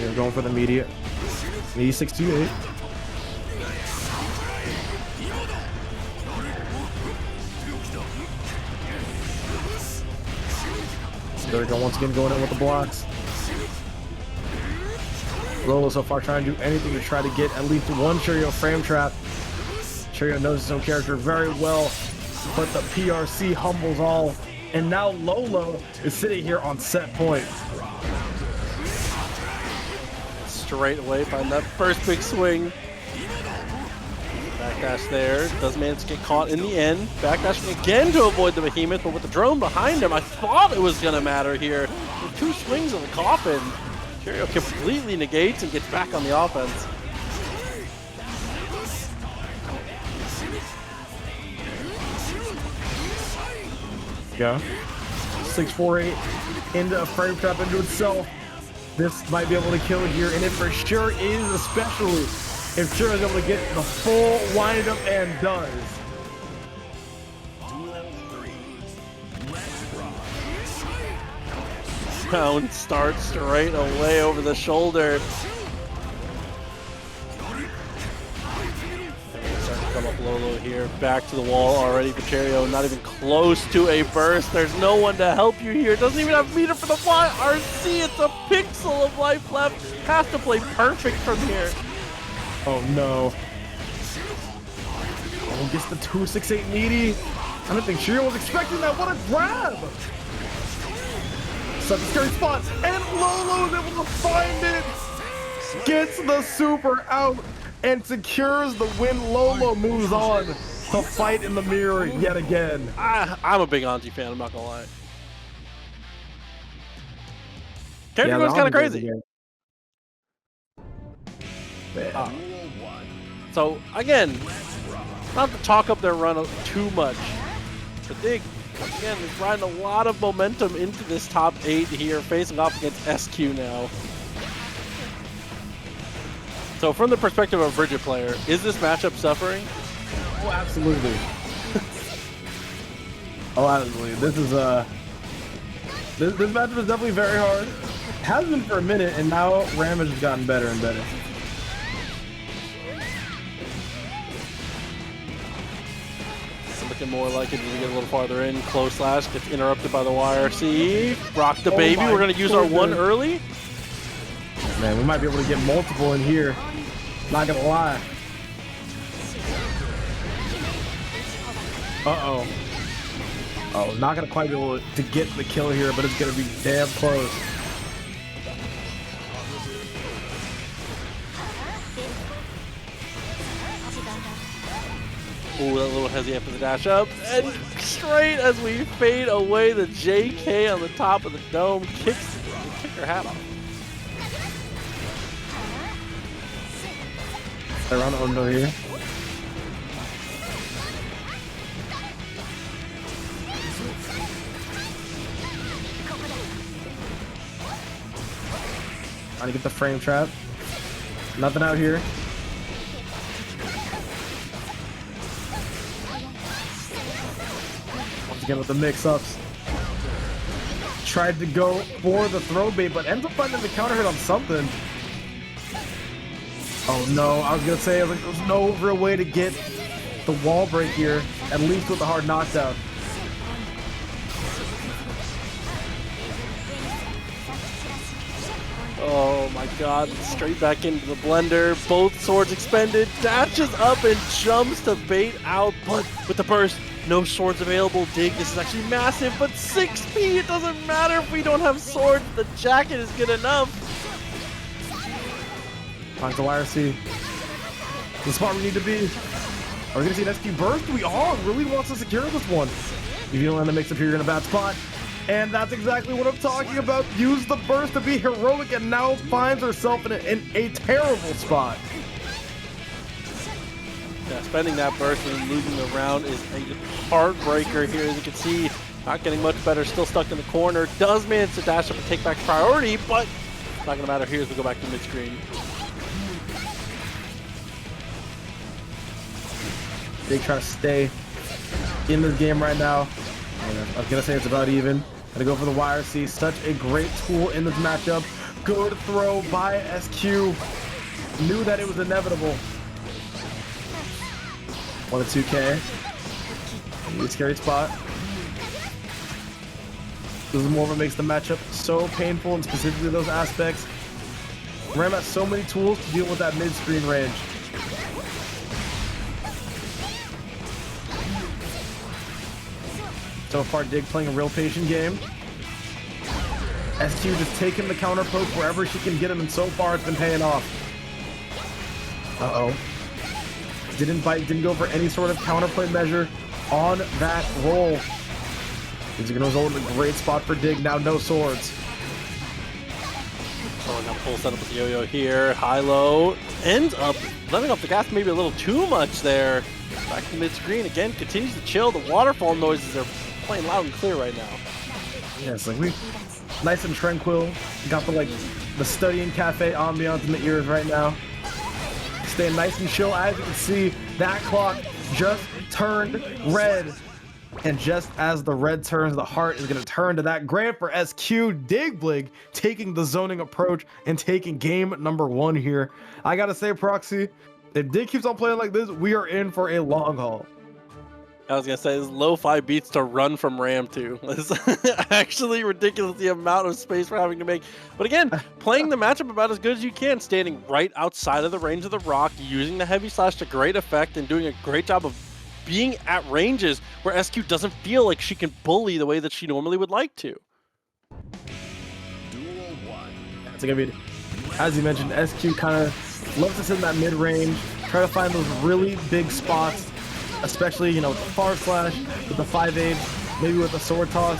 We're going for the immediate. 628. There we go, once again going in with the blocks. Lolo so far trying to do anything to try to get at least one Cheryo frame trap. Cheryo knows his own character very well, but the PRC humbles all. And now Lolo is sitting here on set point. Straight away, find that first big swing. Backdash there, does manage to get caught in the end. Backdashing again to avoid the Behemoth, but with the drone behind him, I thought it was gonna matter here. With 2 swings of the coffin, Cheryo completely negates and gets back on the offense. Go. 648 into a frame trap into itself. This might be able to kill here, and it for sure is, especially if Cheryo is able to get the full windup and does. Round starts straight away over the shoulder. Starting to come up Lolo here, back to the wall already for Cheryo, not even close to a burst. There's no one to help you here. Doesn't even have meter for the fly. RC, it's a pixel of life left. Has to play perfect from here. Oh no. Oh, gets the 268 meaty. I don't think Cheryo was expecting that. What a grab! Such a scary spot, and Lolo is able to find it. Gets the super out and secures the win. Lolo moves on to fight in the mirror yet again. I'm a big Anji fan, I'm not gonna lie. Character goes kind of crazy. So again, not to talk up their run too much, but they again is riding a lot of momentum into this top 8 here, facing off against SQ now. So from the perspective of a Bridget player, is this matchup suffering? Oh, absolutely. Oh, absolutely. This is this matchup is definitely very hard. Has been for a minute, and now Ram has gotten better and better. Looking more like it as we get a little farther in. Close slash gets interrupted by the YRC. Rock the baby. We're going to use our one early. Man, we might be able to get multiple in here. Not going to lie. Uh-oh. Oh, not going to quite be able to get the kill here, but it's going to be damn close. Ooh, that little hezzy after the dash up. And straight as we fade away, the JK on the top of the dome kicks her hat off. Around the window here. Trying to get the frame trap. Nothing out here. Once again with the mix-ups. Tried to go for the throw bait, but ends up finding the counter hit on something. Oh no, I was gonna say like, there's no real way to get the wall break here, at least with the hard knockdown. Oh my god, straight back into the blender. Both swords expended, dashes up and jumps to bait out, but with the burst, no swords available. Dig, this is actually massive, but 6p, it doesn't matter if we don't have swords. The jacket is good enough. Finds the YRC. The spot we need to be. Are we gonna see an SQ burst? We are. Really wants to secure this one. If you don't land the mix-up here, you're in a bad spot. And that's exactly what I'm talking about. Use the burst to be heroic and now finds herself in a terrible spot. Yeah, spending that burst and losing the round is a heartbreaker here. As you can see, not getting much better, still stuck in the corner. Does manage to dash up and take back priority, but it's not gonna matter here as we go back to mid-screen. They try to stay in this game right now. I was gonna say it's about even. Gonna go for the YRC. Such a great tool in this matchup. Good throw by SQ. Knew that it was inevitable. 1-2K. A scary spot. This is more what makes the matchup so painful, and specifically those aspects. Ram has so many tools to deal with that mid-screen range. So far, Dig playing a real patient game. SQ just taking the counter poke wherever she can get him, and so far it's been paying off. Uh-oh. Didn't bite, didn't go for any sort of counterplay measure on that roll. He's gonna result in a great spot for Dig. Now no swords. Oh, now full setup with the yo-yo here. High-low ends up letting off the gas maybe a little too much there. Back to mid-screen again, continues to chill. The waterfall noises are playing loud and clear right now. Yeah, it's like we nice and tranquil. Got the studying cafe ambiance in the ears right now. Staying nice and chill. As you can see, that clock just turned red. And just as the red turns, the heart is going to turn to that grand for SQ. Digblig taking the zoning approach and taking game number 1 here. I got to say, Proxy, if Dig keeps on playing like this, we are in for a long haul. I was going to say, this lo-fi beats to run from Ram to. It's actually ridiculous the amount of space we're having to make. But again, playing the matchup about as good as you can, standing right outside of the range of the rock, using the heavy slash to great effect, and doing a great job of being at ranges where SQ doesn't feel like she can bully the way that she normally would like to. Duel 1. It's like, I mean, as you mentioned, SQ kind of loves to sit in that mid-range, try to find those really big spots, especially, you know, with the far slash, with the 5-8, maybe with the sword toss.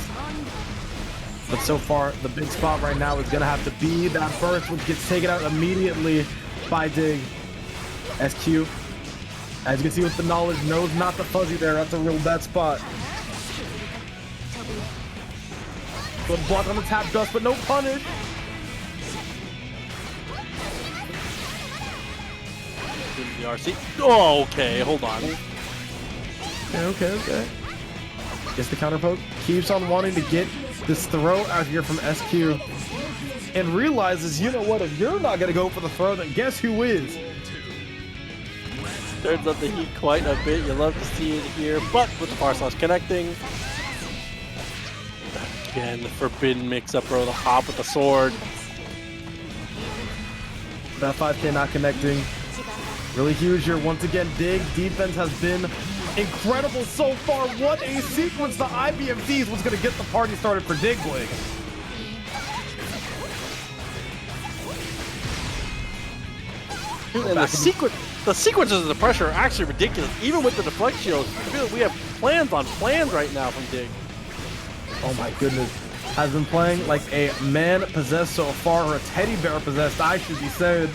But so far, the big spot right now is going to have to be that burst, which gets taken out immediately by Dig. SQ, as you can see with the knowledge, knows not the fuzzy there. That's a real bad spot. Good block on the tap dust, but no punish. The RC. Oh, okay, hold on. Okay. Gets the counter poke. Keeps on wanting to get this throw out here from SQ. And realizes, you know what, if you're not going to go for the throw, then guess who is? Turns up the heat quite a bit. You love to see it here, but with the far slash connecting. Again, the forbidden mix-up, bro. The hop with the sword. That 5K not connecting. Really huge here. Once again, Dig defense has been incredible so far. What a sequence. The IBMDs was going to get the party started for Digblig. And the secret the sequences of the pressure are actually ridiculous. Even with the deflect shield, I feel like we have plans on plans right now from Dig. Oh my goodness. Has been playing like a man possessed so far, or a teddy bear possessed, I should be saying.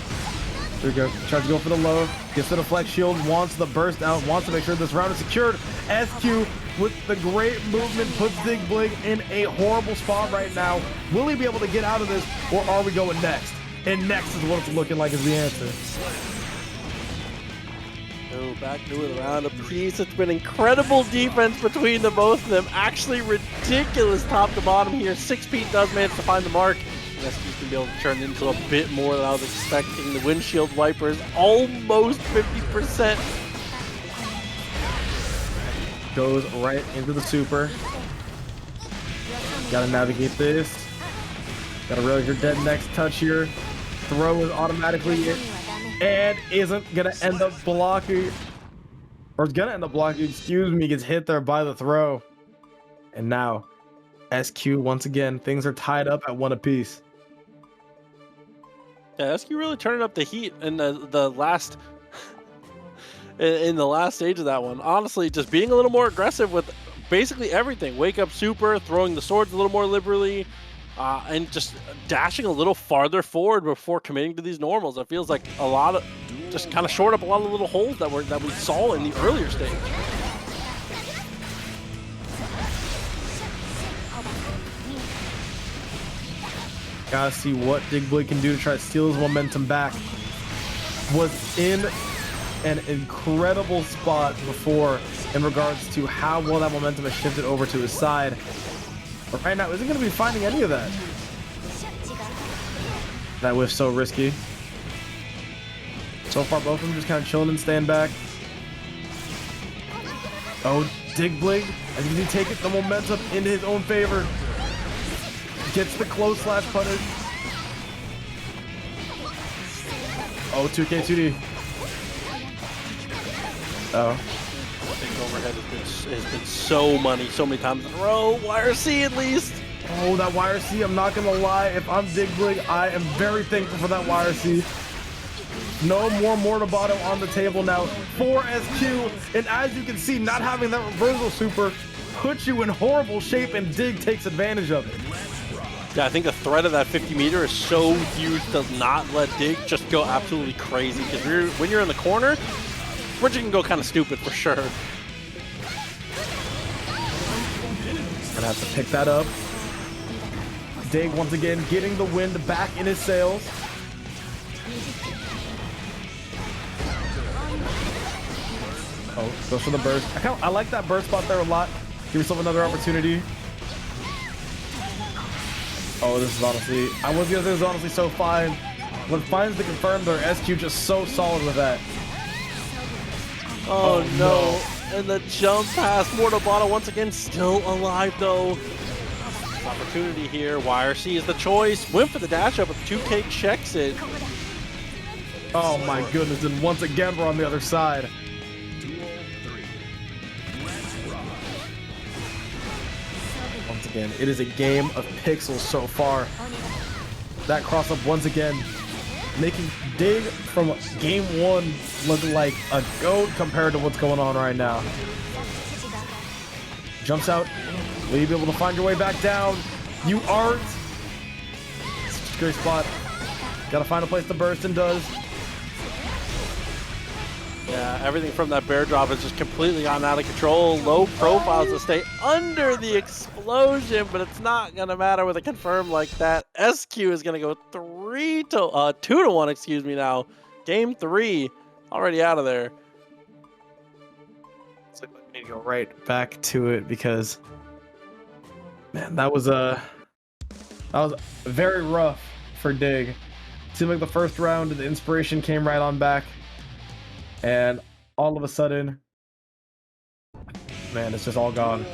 There we go. Tries to go for the low. Gets the deflect shield. Wants the burst out. Wants to make sure this round is secured. SQ with the great movement puts Dig Blig in a horrible spot right now. Will he be able to get out of this, or are we going next? And next is what it's looking like is the answer. Oh, back to the round of peace. It's been incredible defense between the both of them. Actually ridiculous top to bottom here. 6Pete does manage to find the mark. SQ's gonna be able to turn into a bit more than I was expecting. The windshield wipers almost 50%. Goes right into the super. Gotta navigate this. Gotta realize your dead next touch here. Throw is automatically in. And isn't gonna end up blocking. Or is gonna end up blocking, excuse me, gets hit there by the throw. And now, SQ once again, things are tied up at 1 apiece. Yeah, SQ really turning up the heat in the last in the last stage of that one. Honestly, just being a little more aggressive with basically everything. Wake up super, throwing the swords a little more liberally, and just dashing a little farther forward before committing to these normals. It feels like a lot of just kind of shored up a lot of little holes that we saw in the earlier stage. Gotta see what Dig Blig can do to try to steal his momentum back. Was in an incredible spot before in regards to how well that momentum has shifted over to his side. But right now, isn't going to be finding any of that. That whiff's so risky. So far, both of them just kind of chilling and stand back. Oh, Dig Blig, as he take it, the momentum into his own favor. Gets the close slash punish. Oh, 2K 2D. Oh. I think overhead has been so many times in a row. YRC at least. Oh, that YRC, I'm not gonna lie. If I'm Dig Blig, I am very thankful for that YRC. No more Mortabato on the table now for SQ. And as you can see, not having that reversal super puts you in horrible shape, and Dig takes advantage of it. Yeah, I think the threat of that 50 meter is so huge, does not let Dig just go absolutely crazy. Because when you're in the corner, Bridget can go kind of stupid for sure. Gonna have to pick that up. Dig once again getting the wind back in his sails. Oh, goes for the burst. I like that burst spot there a lot. Give yourself another opportunity. Oh, this is honestly, I was gonna say this is honestly so fine. When finds the confirm, their SQ just so solid with that. Oh no. And the jump pass, Mortabato once again still alive though. Opportunity here, YRC is the choice. Went for the dash up, but 2K checks it. Oh my goodness, and once again we're on the other side. Once again, it is a game of pixels so far. That cross up once again, making Dig from game 1 look like a goat compared to what's going on right now. Jumps out. Will you be able to find your way back down? You aren't. Such a great spot. Gotta find a place to burst, and does. Yeah, everything from that bear drop has just completely gotten out of control. Low profiles to stay under the explosion, but it's not gonna matter with a confirm like that. SQ is gonna go 2-1, excuse me now. Game 3, already out of there. So let me go right back to it because, man, that was very rough for Dig. Seemed like the first round, the inspiration came right on back. And all of a sudden, man, it's just all gone. Okay,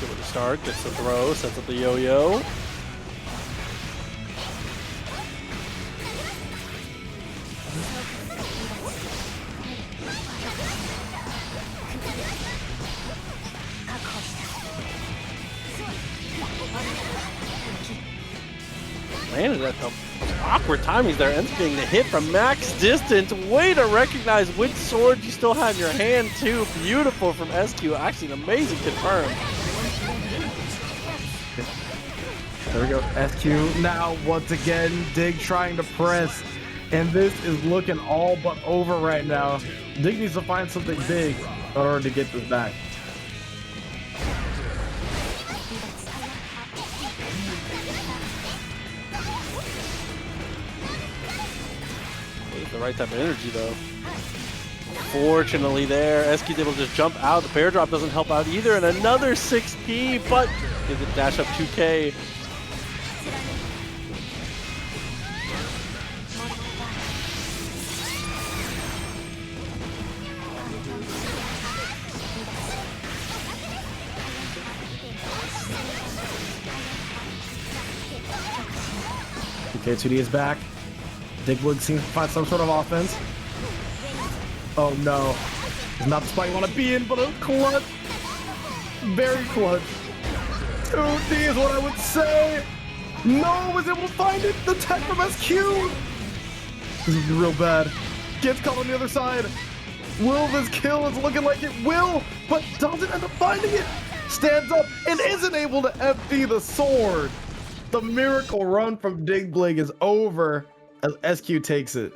give it a start, gets the throw, sets up the yo-yo. Landed at some awkward timings there. Ends up getting the hit from max distance. Way to recognize which sword you still had in your hand too. Beautiful from SQ. Actually an amazing confirm. There we go. SQ now once again. Dig trying to press. And this is looking all but over right now. Dig needs to find something big in order to get this back. The right type of energy though. Fortunately there, SQ's able to just jump out. The bear drop doesn't help out either, and another 6P, but gives it dash up 2K. Okay, 2D is back. Digwood seems to find some sort of offense. Oh no. It's not the spot you want to be in, but a clutch. Very clutch. 2D is what I would say. No, was able to find it. The tech from SQ. This is real bad. Gets caught on the other side. Will this kill is looking like it will, but doesn't end up finding it. Stands up and isn't able to FD the sword. The miracle run from Digblig is over as SQ takes it.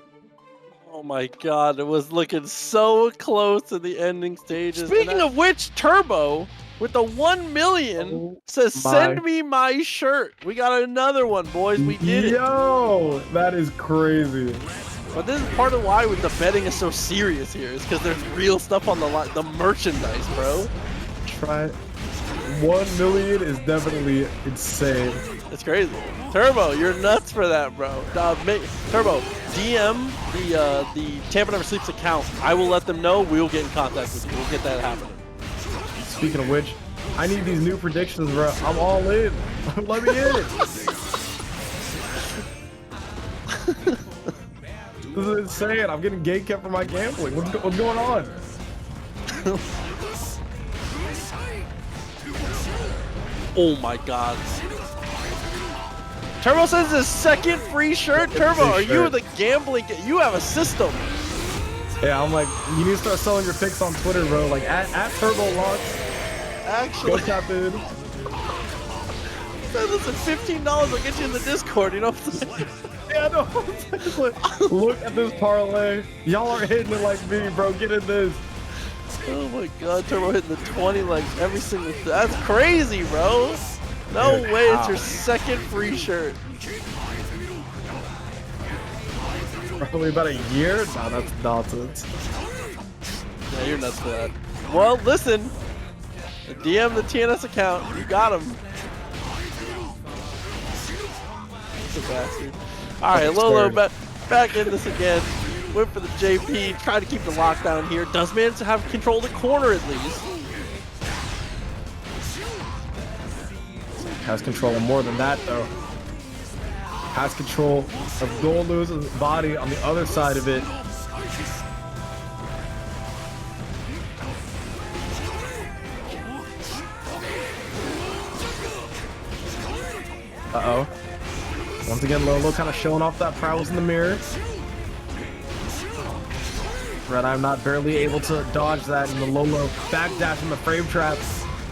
Oh my god, it was looking so close to the ending stages. Speaking of which, Turbo with the 1 million says, send me my shirt. We got another one, boys. We did it. Yo, that is crazy. But this is part of why the betting is so serious here, is because there's real stuff on the line. The merchandise, bro. Try it. 1 million is definitely insane. It's crazy. Turbo, you're nuts for that, bro. Turbo, DM the TampaNeverSleeps account. I will let them know. We will get in contact with you. We'll get that happening. Speaking of which, I need these new predictions, bro. I'm all in. Let me in. This is insane. I'm getting gatekept for my gambling. What's going on? Oh my god. Turbo says his second free shirt. Turbo, are you the gambling? You have a system. Yeah, I'm like, you need to start selling your picks on Twitter, bro. Like at Turbo Launch. Actually, go tap in. Listen, $15 will get you in the Discord. You know what I'm saying? Yeah, no. Look at this parlay. Y'all are hitting it like me, bro. Get in this. Oh my god, Turbo hitting the 20 like every single. That's crazy, bro. No Dude, way, it's your second free shirt. Probably about a year? No, that's nonsense. Yeah, you're nuts for that. Well, listen. DM the TNS account. You got him. That's a bastard. Alright, Lolo back in this again. Went for the JP. Trying to keep the lockdown here. Does manage to have control of the corner at least. Has control of more than that, though. Has control of Goldlewis' body on the other side of it. Uh-oh. Once again, Lolo kind of showing off that prowess in the mirror. RedIAmNot barely able to dodge that, and the Lolo backdash in the frame trap.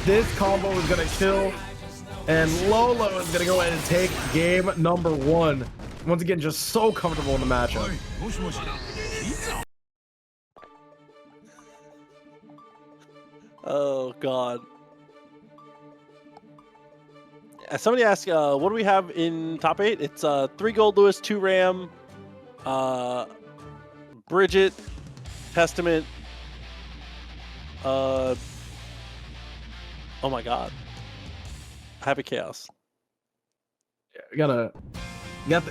This combo is going to kill. And Lolo is going to go ahead and take game number 1. Once again, just so comfortable in the matchup. Oh, God. Somebody asked, what do we have in top 8? It's 3 Goldlewis, 2 Ram, Bridget, Testament. Oh, my God. Happy Chaos. Yeah,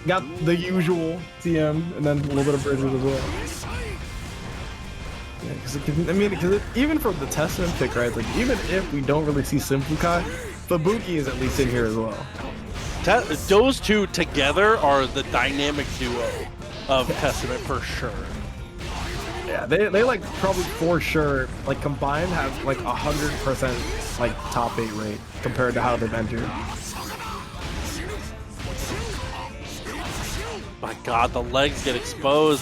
got the usual TM and then a little bit of Bridget as well. Yeah, because even from the Testament pick, right? Like even if we don't really see SYMPHUUKAI, Fubuki is at least in here as well. Those two together are the dynamic duo of Testament for sure. Yeah, they like probably for sure like combined have like 100% like top 8 rate compared to how they've entered. My God, the legs get exposed.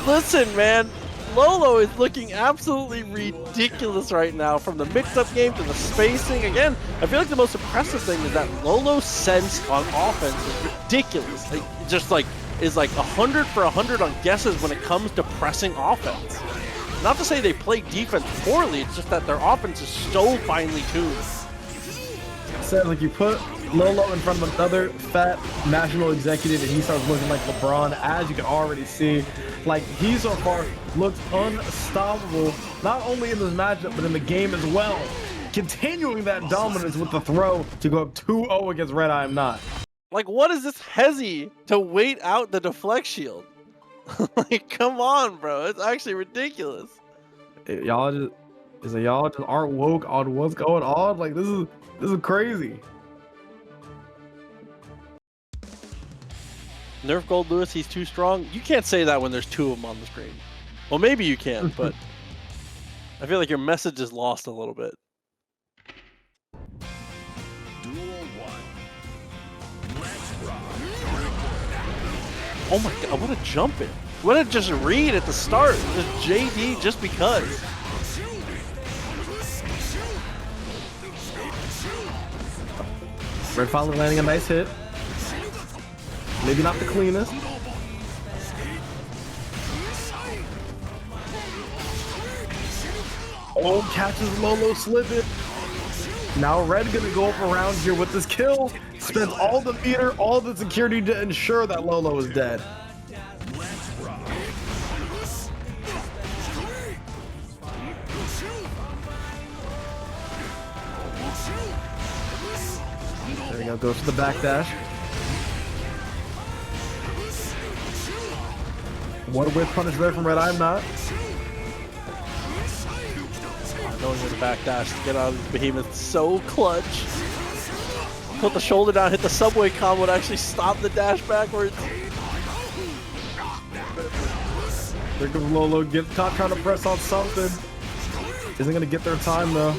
Listen, man. Lolo is looking absolutely ridiculous right now, from the mix-up game to the spacing. Again, I feel like the most impressive thing is that Lolo's sense on offense is ridiculous. It just like is like 100 for 100 on guesses when it comes to pressing offense. Not to say they play defense poorly, it's just that their offense is so finely tuned. Said like you put Lolo in front of another fat national executive and he starts looking like LeBron, as you can already see. Like, he so far looks unstoppable, not only in this matchup, but in the game as well. Continuing that dominance with the throw to go up 2-0 against RedIAmNot. Like, what is this hezzy to wait out the deflect shield? Like, come on, bro. It's actually ridiculous. Y'all just aren't woke on what's going on. Like, this is crazy. Nerf Goldlewis, he's too strong. You can't say that when there's two of them on the screen. Well, maybe you can, but I feel like your message is lost a little bit. Duel 1. Let's rock. Oh my God, what a jump in. What a just read at the start. Just JD just because. Red finally landing a nice hit. Maybe not the cleanest. Oh, catches Lolo slipping. Now Red gonna go up around here with this kill. Spends all the meter, all the security to ensure that Lolo is dead. There we go, goes to the backdash. One whip punish Red from RedIAmNot. Knowing where the backdash to get out of these behemoths, so clutch. Put the shoulder down, hit the subway combo would actually stop the dash backwards. There comes Lolo, gets caught trying to press on something. Isn't gonna get their time though.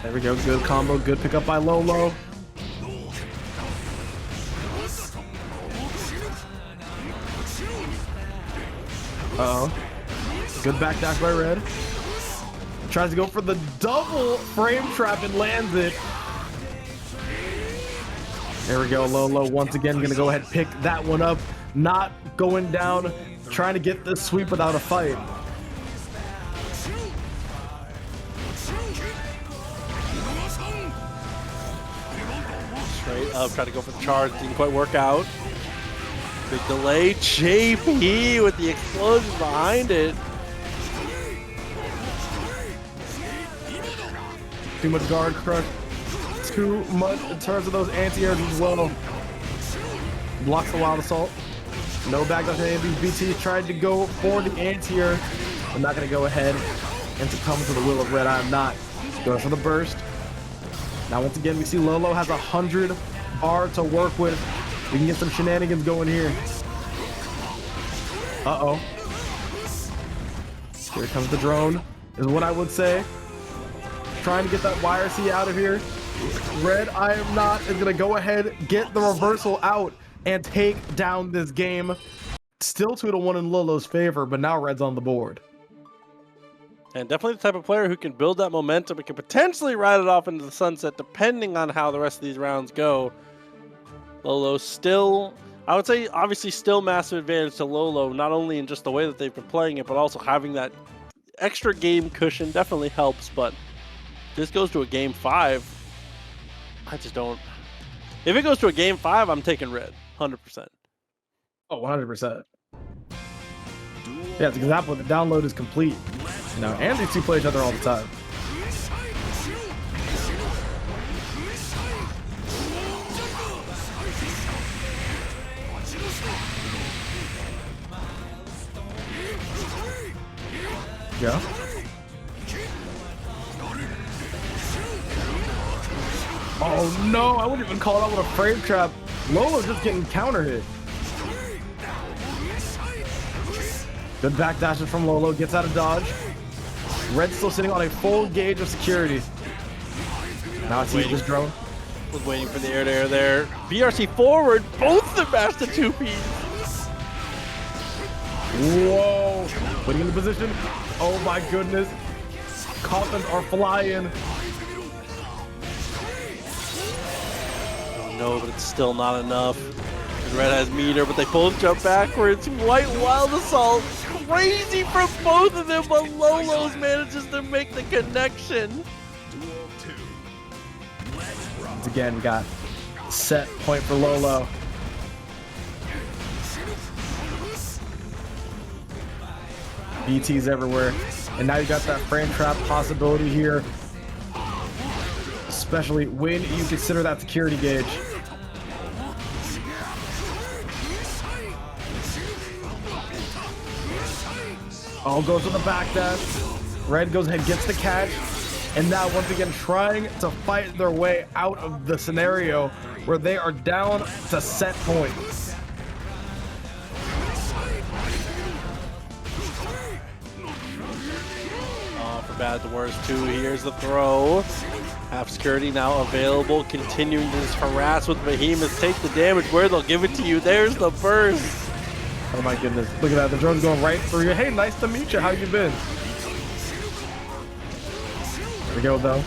There we go, good combo, good pickup by Lolo. Uh-oh. Good backdash by Red. Tries to go for the double frame trap and lands it. There we go, Lolo once again gonna go ahead and pick that one up. Not going down, trying to get this sweep without a fight. Straight up, try to go for the charge, didn't quite work out. Big delay, JP with the explosion behind it. Too much guard crush. Too much in terms of those anti-airs as well. Blocks the wild assault. No backdash on any of these BTs. Tried to go for the anti-air. I'm not going to go ahead and succumb to the will of RedIAmNot. Goes for the burst. Now once again we see Lolo has 100 bar to work with. We can get some shenanigans going here. Uh-oh. Here comes the drone, is what I would say. Trying to get that YRC out of here. RedIAmNot is going to go ahead, get the reversal out, and take down this game. Still 2-1 in Lolo's favor, but now Red's on the board. And definitely the type of player who can build that momentum and can potentially ride it off into the sunset depending on how the rest of these rounds go. Lolo still, I would say, obviously still massive advantage to Lolo, not only in just the way that they've been playing it, but also having that extra game cushion definitely helps. But if this goes to a game 5, I just don't. If it goes to a game 5, I'm taking Red, 100%. Oh, 100%. Yeah, it's an example. The download is complete. You know, and these two play each other all the time. Yeah. Oh no, I wouldn't even call that one a frame trap. Lolo's just getting counter hit. Good backdashes from Lolo, gets out of dodge. Red's still sitting on a full gauge of security. Now it's this drone. Was waiting for the air to air there. BRC forward, both of them mashed the 2P. Whoa! Putting in the position. Oh my goodness. Coffins are flying. Oh no, but it's still not enough. Red has meter, but they both jump backwards. White Wild Assault. Crazy from both of them, but Lolo's manages to make the connection. Once again, we got set point for Lolo. BT's everywhere. And now you got that frame trap possibility here. Especially when you consider that security gauge. Oh, goes with the backdash. Red goes ahead, gets the catch. And now once again trying to fight their way out of the scenario where they are down to set point. Oh, for bad the worst too. Here's the throw. Half security now available. Continuing this harass with Behemoth. Take the damage where they'll give it to you. There's the burst. Oh my goodness. Look at that. The drone's going right through you. Hey, nice to meet you. How you been? There we go, though.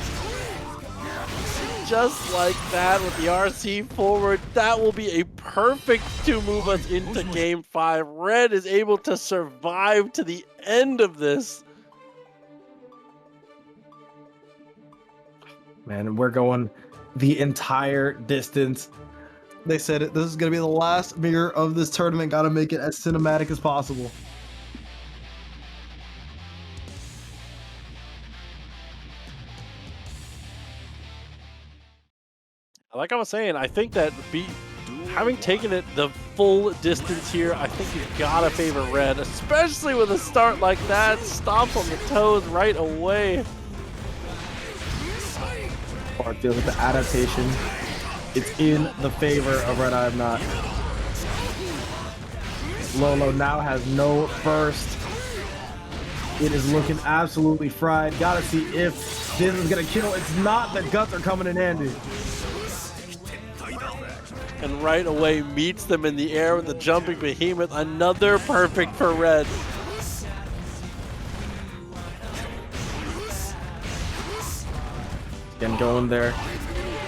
Just like that with the RC forward, that will be a perfect to move us into game 5. Red is able to survive to the end of this. Man, we're going the entire distance. They said it. This is going to be the last mirror of this tournament. Got to make it as cinematic as possible. Like I was saying, I think that having taken it the full distance here, I think you've got to favor Red, especially with a start like that. Stomps on the toes right away. Part deals with the adaptation. It's in the favor of RedIAmNot. Lolo now has no burst. It is looking absolutely fried. Gotta see if this is gonna kill. It's not. The guts are coming in handy. And right away meets them in the air with the jumping Behemoth. Another perfect for Red. Again, going there.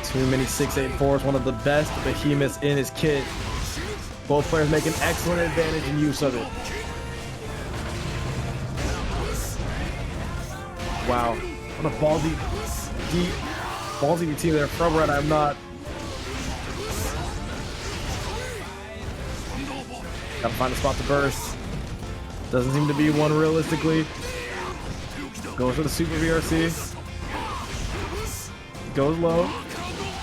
Too many 684s, one of the best Behemoths in his kit. Both players make an excellent advantage and use of it. Wow, what a ballsy team there from RedIAmNot. Gotta find a spot to burst. Doesn't seem to be one realistically. Goes for the super VRC. Goes low.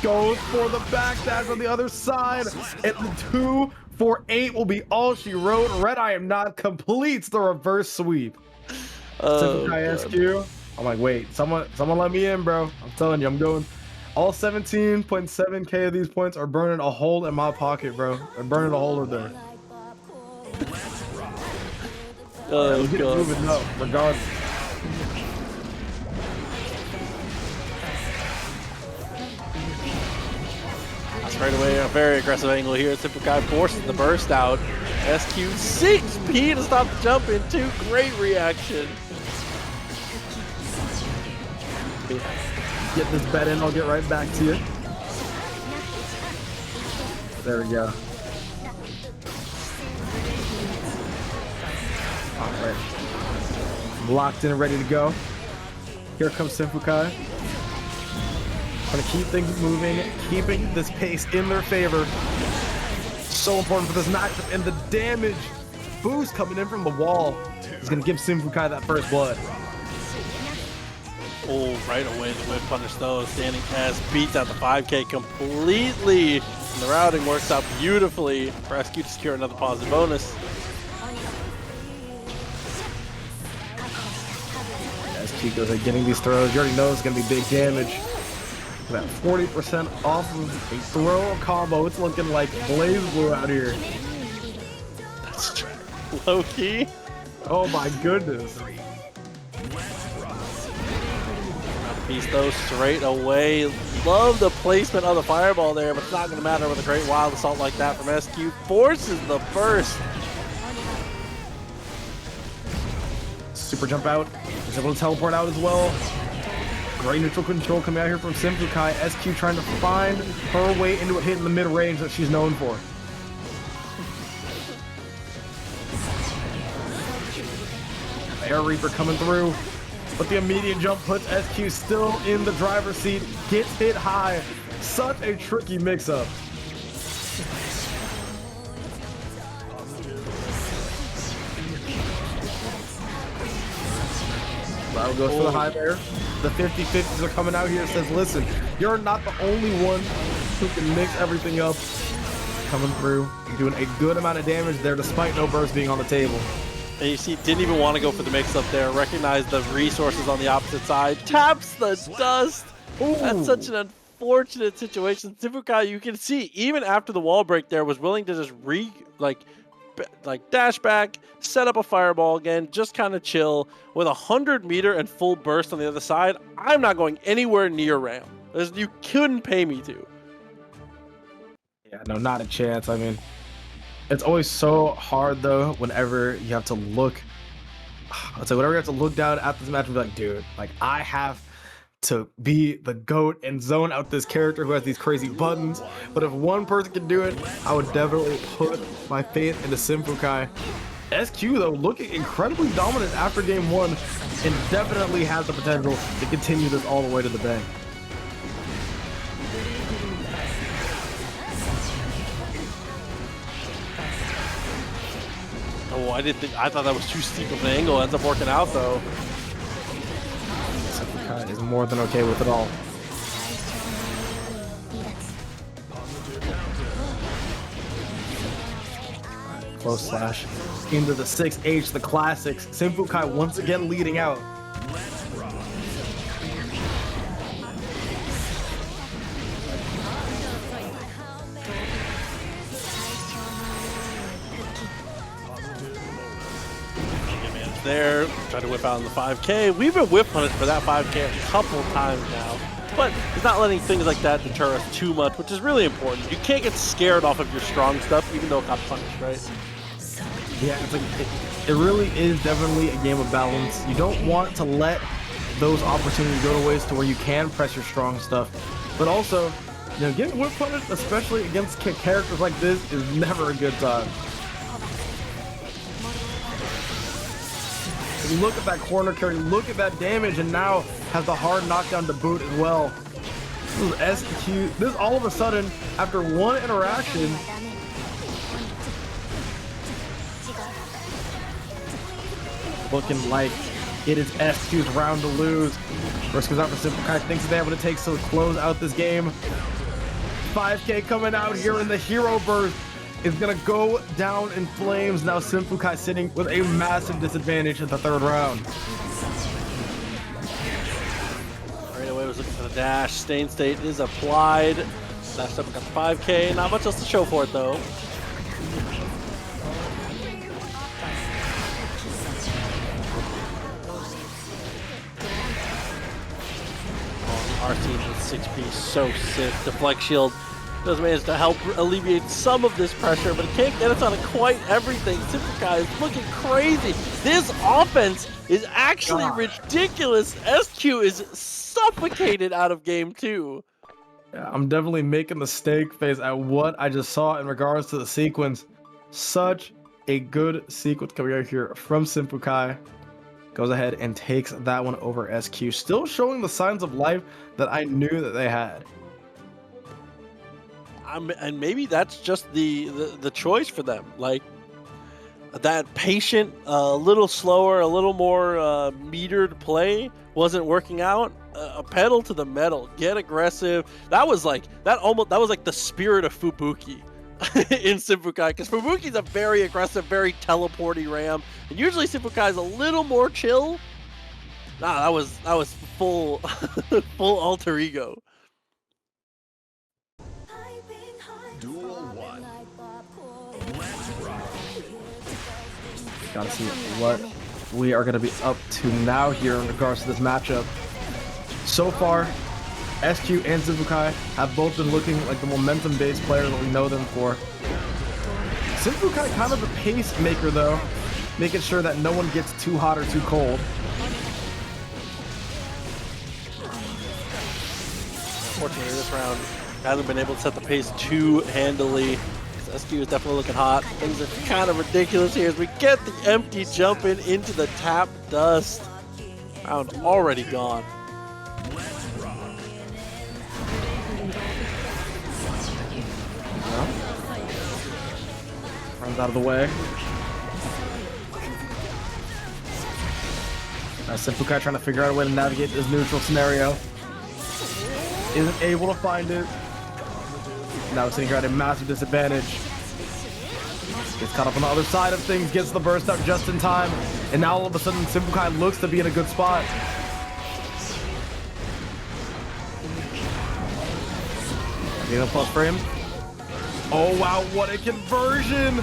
Goes for the backdash on the other side. And the 2-4-8 will be all she wrote. RedIAmNot completes the reverse sweep. SYMPHUUKAI SQ. I'm like, wait, someone let me in, bro. I'm telling you, I'm going. All 17.7K of these points are burning a hole in my pocket, bro. They're burning a hole in there. Oh, Get God. moving up, regardless. That's right away a very aggressive angle here. SYMPHUUKAI forces the burst out. SQ 6P to stop the jump into. Great reaction. Get this bet in, I'll get right back to you. There we go. All right. Locked in and ready to go. Here comes SYMPHUUKAI. Gonna keep things moving, keeping this pace in their favor. So important for this matchup, and the damage boost coming in from the wall is gonna give SYMPHUUKAI that first blood. Oh, right away the whip punish though. Standing S beats out the 5K completely. And the routing works out beautifully for SQ to secure another positive bonus. SQ goes at getting these throws. You already know it's gonna be big damage. About 40% off of a throw combo. It's looking like Blaze Blue out here. That's true. Low key. piece though, straight away. Love the placement of the fireball there, but it's not going to matter with a great wild assault like that from SQ. Forces the burst. Super jump out. He's able to teleport out as well. Great neutral control coming out here from SYMPHUUKAI. SQ trying to find her way into a hit in the mid-range that she's known for. Air Reaper coming through, but the immediate jump puts SQ still in the driver's seat. Gets hit high. Such a tricky mix-up. Bravo goes for the high bear. The 50-50s are coming out here. Says, listen, you're not the only one who can mix everything up. Coming through, doing a good amount of damage there despite no burst being on the table. And you see, didn't even want to go for the mix-up there. Recognize the resources on the opposite side. Taps the dust. Ooh. That's such an unfortunate situation. SYMPHUUKAI, you can see, even after the wall break there, was willing to just dash back, set up a fireball again, just kind of chill. With 100-meter and full burst on the other side, I'm not going anywhere near Ram. You couldn't pay me to. Yeah, no, not a chance. I mean, it's always so hard though whenever you have to look. I'd say whenever you have to look down at this match and be like, dude, like I have to be the GOAT and zone out this character who has these crazy buttons. But if one person can do it, I would definitely put my faith into SYMPHUUKAI. SQ though looking incredibly dominant after game one and definitely has the potential to continue this all the way to the bank. Oh, I thought that was too steep of an angle. Ends up working out though. SYMPHUUKAI is more than okay with it all. Close slash into the 6H, the classics. SYMPHUUKAI once again leading out. There, try to whip out in the 5K. We've been whip punished for that 5K a couple times now, but he's not letting things like that deter us too much, which is really important. You can't get scared off of your strong stuff, even though it got punished, right? Yeah, it's like it really is definitely a game of balance. You don't want to let those opportunities go to waste to where you can press your strong stuff, but also, you know, getting whip punished, especially against characters like this, is never a good time. Look at that corner carry, look at that damage, and now has the hard knockdown to boot as well. This is SQ. This all of a sudden, after one interaction, looking like it is SQ's round to lose. First goes out for SYMPHUUKAI, thinks they have what it takes to close out this game. 5K coming out here in the hero burst. Is gonna go down in flames. Now SYMPHUUKAI sitting with a massive disadvantage in the third round. Right away was looking for the dash. Stain State is applied. Dashed up, got the 5K. Not much else to show for it though. Our team with 6P so sick. Deflect shield does manage to help alleviate some of this pressure, but it can't get us on quite everything. SYMPHUUKAI is looking crazy. This offense is actually ridiculous. SQ is suffocated out of game two. Yeah, I'm definitely making the steak face at what I just saw in regards to the sequence. Such a good sequence coming out here from SYMPHUUKAI. Goes ahead and takes that one over SQ. Still showing the signs of life that I knew that they had. And maybe that's just the choice for them. Like that patient, a little slower, a little more metered play wasn't working out. A pedal to the metal, get aggressive. That was like the spirit of Fubuki in SYMPHUUKAI, because Fubuki's a very aggressive, very teleporty Ram, and usually SYMPHUUKAI is a little more chill. Nah, that was full full alter ego. Duel 1. Let's rock. Gotta see what we are gonna be up to now here in regards to this matchup. So far, SQ and SYMPHUUKAI have both been looking like the momentum-based player that we know them for. SYMPHUUKAI kind of a pacemaker though, making sure that no one gets too hot or too cold. Unfortunately, this round hasn't been able to set the pace too handily. SQ is definitely looking hot. Things are kind of ridiculous here as we get the empty jump in into the tap dust. Round already gone. Runs out of the way. SYMPHUUKAI trying to figure out a way to navigate this neutral scenario. Isn't able to find it. Now sitting here at a massive disadvantage. Gets caught up on the other side of things, gets the burst out just in time, and now all of a sudden SYMPHUUKAI looks to be in a good spot. Getting a plus frame. Oh wow, what a conversion!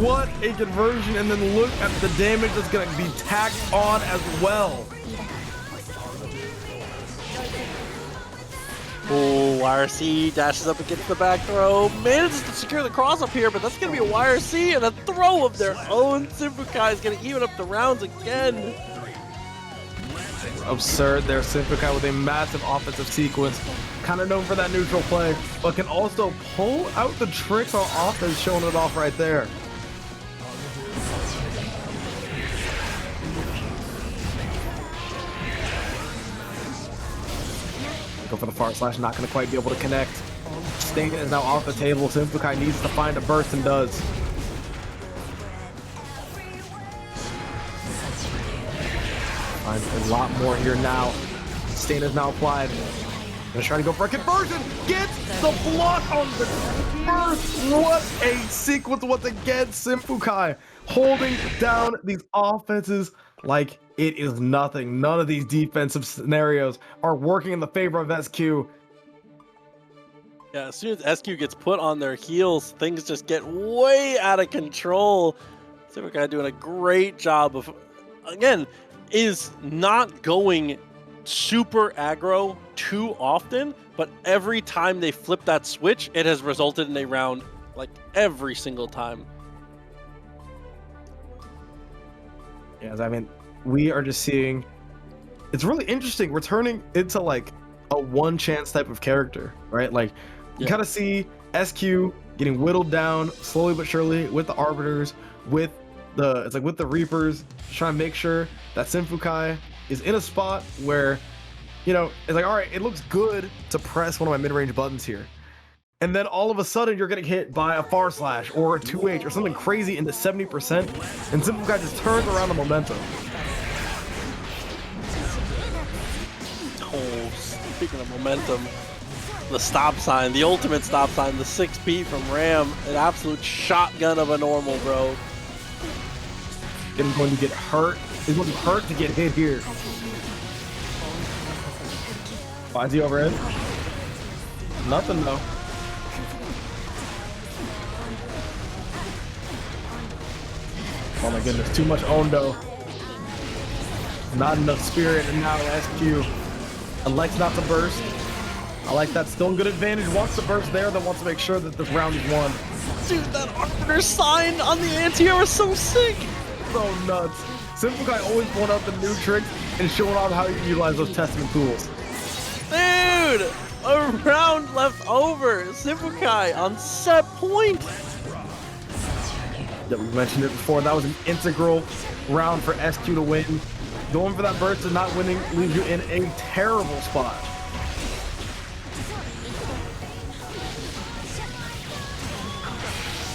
What a conversion, and then look at the damage that's gonna be tacked on as well. Oh, YRC dashes up against the back throw, manages to secure the cross up here, but that's going to be a YRC and a throw of their own. SYMPHUUKAI is going to even up the rounds again. Absurd there, SYMPHUUKAI with a massive offensive sequence. Kind of known for that neutral play, but can also pull out the tricks on offense, showing it off right there. Go for the far slash, not going to quite be able to connect. Sting is now off the table. SYMPHUUKAI needs to find a burst and does. Finds a lot more here now. Stain is now applied. Gonna try to go for a conversion. Gets the block on the burst. What a sequence once again. SYMPHUUKAI holding down these offenses like it is nothing. None of these defensive scenarios are working in the favor of SQ. Yeah, as soon as SQ gets put on their heels, things just get way out of control. SYMPHUUKAI doing a great job of, again, is not going super aggro too often, but every time they flip that switch, it has resulted in a round, like every single time. Yes, I mean, we are just seeing, it's really interesting. We're turning into like a one chance type of character, right? Like you kind of see SQ getting whittled down slowly but surely with the Arbiters, with the, it's like with the Reapers, trying to make sure that SYMPHUUKAI is in a spot where, you know, it's like, all right, it looks good to press one of my mid-range buttons here. And then all of a sudden you're getting hit by a far slash or a 2H or something crazy into 70%, and SYMPHUUKAI just turns around the momentum. Oh, speaking of momentum, the stop sign, the ultimate stop sign, the 6P from Ram, an absolute shotgun of a normal, bro. He's going to get hurt. He's going to hurt to get hit here. Finds the overhead. Nothing though. Oh my goodness, too much Ondo. Not enough spirit, and now SQ elects not to burst. I like that, still good advantage. Wants to burst there, then wants to make sure that this round is won. Dude, that Arbiter sign on the anti-air is so sick. So nuts. SYMPHUUKAI always pulling out the new tricks and showing off how you utilize those testament tools. Dude, a round left over. SYMPHUUKAI on set point. Yeah, we mentioned it before. That was an integral round for SQ to win. Going for that burst and not winning leaves you in a terrible spot.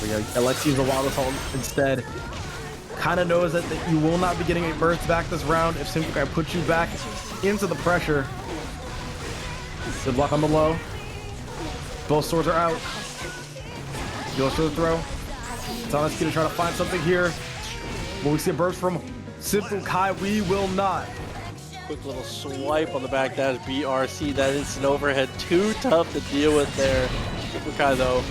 We got Alexi's a wild assault instead. Kind of knows that you will not be getting a burst back this round if SYMPHUUKAI puts you back into the pressure. Good luck on the low. Both swords are out. Goes for the throw. It's on SQ to try to find something here. Will we see a burst from SYMPHUUKAI? We will not. Quick little swipe on the back dash BRC. That is an overhead. Too tough to deal with there. SYMPHUUKAI though,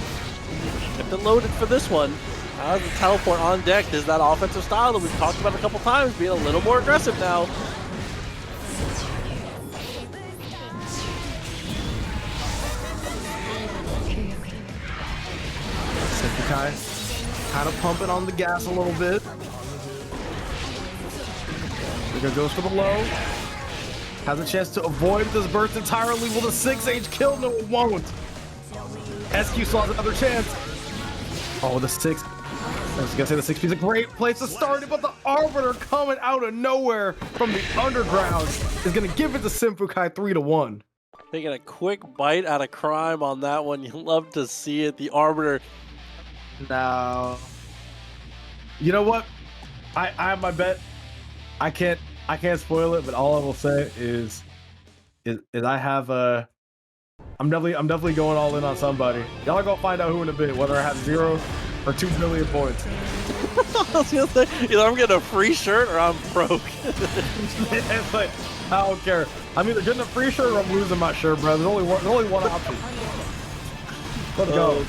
kept it loaded for this one. As the teleport on deck is that offensive style that we've talked about a couple times, being a little more aggressive now. SYMPHUUKAI kind of pumping on the gas a little bit. There goes for the low. Has a chance to avoid this burst entirely. Will the 6H kill? No, it won't. SQ still has another chance. Oh, the 6. I was gonna say the 6P is a great place to start it, but the Arbiter coming out of nowhere from the underground is gonna give it to SYMPHUUKAI 3-1. Taking a quick bite out of crime on that one. You love to see it. The Arbiter. Now, you know what? I have my bet. I can't spoil it, but all I will say is I have I'm definitely going all in on somebody. Y'all are gonna find out who in a bit, whether I have 0 or 2 billion points. I was gonna say, either I'm getting a free shirt or I'm broke. It's like, I don't care. I'm either getting a free shirt or I'm losing my shirt, bro. There's only one option. Let's go.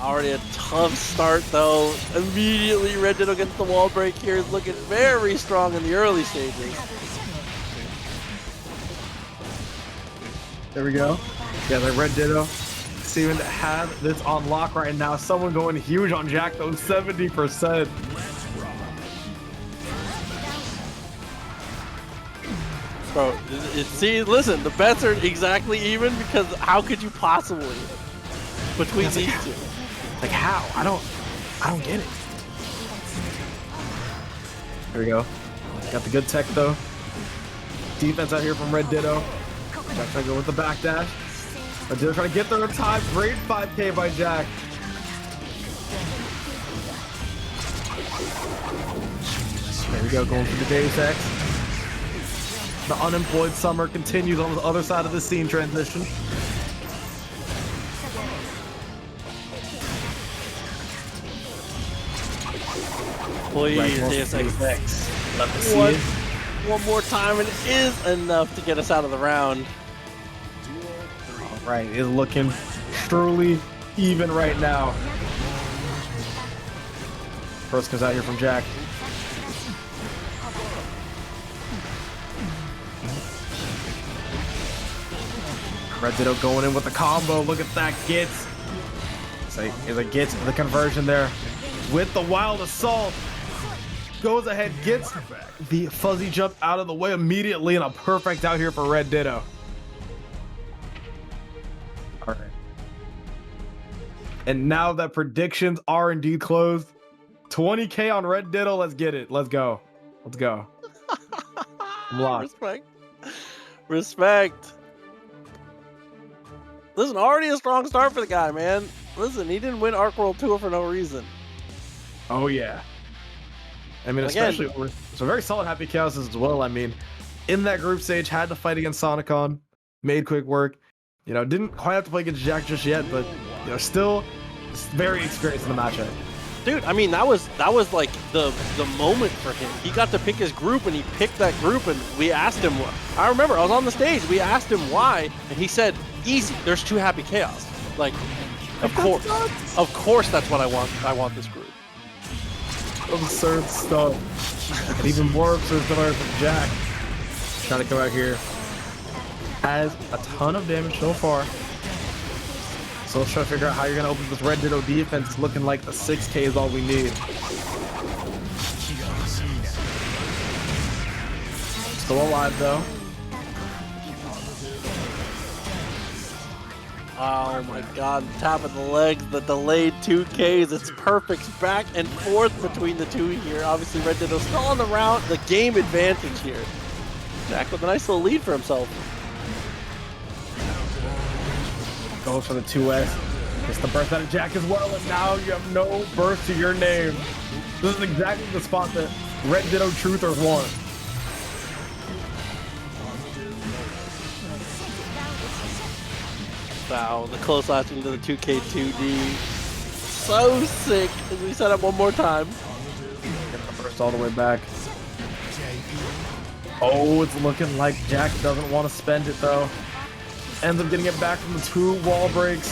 Already a tough start though. Immediately RedDitto gets the wall break here. Is looking very strong in the early stages. There we go. Yeah, the RedDitto seeming to have this on lock right now. Someone going huge on Jack though, 70%. Bro, see, listen, the bets are exactly even because how could you possibly between these two? Like how? I don't get it. There we go. Got the good tech though. Defense out here from RedDitto. Jack trying to go with the backdash. RedDitto trying to get there in time. Great 5K by Jack. There we go, going for the Deus Ex. The unemployed summer continues on the other side of the scene transition. Please, Deus Ex. Love to see it. One more time and it is enough to get us out of the round. All right, it's looking truly even right now. First comes out here from Jack. RedDitto going in with the combo. Look at that gets. It gets the conversion there with the wild assault. Goes ahead, gets the fuzzy jump out of the way immediately, and a perfect out here for RedDitto. All right. And now that predictions are indeed closed, 20K on RedDitto. Let's get it. Let's go. Let's go. I'm locked. Respect. Listen, already a strong start for the guy, man. Listen, he didn't win Arc World Tour for no reason. Oh, yeah. I mean, especially, so very solid Happy Chaoses as well. I mean, in that group stage, had to fight against Sonicon, made quick work. You know, didn't quite have to play against Jack just yet, but, you know, still very experienced in the matchup. Dude, I mean, that was like the moment for him. He got to pick his group, and he picked that group, and we asked him. I remember I was on the stage. We asked him why, and he said, "Easy. There's 2 Happy Chaos." Like, of course, that's what I want. I want this group. Absurd stuff. And even more absurd stuff from Jack. Trying to come out here. Has a ton of damage so far. So let's try to figure out how you're going to open this RedDitto defense. Looking like the 6K is all we need. Still alive though. Oh my god, top of the legs, the delayed 2Ks. It's perfect back and forth between the two here. Obviously, RedDitto still on the round, the game advantage here. Jack with a nice little lead for himself. Goes for the 2S. Gets the burst out of Jack as well, and now you have no burst to your name. This is exactly the spot that RedDitto Truthers want. Wow, the close last into the 2K2D. So sick as we set up one more time. Get the burst all the way back. Oh, it's looking like Jack doesn't want to spend it though. Ends up getting it back from the 2 wall breaks.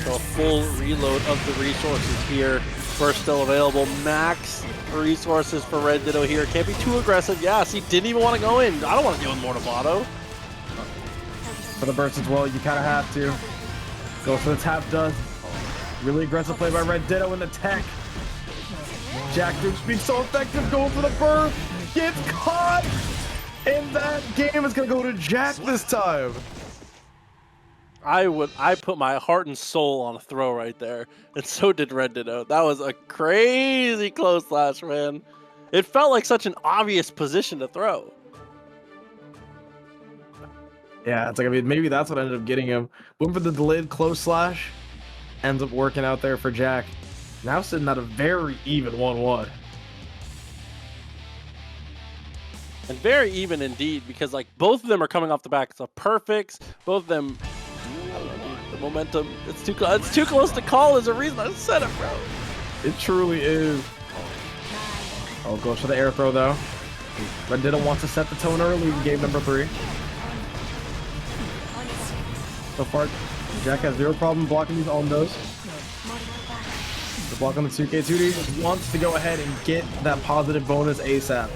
So a full reload of the resources here. Burst still available. Max resources for RedDitto here. Can't be too aggressive. Yes, he didn't even want to go in. I don't want to deal with Mortavato. For the burst as well, you kind of have to. Go for the tap does. Really aggressive play by RedDitto in the tech. Jack Dukes being so effective, going for the burst. Gets caught. And that game is going to go to Jack this time. I put my heart and soul on a throw right there, and so did RedDitto. That was a crazy close slash, man. It felt like such an obvious position to throw. Yeah, it's like, I mean, maybe that's what ended up getting him. Went for the delayed close slash. Ends up working out there for Jack. Now sitting at a very even 1-1. And very even indeed, because like both of them are coming off the back of perfects. Both of them, I don't know, dude, the momentum, it's too close to call is a reason I said it, bro. It truly is. Oh, goes for the air throw though. RedDitto wants to set the tone early in game number 3. So far, Jack has zero problem blocking these Ondos. The block on the 2K2D wants to go ahead and get that positive bonus ASAP.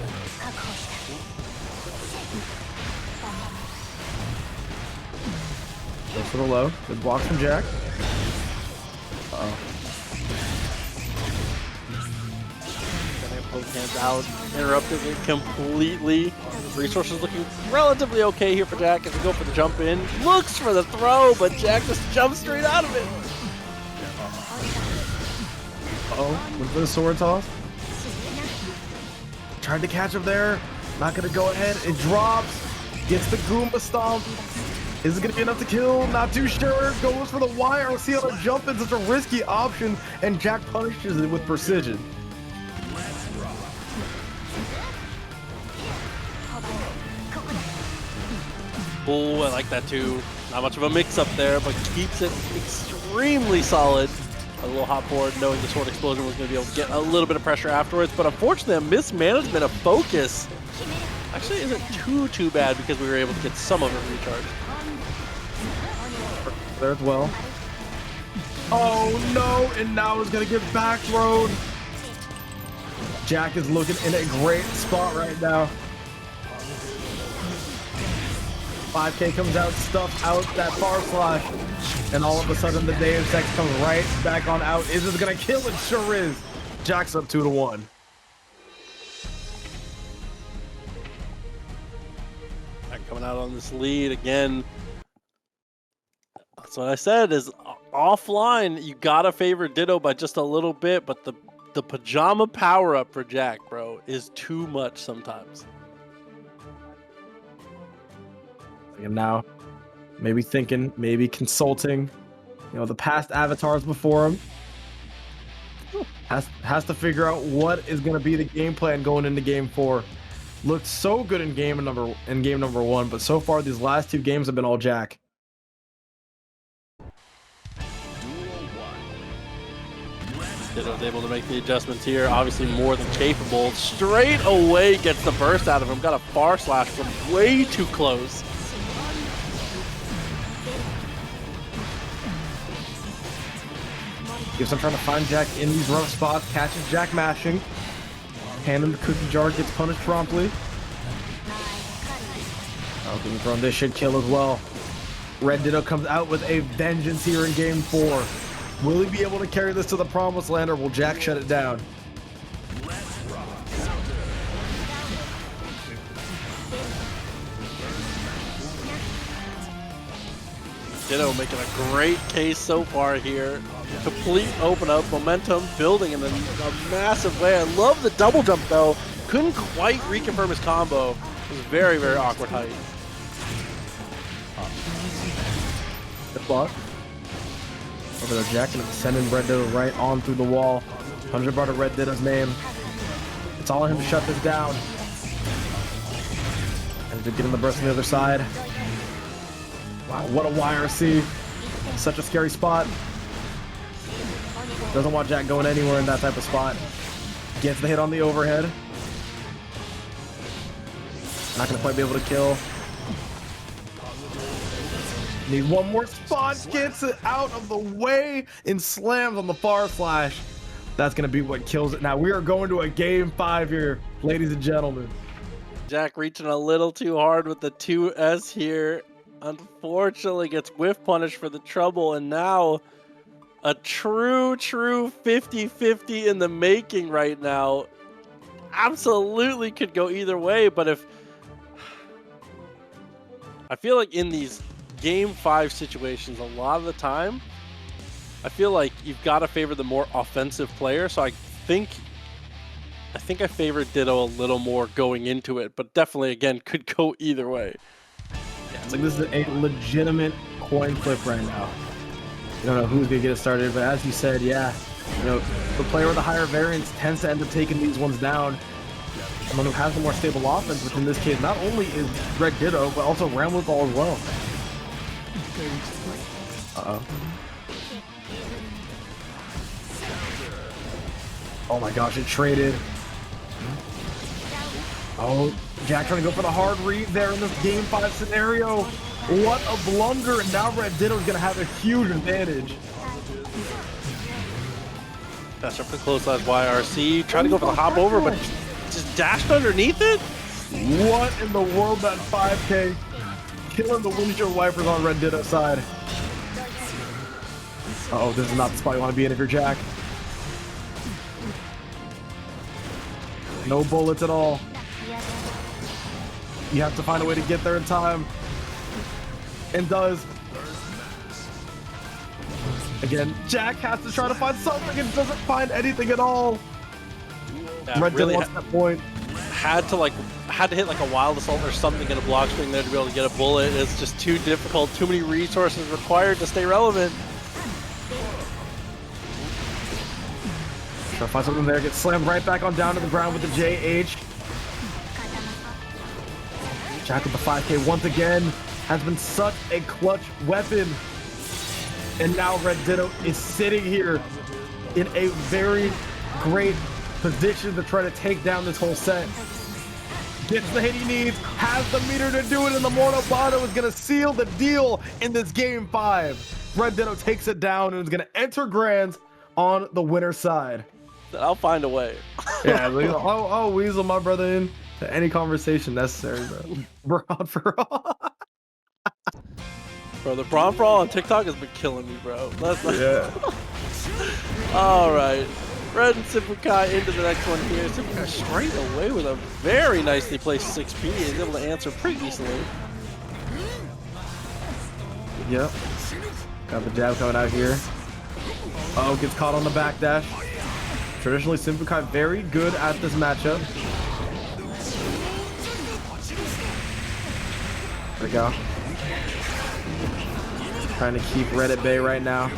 Goes for the low. Good blocks from Jack. Uh-oh. Hands out, interrupted it completely. Resources looking relatively okay here for Jack as we go for the jump in. Looks for the throw, but Jack just jumps straight out of it. Uh-oh, went for the sword toss. Tried to catch him there. Not gonna go ahead. It drops. Gets the Goomba stomp. Is it gonna be enough to kill? Not too sure. Goes for the YRC on a jump in, such a risky option, and Jack punishes it with precision. Oh, I like that too. Not much of a mix up there, but keeps it extremely solid. A little hop forward, knowing the sword explosion was going to be able to get a little bit of pressure afterwards, but unfortunately a mismanagement of focus actually isn't too bad because we were able to get some of it recharged. There as well. Oh no, and now he's going to get back thrown. Jack is looking in a great spot right now. 5K comes out, stuffed out that far slash, and all of a sudden the Deus Ex comes right back on out. Is this gonna kill it? Sure is. Jack's up 2-1. Coming out on this lead again. That's what I said, is offline, you gotta favor Ditto by just a little bit, but the pajama power-up for Jack, bro, is too much sometimes. And now, maybe thinking, maybe consulting, you know, the past avatars before him. Has to figure out what is going to be the game plan going into game 4. Looked so good in game number 1, but so far these last 2 games have been all Jack. Ditto's able to make the adjustments here, obviously more than capable. Straight away gets the burst out of him. Got a far slash from way too close. Gives him trying to find Jack in these rough spots, catches Jack mashing. Hand him the cookie jar, gets punished promptly. Oh, getting thrown. This should kill as well. RedDitto comes out with a vengeance here in game 4. Will he be able to carry this to the promised land, or will Jack shut it down? Ditto making a great case so far here. Complete open up, momentum building in a massive way. I love the double jump though. Couldn't quite reconfirm his combo. It was very awkward height. Good block. Over there, Jack and sending RedDitto right on through the wall. 100 bar to RedDitto's name. It's all on him to shut this down. And to get him the burst on the other side. Wow, what a YRC. Such a scary spot. Doesn't want Jack going anywhere in that type of spot. Gets the hit on the overhead. Not going to quite be able to kill. Need one more spot. Gets it out of the way and slams on the far slash. That's going to be what kills it. Now, we are going to a game 5 here, ladies and gentlemen. Jack reaching a little too hard with the 2S here. Unfortunately, gets whiff punished for the trouble, and now a true 50-50 in the making right now. Absolutely could go either way, but if I feel like in these game 5 situations, a lot of the time, I feel like you've got to favor the more offensive player. So I think I favor Ditto a little more going into it, but definitely again could go either way. Yeah, it's like this is a legitimate coin flip right now. You don't know who's gonna get it started, but as you said, yeah, you know, the player with the higher variance tends to end up taking these ones down. Someone who has the more stable offense, which in this case not only is RedDitto, but also Ramlethal as well. Uh-oh. Oh my gosh, it traded. Oh, Jack trying to go for the hard read there in this game 5 scenario. What a blunder, and now RedDitto's gonna have a huge advantage. That's up the close side YRC. Trying to go for the hop over, but just dashed underneath it? What in the world, that 5K? Killing the windshield wipers on RedDitto's side. Uh-oh, this is not the spot you want to be in if you're Jack. No bullets at all. You have to find a way to get there in time. And does. Again, Jack has to try to find something and doesn't find anything at all. Yeah, RedDitto really lost that point. had to hit like a wild assault or something in a block swing there to be able to get a bullet. It's just too difficult, too many resources required to stay relevant. Try to find something there, gets slammed right back on down to the ground with the JH. Jack with the 5K once again has been such a clutch weapon. And now RedDitto is sitting here in a very great position to try to take down this whole set. Gets the hit he needs, has the meter to do it, and the Monobono is going to seal the deal in this game 5. RedDitto takes it down and is going to enter Grands on the winner's side. I'll find a way. Yeah, I'll weasel my brother in to any conversation necessary, bro. Braun for all. Bro, the Braun for all on TikTok has been killing me, bro. Yeah. All right. Red and SYMPHUUKAI into the next one here. SYMPHUUKAI straight away with a very nicely placed 6P. He's able to answer pretty easily. Yep. Got the jab coming out here. Oh, gets caught on the backdash. Traditionally, SYMPHUUKAI very good at this matchup. There we go. Trying to keep Red at bay right now.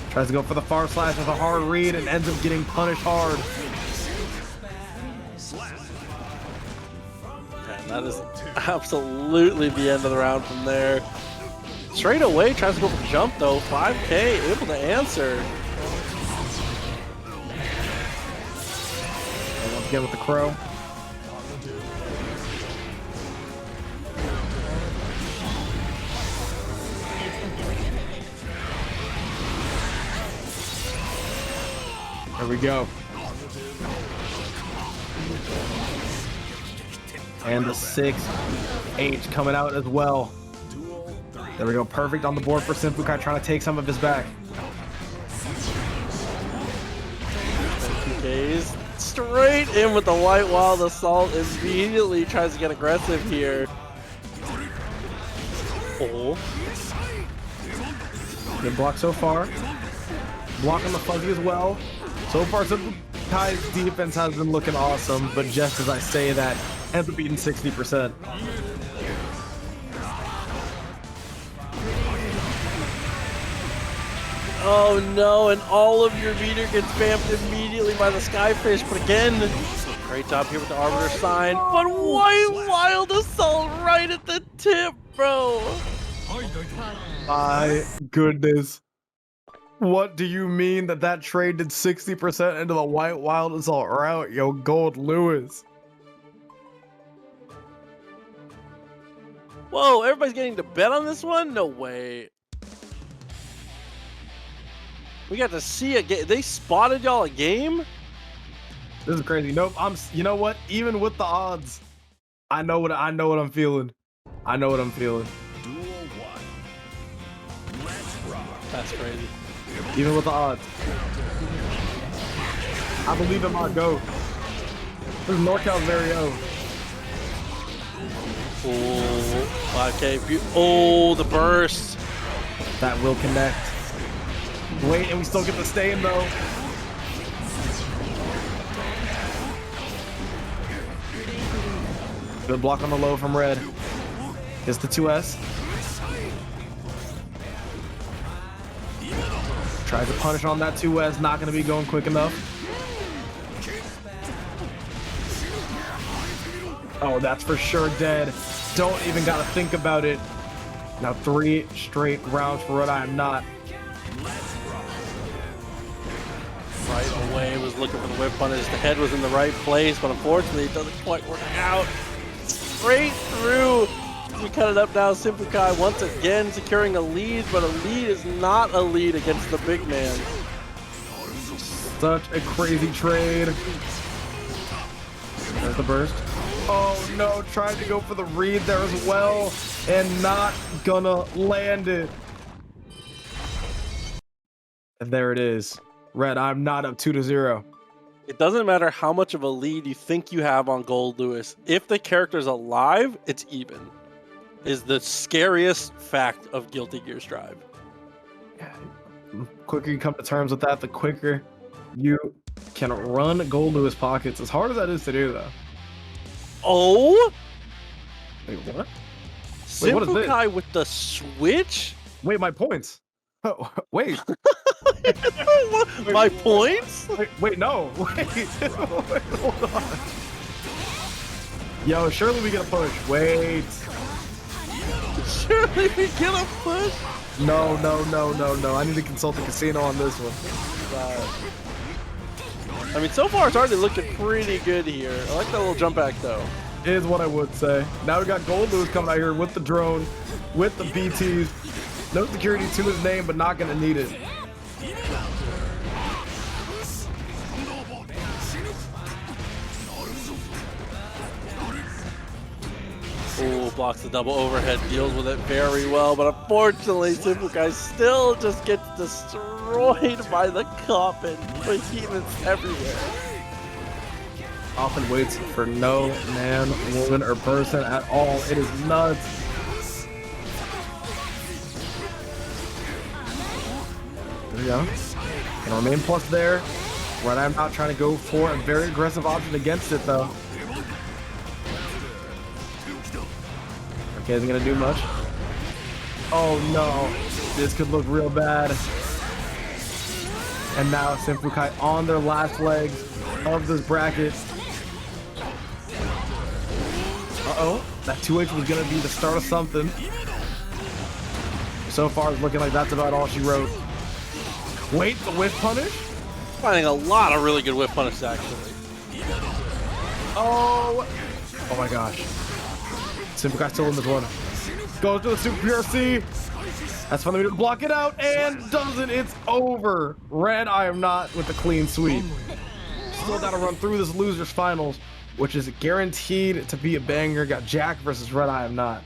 Tries to go for the far slash with a hard read and ends up getting punished hard. And that is absolutely the end of the round from there. Straight away, tries to go for the jump though. 5K, able to answer. And once again with the crow. There we go. And the 6H coming out as well. There we go. Perfect on the board for SYMPHUUKAI, trying to take some of his back. PKs straight in with the white wild assault. Immediately tries to get aggressive here. Oh. Good block so far. Block on the fuzzy as well. So far, SYMPHUUKAI's defense has been looking awesome, but just as I say that, ends up beating 60%. Oh no, and all of your meter gets spammed immediately by the Skyfish, but again, great job here with the Arbiter sign, but white wild assault right at the tip, bro. My goodness. What do you mean that trade did 60% into the white wild assault route, yo, Goldlewis? Whoa, everybody's getting to bet on this one? No way. We got to see a game. They spotted y'all a game? This is crazy. Nope. You know what? Even with the odds, I know what I'm feeling. I know what I'm feeling. Duel 1. Let's rock. That's crazy. Even with the odds. I believe in my GOAT. This is NorCal's very own. Oh, 5K. Oh, the burst. That will connect. Wait, and we still get the stay-in though. Good block on the low from Red. Gets the 2S. Tries to punish on that 2S. Not going to be going quick enough. Oh, that's for sure dead. Don't even got to think about it. Now 3 straight rounds for RedIAmNot. Right away was looking for the whip punish. The head was in the right place, but unfortunately it doesn't quite work out. Straight through. We cut it up now. SYMPHUUKAI once again securing a lead, but a lead is not a lead against the big man. Such a crazy trade. There's the burst. Oh no, trying to go for the read there as well, and not gonna land it. And there it is. RedIAmNot up 2-0. It doesn't matter how much of a lead you think you have on Goldlewis. If the character's alive, it's even. Is the scariest fact of Guilty Gear Strive. The quicker you come to terms with that, the quicker you can run Goldlewis pockets. As hard as that is to do, though. Oh? Wait, what? Wait, what is this? SYMPHUUKAI with the switch? Wait, my points. Oh, wait. My points? Wait, no. Wait. Wait, hold on. Yo, surely we get a push. Wait. Surely we get a push? No. I need to consult the casino on this one. I mean, so far it's already looking pretty good here. I like that little jump back though. Is what I would say. Now we got Goldlewis coming out here with the drone, with the BTs. No security to his name, but not gonna need it. Ooh, blocks the double overhead, deals with it very well, but unfortunately SYMPHUUKAI still just gets destroyed by the coffin. Behemoths everywhere. Often waits for no man, woman, or person at all. It is nuts. There we go. And remain plus there. RedIAmNot trying to go for a very aggressive option against it though. Okay, isn't gonna do much. Oh no, this could look real bad. And now SYMPHUUKAI on their last legs of this bracket. Uh-oh, that 2H was gonna be the start of something. So far it's looking like that's about all she wrote. Wait, the whiff punish? Finding a lot of really good whip punishes actually. Oh my gosh. SYMPHUUKAI still in this one. Goes to the super PRC. That's fun to block it out and doesn't. It's over. RedIAmNot with a clean sweep. Still got to run through this losers finals, which is guaranteed to be a banger. Got Jack versus RedIAmNot.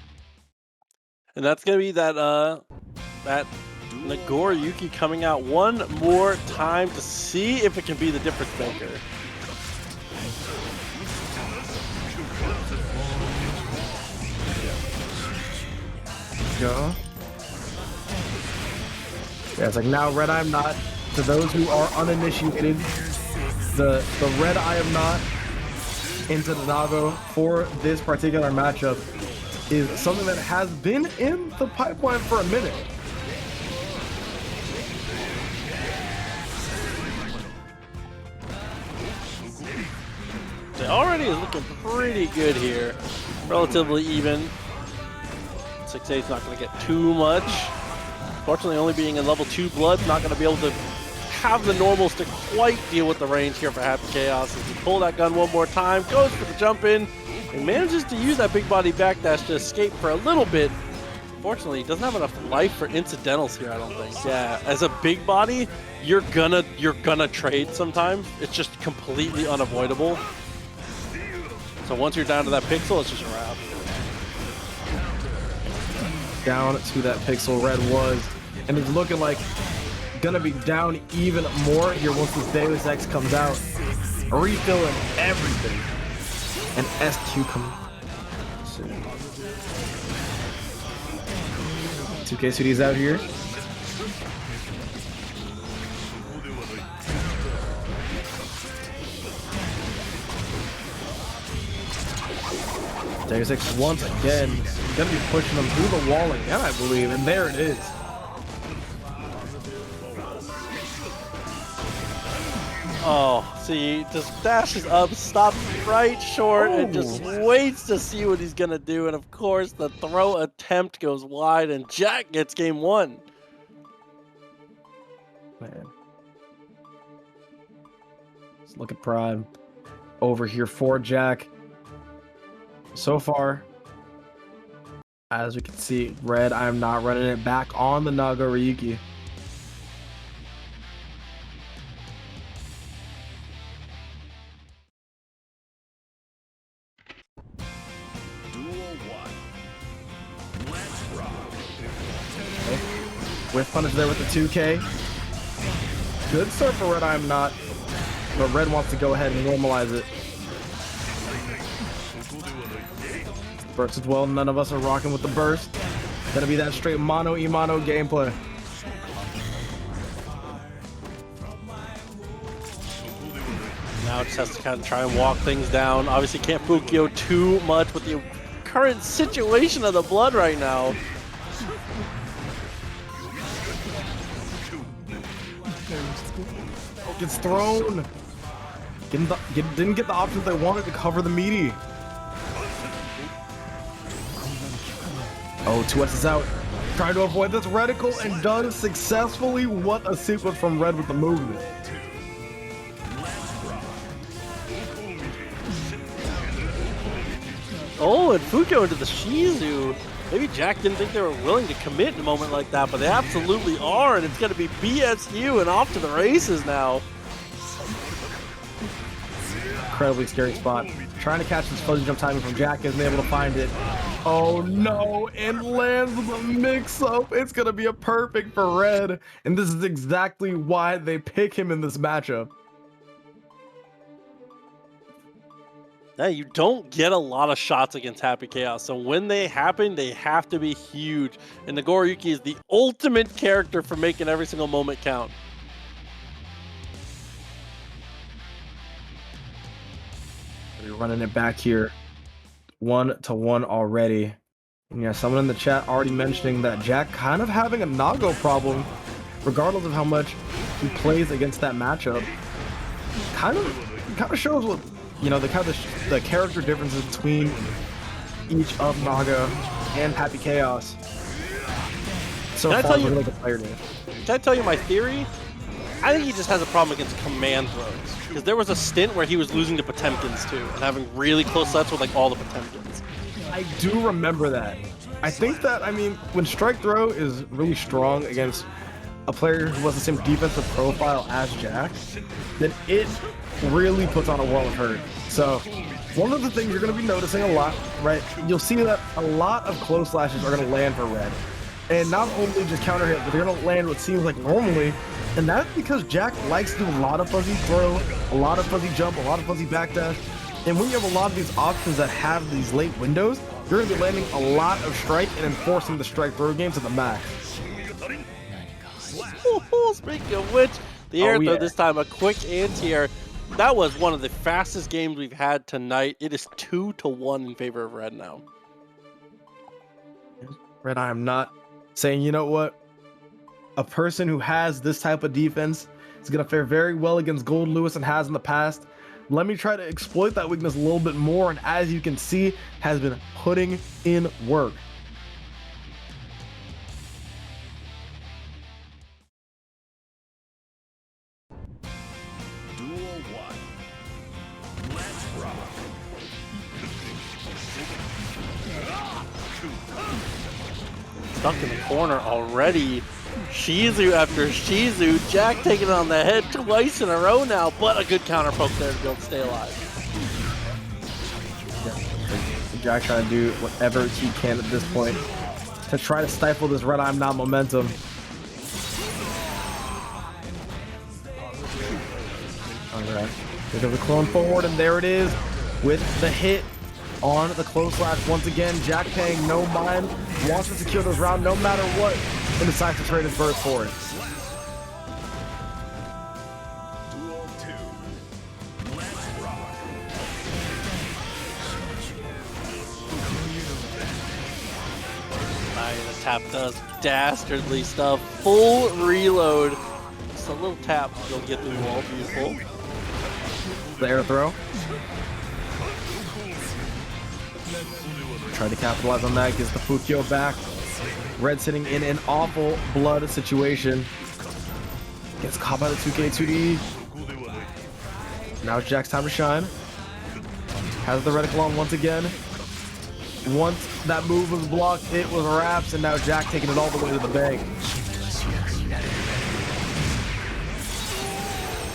And that's gonna be that that Nagoriyuki coming out one more time to see if it can be the difference maker. Go. Yeah, it's like now RedIAmNot, to those who are uninitiated, the RedIAmNot into the Nago for this particular matchup is something that has been in the pipeline for a minute. It already is looking pretty good here. Relatively even. 6-8's not going to get too much. Fortunately, only being in level 2 Blood's not going to be able to have the normals to quite deal with the range here for Happy Chaos. As he pull that gun one more time, goes for the jump in, and manages to use that big body backdash to escape for a little bit. Fortunately, he doesn't have enough life for incidentals here, I don't think. Yeah, as a big body, you're gonna trade sometimes. It's just completely unavoidable. So once you're down to that pixel, it's just a wrap. Down to that pixel, Red was, and it's looking like gonna be down even more here once this Deus Ex comes out. Refilling everything. And SQ comes. 2K City's out here. Deus Ex once again gonna be pushing them through the wall again, I believe, and there it is. Oh, see, just dashes up, stops right short, and just waits to see what he's gonna do. And of course, the throw attempt goes wide, and Jack gets game one. Man. Let's look at Prime over here for Jack. So far, as we can see, Red, I'm not running it back on the Nagoriyuki. Whiff punish there with the 2K. Good start for RedIAmNot, but Red wants to go ahead and normalize it. Burst as well, none of us are rocking with the burst. Gonna be that straight mono e-mono gameplay. Now just has to kind of try and walk things down. Obviously can't Fukio too much with the current situation of the blood right now. Gets thrown. Didn't get the options they wanted to cover the meaty. Oh, 2S is out. Trying to avoid this reticle and done successfully. What a sequence from Red with the movement. Oh, and Fukio into the Shizu. Maybe Jack didn't think they were willing to commit in a moment like that, but they absolutely are, and it's going to be BSU and off to the races now. Incredibly scary spot. Trying to catch this fuzzy jump timing from Jack, isn't able to find it. Oh no, and lands the mix-up. It's going to be a perfect for Red, and this is exactly why they pick him in this matchup. Now, you don't get a lot of shots against Happy Chaos, so when they happen, they have to be huge. And Nagoriyuki is the ultimate character for making every single moment count. We're running it back here. 1-1 already. And yeah, someone in the chat already mentioning that Jack kind of having a Nago problem, regardless of how much he plays against that matchup. Kind of shows what, you know, the character differences between each of Naga and Happy Chaos. So far, really like a player did. Can I tell you my theory? I think he just has a problem against command throws. Because there was a stint where he was losing to Potemkins too, and having really close sets with like all the Potemkins. I do remember that. I think that, I mean, when strike throw is really strong against a player who has the same defensive profile as Jack, then it really puts on a world of hurt. So one of the things you're going to be noticing a lot, right? You'll see that a lot of close slashes are going to land for Red. And not only just counter hit, but they're going to land what seems like normally. And that's because Jack likes to do a lot of fuzzy throw, a lot of fuzzy jump, a lot of fuzzy backdash. And when you have a lot of these options that have these late windows, you're going to be landing a lot of strike and enforcing the strike throw game to the max. Speaking of which, the air throw this time, a quick anti-air. That was one of the fastest games we've had tonight. It is 2-1 in favor of Red now. RedIAmNot saying, you know what? A person who has this type of defense is going to fare very well against Goldlewis and has in the past. Let me try to exploit that weakness a little bit more, and as you can see, has been putting in work. stuck in the corner already. Shizu after Shizu. Jack taking it on the head twice in a row now, but a good counter poke there to be able to stay alive. Jack trying to do whatever he can at this point to try to stifle this RedIAmNot momentum. Alright, here goes the clone forward, and there it is with the hit on the close slash once again. Jack paying no mind, wants to secure this round no matter what, and decides to trade his burst for it. Duel 2. Let's rock. The tap does dastardly stuff. Full reload. Just a little tap. You'll get through the wall. Beautiful. The air throw. Trying to capitalize on that. Gets the Fukio back. Red sitting in an awful blood situation. Gets caught by the 2K 2D. Now it's Jack's time to shine. Has the reticle on once again. Once that move was blocked, it was wraps, and now Jack taking it all the way to the bank.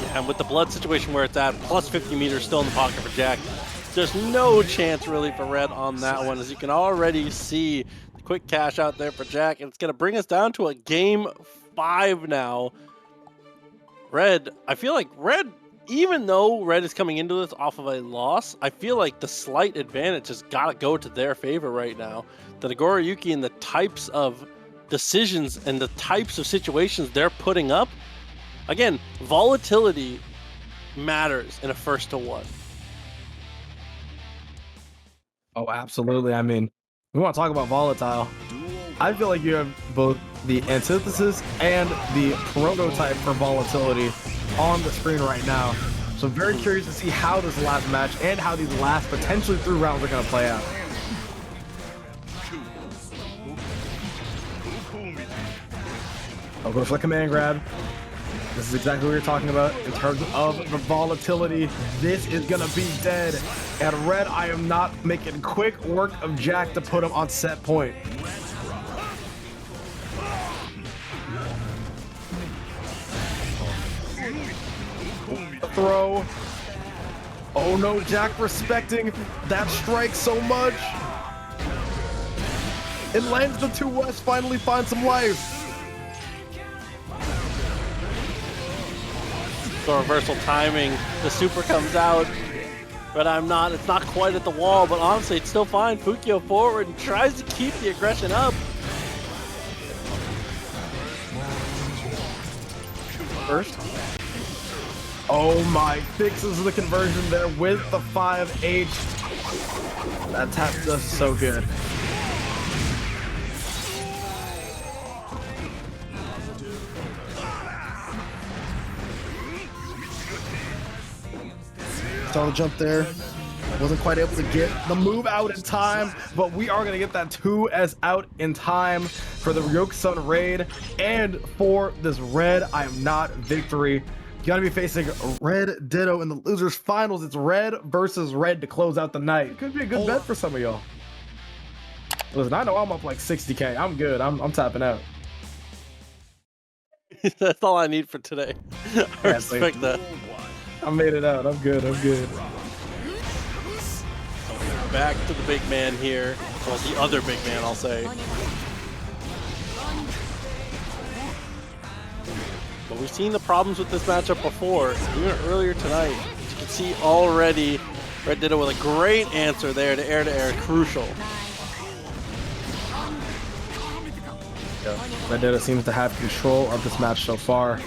Yeah, and with the blood situation where it's at, plus 50 meters still in the pocket for Jack. There's no chance really for Red on that one, as you can already see the quick cash out there for Jack, and it's going to bring us down to a game 5 now. Red, I feel like Red, even though Red is coming into this off of a loss, I feel like the slight advantage has got to go to their favor right now. The Nagoriyuki and the types of decisions and the types of situations they're putting up, again, volatility matters in a 1-to-1. Oh, absolutely. I mean, we want to talk about volatile. I feel like you have both the antithesis and the prototype for volatility on the screen right now. So I'm very curious to see how this last match and how these last potentially 3 rounds are going to play out. I'll go for the command grab. This is exactly what you're talking about in terms of the volatility. This is going to be dead. And RedIAmNot making quick work of Jack to put him on set point. Throw. Oh no, Jack respecting that strike so much. It lands the 2 West, finally finds some life. So reversal timing, the super comes out, RedIAmNot, it's not quite at the wall, but honestly it's still fine. Fukio forward and tries to keep the aggression up. First. Oh my, fixes the conversion there with the 5H. That tap does so good. Saw the jump there. Wasn't quite able to get the move out in time, but we are going to get that 2S out in time for the Ryokusun raid and for this RedIAmNot victory. You got to be facing RedDitto in the losers finals. It's Red versus Red to close out the night. It could be a good bet for some of y'all. Listen, I know I'm up like 60K. I'm good. I'm tapping out. That's all I need for today. I respect that. I made it out. I'm good. I'm good. Back to the big man here. Well, the other big man, I'll say. But we've seen the problems with this matchup before, even earlier tonight. As you can see already, RedDitto with a great answer there to air, crucial. Yeah. RedDitto seems to have control of this match so far.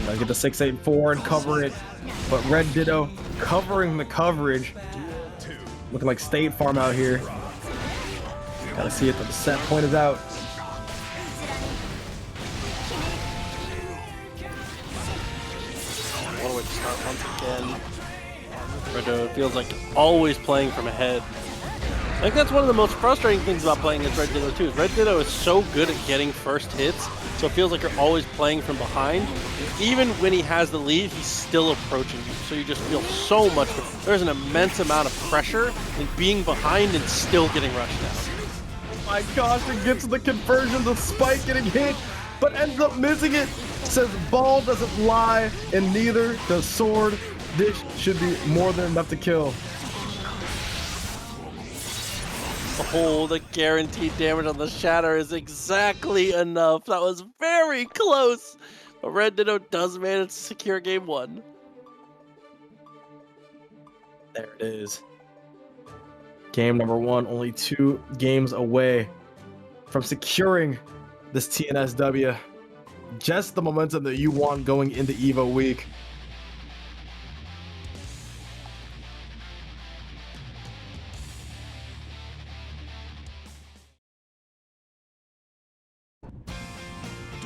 Gotta get the 6-8-4 and cover it, but RedDitto covering the coverage. Looking like State Farm out here. Gotta see it that the set point is out. What a way to start once again. RedDitto feels like always playing from ahead. I think that's one of the most frustrating things about playing as RedDitto too. Is RedDitto is so good at getting first hits, so it feels like you're always playing from behind. Even when he has the lead, he's still approaching you, so you just feel so much. There's an immense amount of pressure in being behind and still getting rushed down. Oh my gosh, it gets the conversion, the spike getting hit, but ends up missing it. Says ball doesn't lie, and neither does sword. This should be more than enough to kill. Oh, the guaranteed damage on the shatter is exactly enough. That was very close. But RedDitto does manage to secure game 1. There it is. Game number 1, only 2 games away from securing this TNSW. Just the momentum that you want going into EVO week.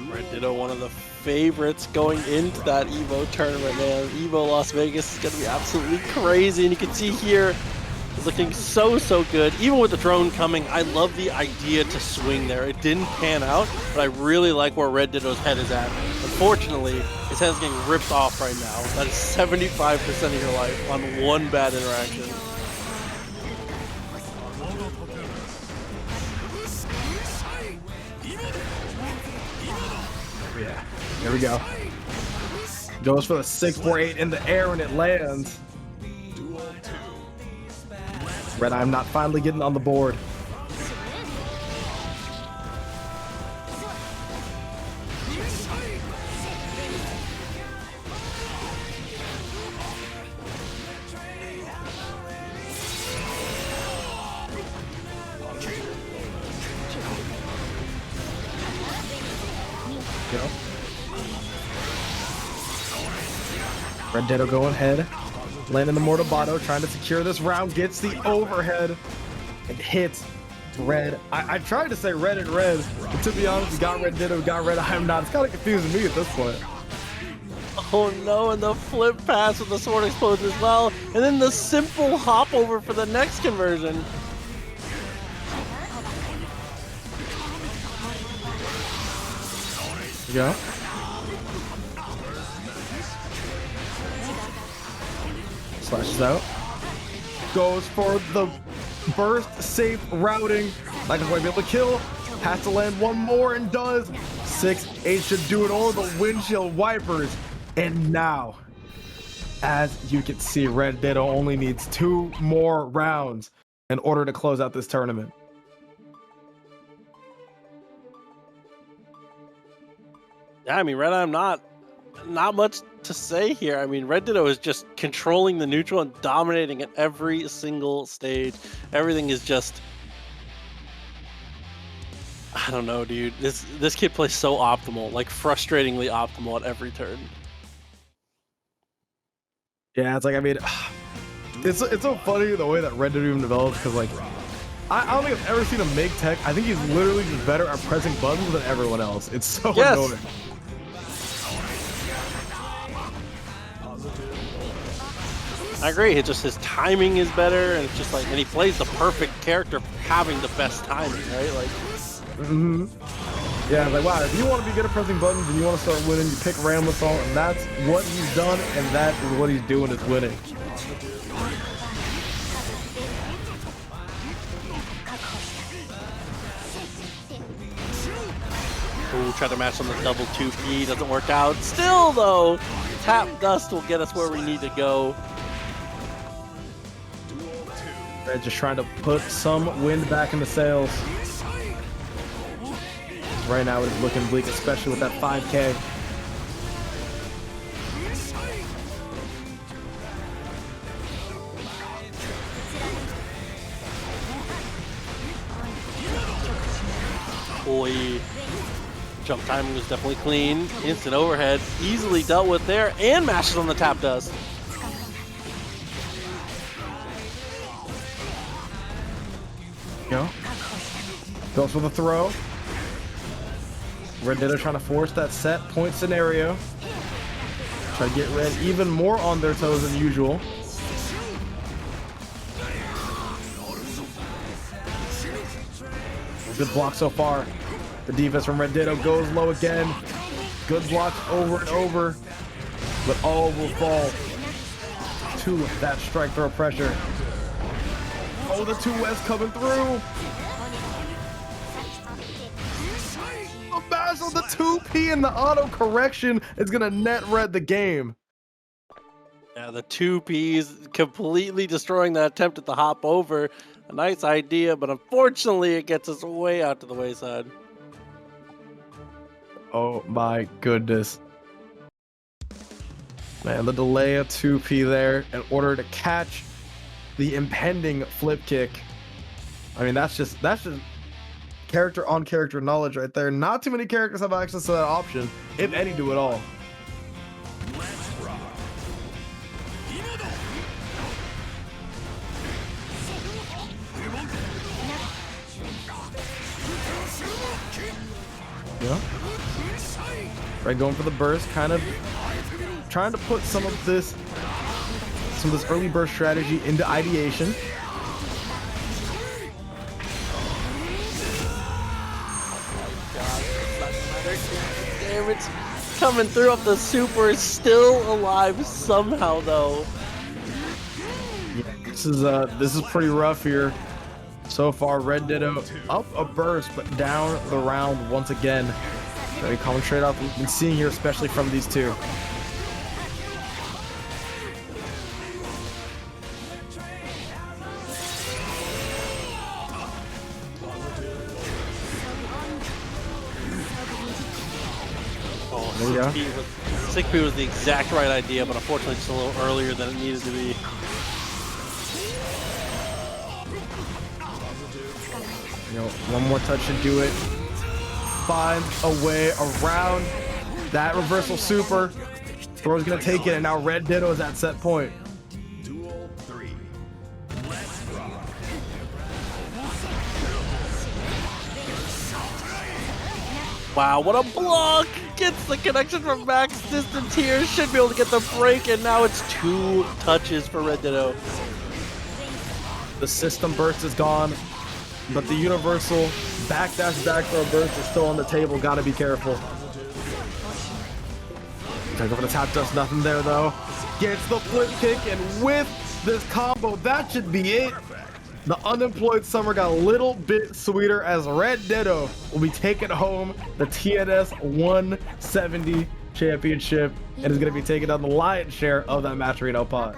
RedDitto, one of the favorites going into that EVO tournament, man. EVO Las Vegas is going to be absolutely crazy, and you can see here, it's looking so good. Even with the drone coming, I love the idea to swing there. It didn't pan out, but I really like where RedDitto's head is at. Unfortunately, his head's getting ripped off right now. That is 75% of your life on one bad interaction. Yeah, here we go. Goes for the 648 in the air and it lands. RedIAmNot finally getting on the board. RedDitto going ahead, landing the Mortabato, trying to secure this round, gets the overhead, and hits Red. I tried to say Red and Red, but to be honest, we got RedDitto, we got RedIAmNot. It's kind of confusing me at this point. Oh no, and the flip pass with the sword explosion as well, and then the simple hop over for the next conversion. There we go. Slashes out. Goes for the burst safe routing. Not gonna be able to kill. Has to land one more and does. 6-8 should do it all. The windshield wipers. And now, as you can see, RedDitto only needs 2 more rounds in order to close out this tournament. Yeah, I mean, RedIAmNot, not much to say here. I mean, RedDitto is just controlling the neutral and dominating at every single stage. Everything is just, I don't know, dude. This kid plays so optimal, like frustratingly optimal at every turn. Yeah, it's like, I mean, it's so funny the way that RedDitto even develops, because like, I don't think I've ever seen him make tech. I think he's literally just better at pressing buttons than everyone else. It's so annoying. I agree. It's just his timing is better, and it's just like, and he plays the perfect character for having the best timing, right? Like, yeah, like, wow, if you want to be good at pressing buttons and you want to start winning, you pick Ramlethal, and that's what he's done, and that is what he's doing, is winning. ooh, try to match on the double 2P, doesn't work out. Still though, tap dust will get us where we need to go. Red just trying to put some wind back in the sails. Right now it is looking bleak, especially with that 5K. Boy, jump timing was definitely clean. Instant overhead, easily dealt with there, and mashes on the tap dust. Go. Goes for the throw. RedDitto trying to force that set point scenario. Try to get Red even more on their toes than usual. Good block so far. The defense from RedDitto goes low again. Good blocks over and over, but all will fall to that strike throw pressure. Oh, the 2S coming through. The mash on the 2P and the auto correction is gonna net red the game. Yeah, the 2Ps completely destroying that attempt at the hop over. A nice idea, but unfortunately it gets us way out to the wayside. Oh my goodness. Man, the delay of 2P there in order to catch the impending flip kick. I mean, that's just character on character knowledge right there. Not too many characters have access to that option, if any do at all. Yeah. Right, going for the burst, kind of trying to put some of this early burst strategy into ideation. Damn, it's coming through up the super, is still alive somehow though. Yeah, this is pretty rough here. So far, RedDitto up a burst, but down the round once again. Very common trade-off we've been seeing here, especially from these two. There we go. 6P was the exact right idea, but unfortunately just a little earlier than it needed to be. You know, one more touch should do it. Finds a way around that reversal super. Thor's gonna take it, and now RedDitto is at set point. Duel 3. Let's rock. Wow, what a block! Gets the connection from max distance here. Should be able to get the break, and now it's 2 touches for RedDitto. The system burst is gone, but the universal backdash back throw burst is still on the table. Gotta be careful. Trying to go for the tap, does nothing there though. Gets the flip kick, and with this combo, that should be it. The unemployed summer got a little bit sweeter as RedDitto will be taking home the TNS 170 championship and is going to be taking on the lion's share of that match arena pot.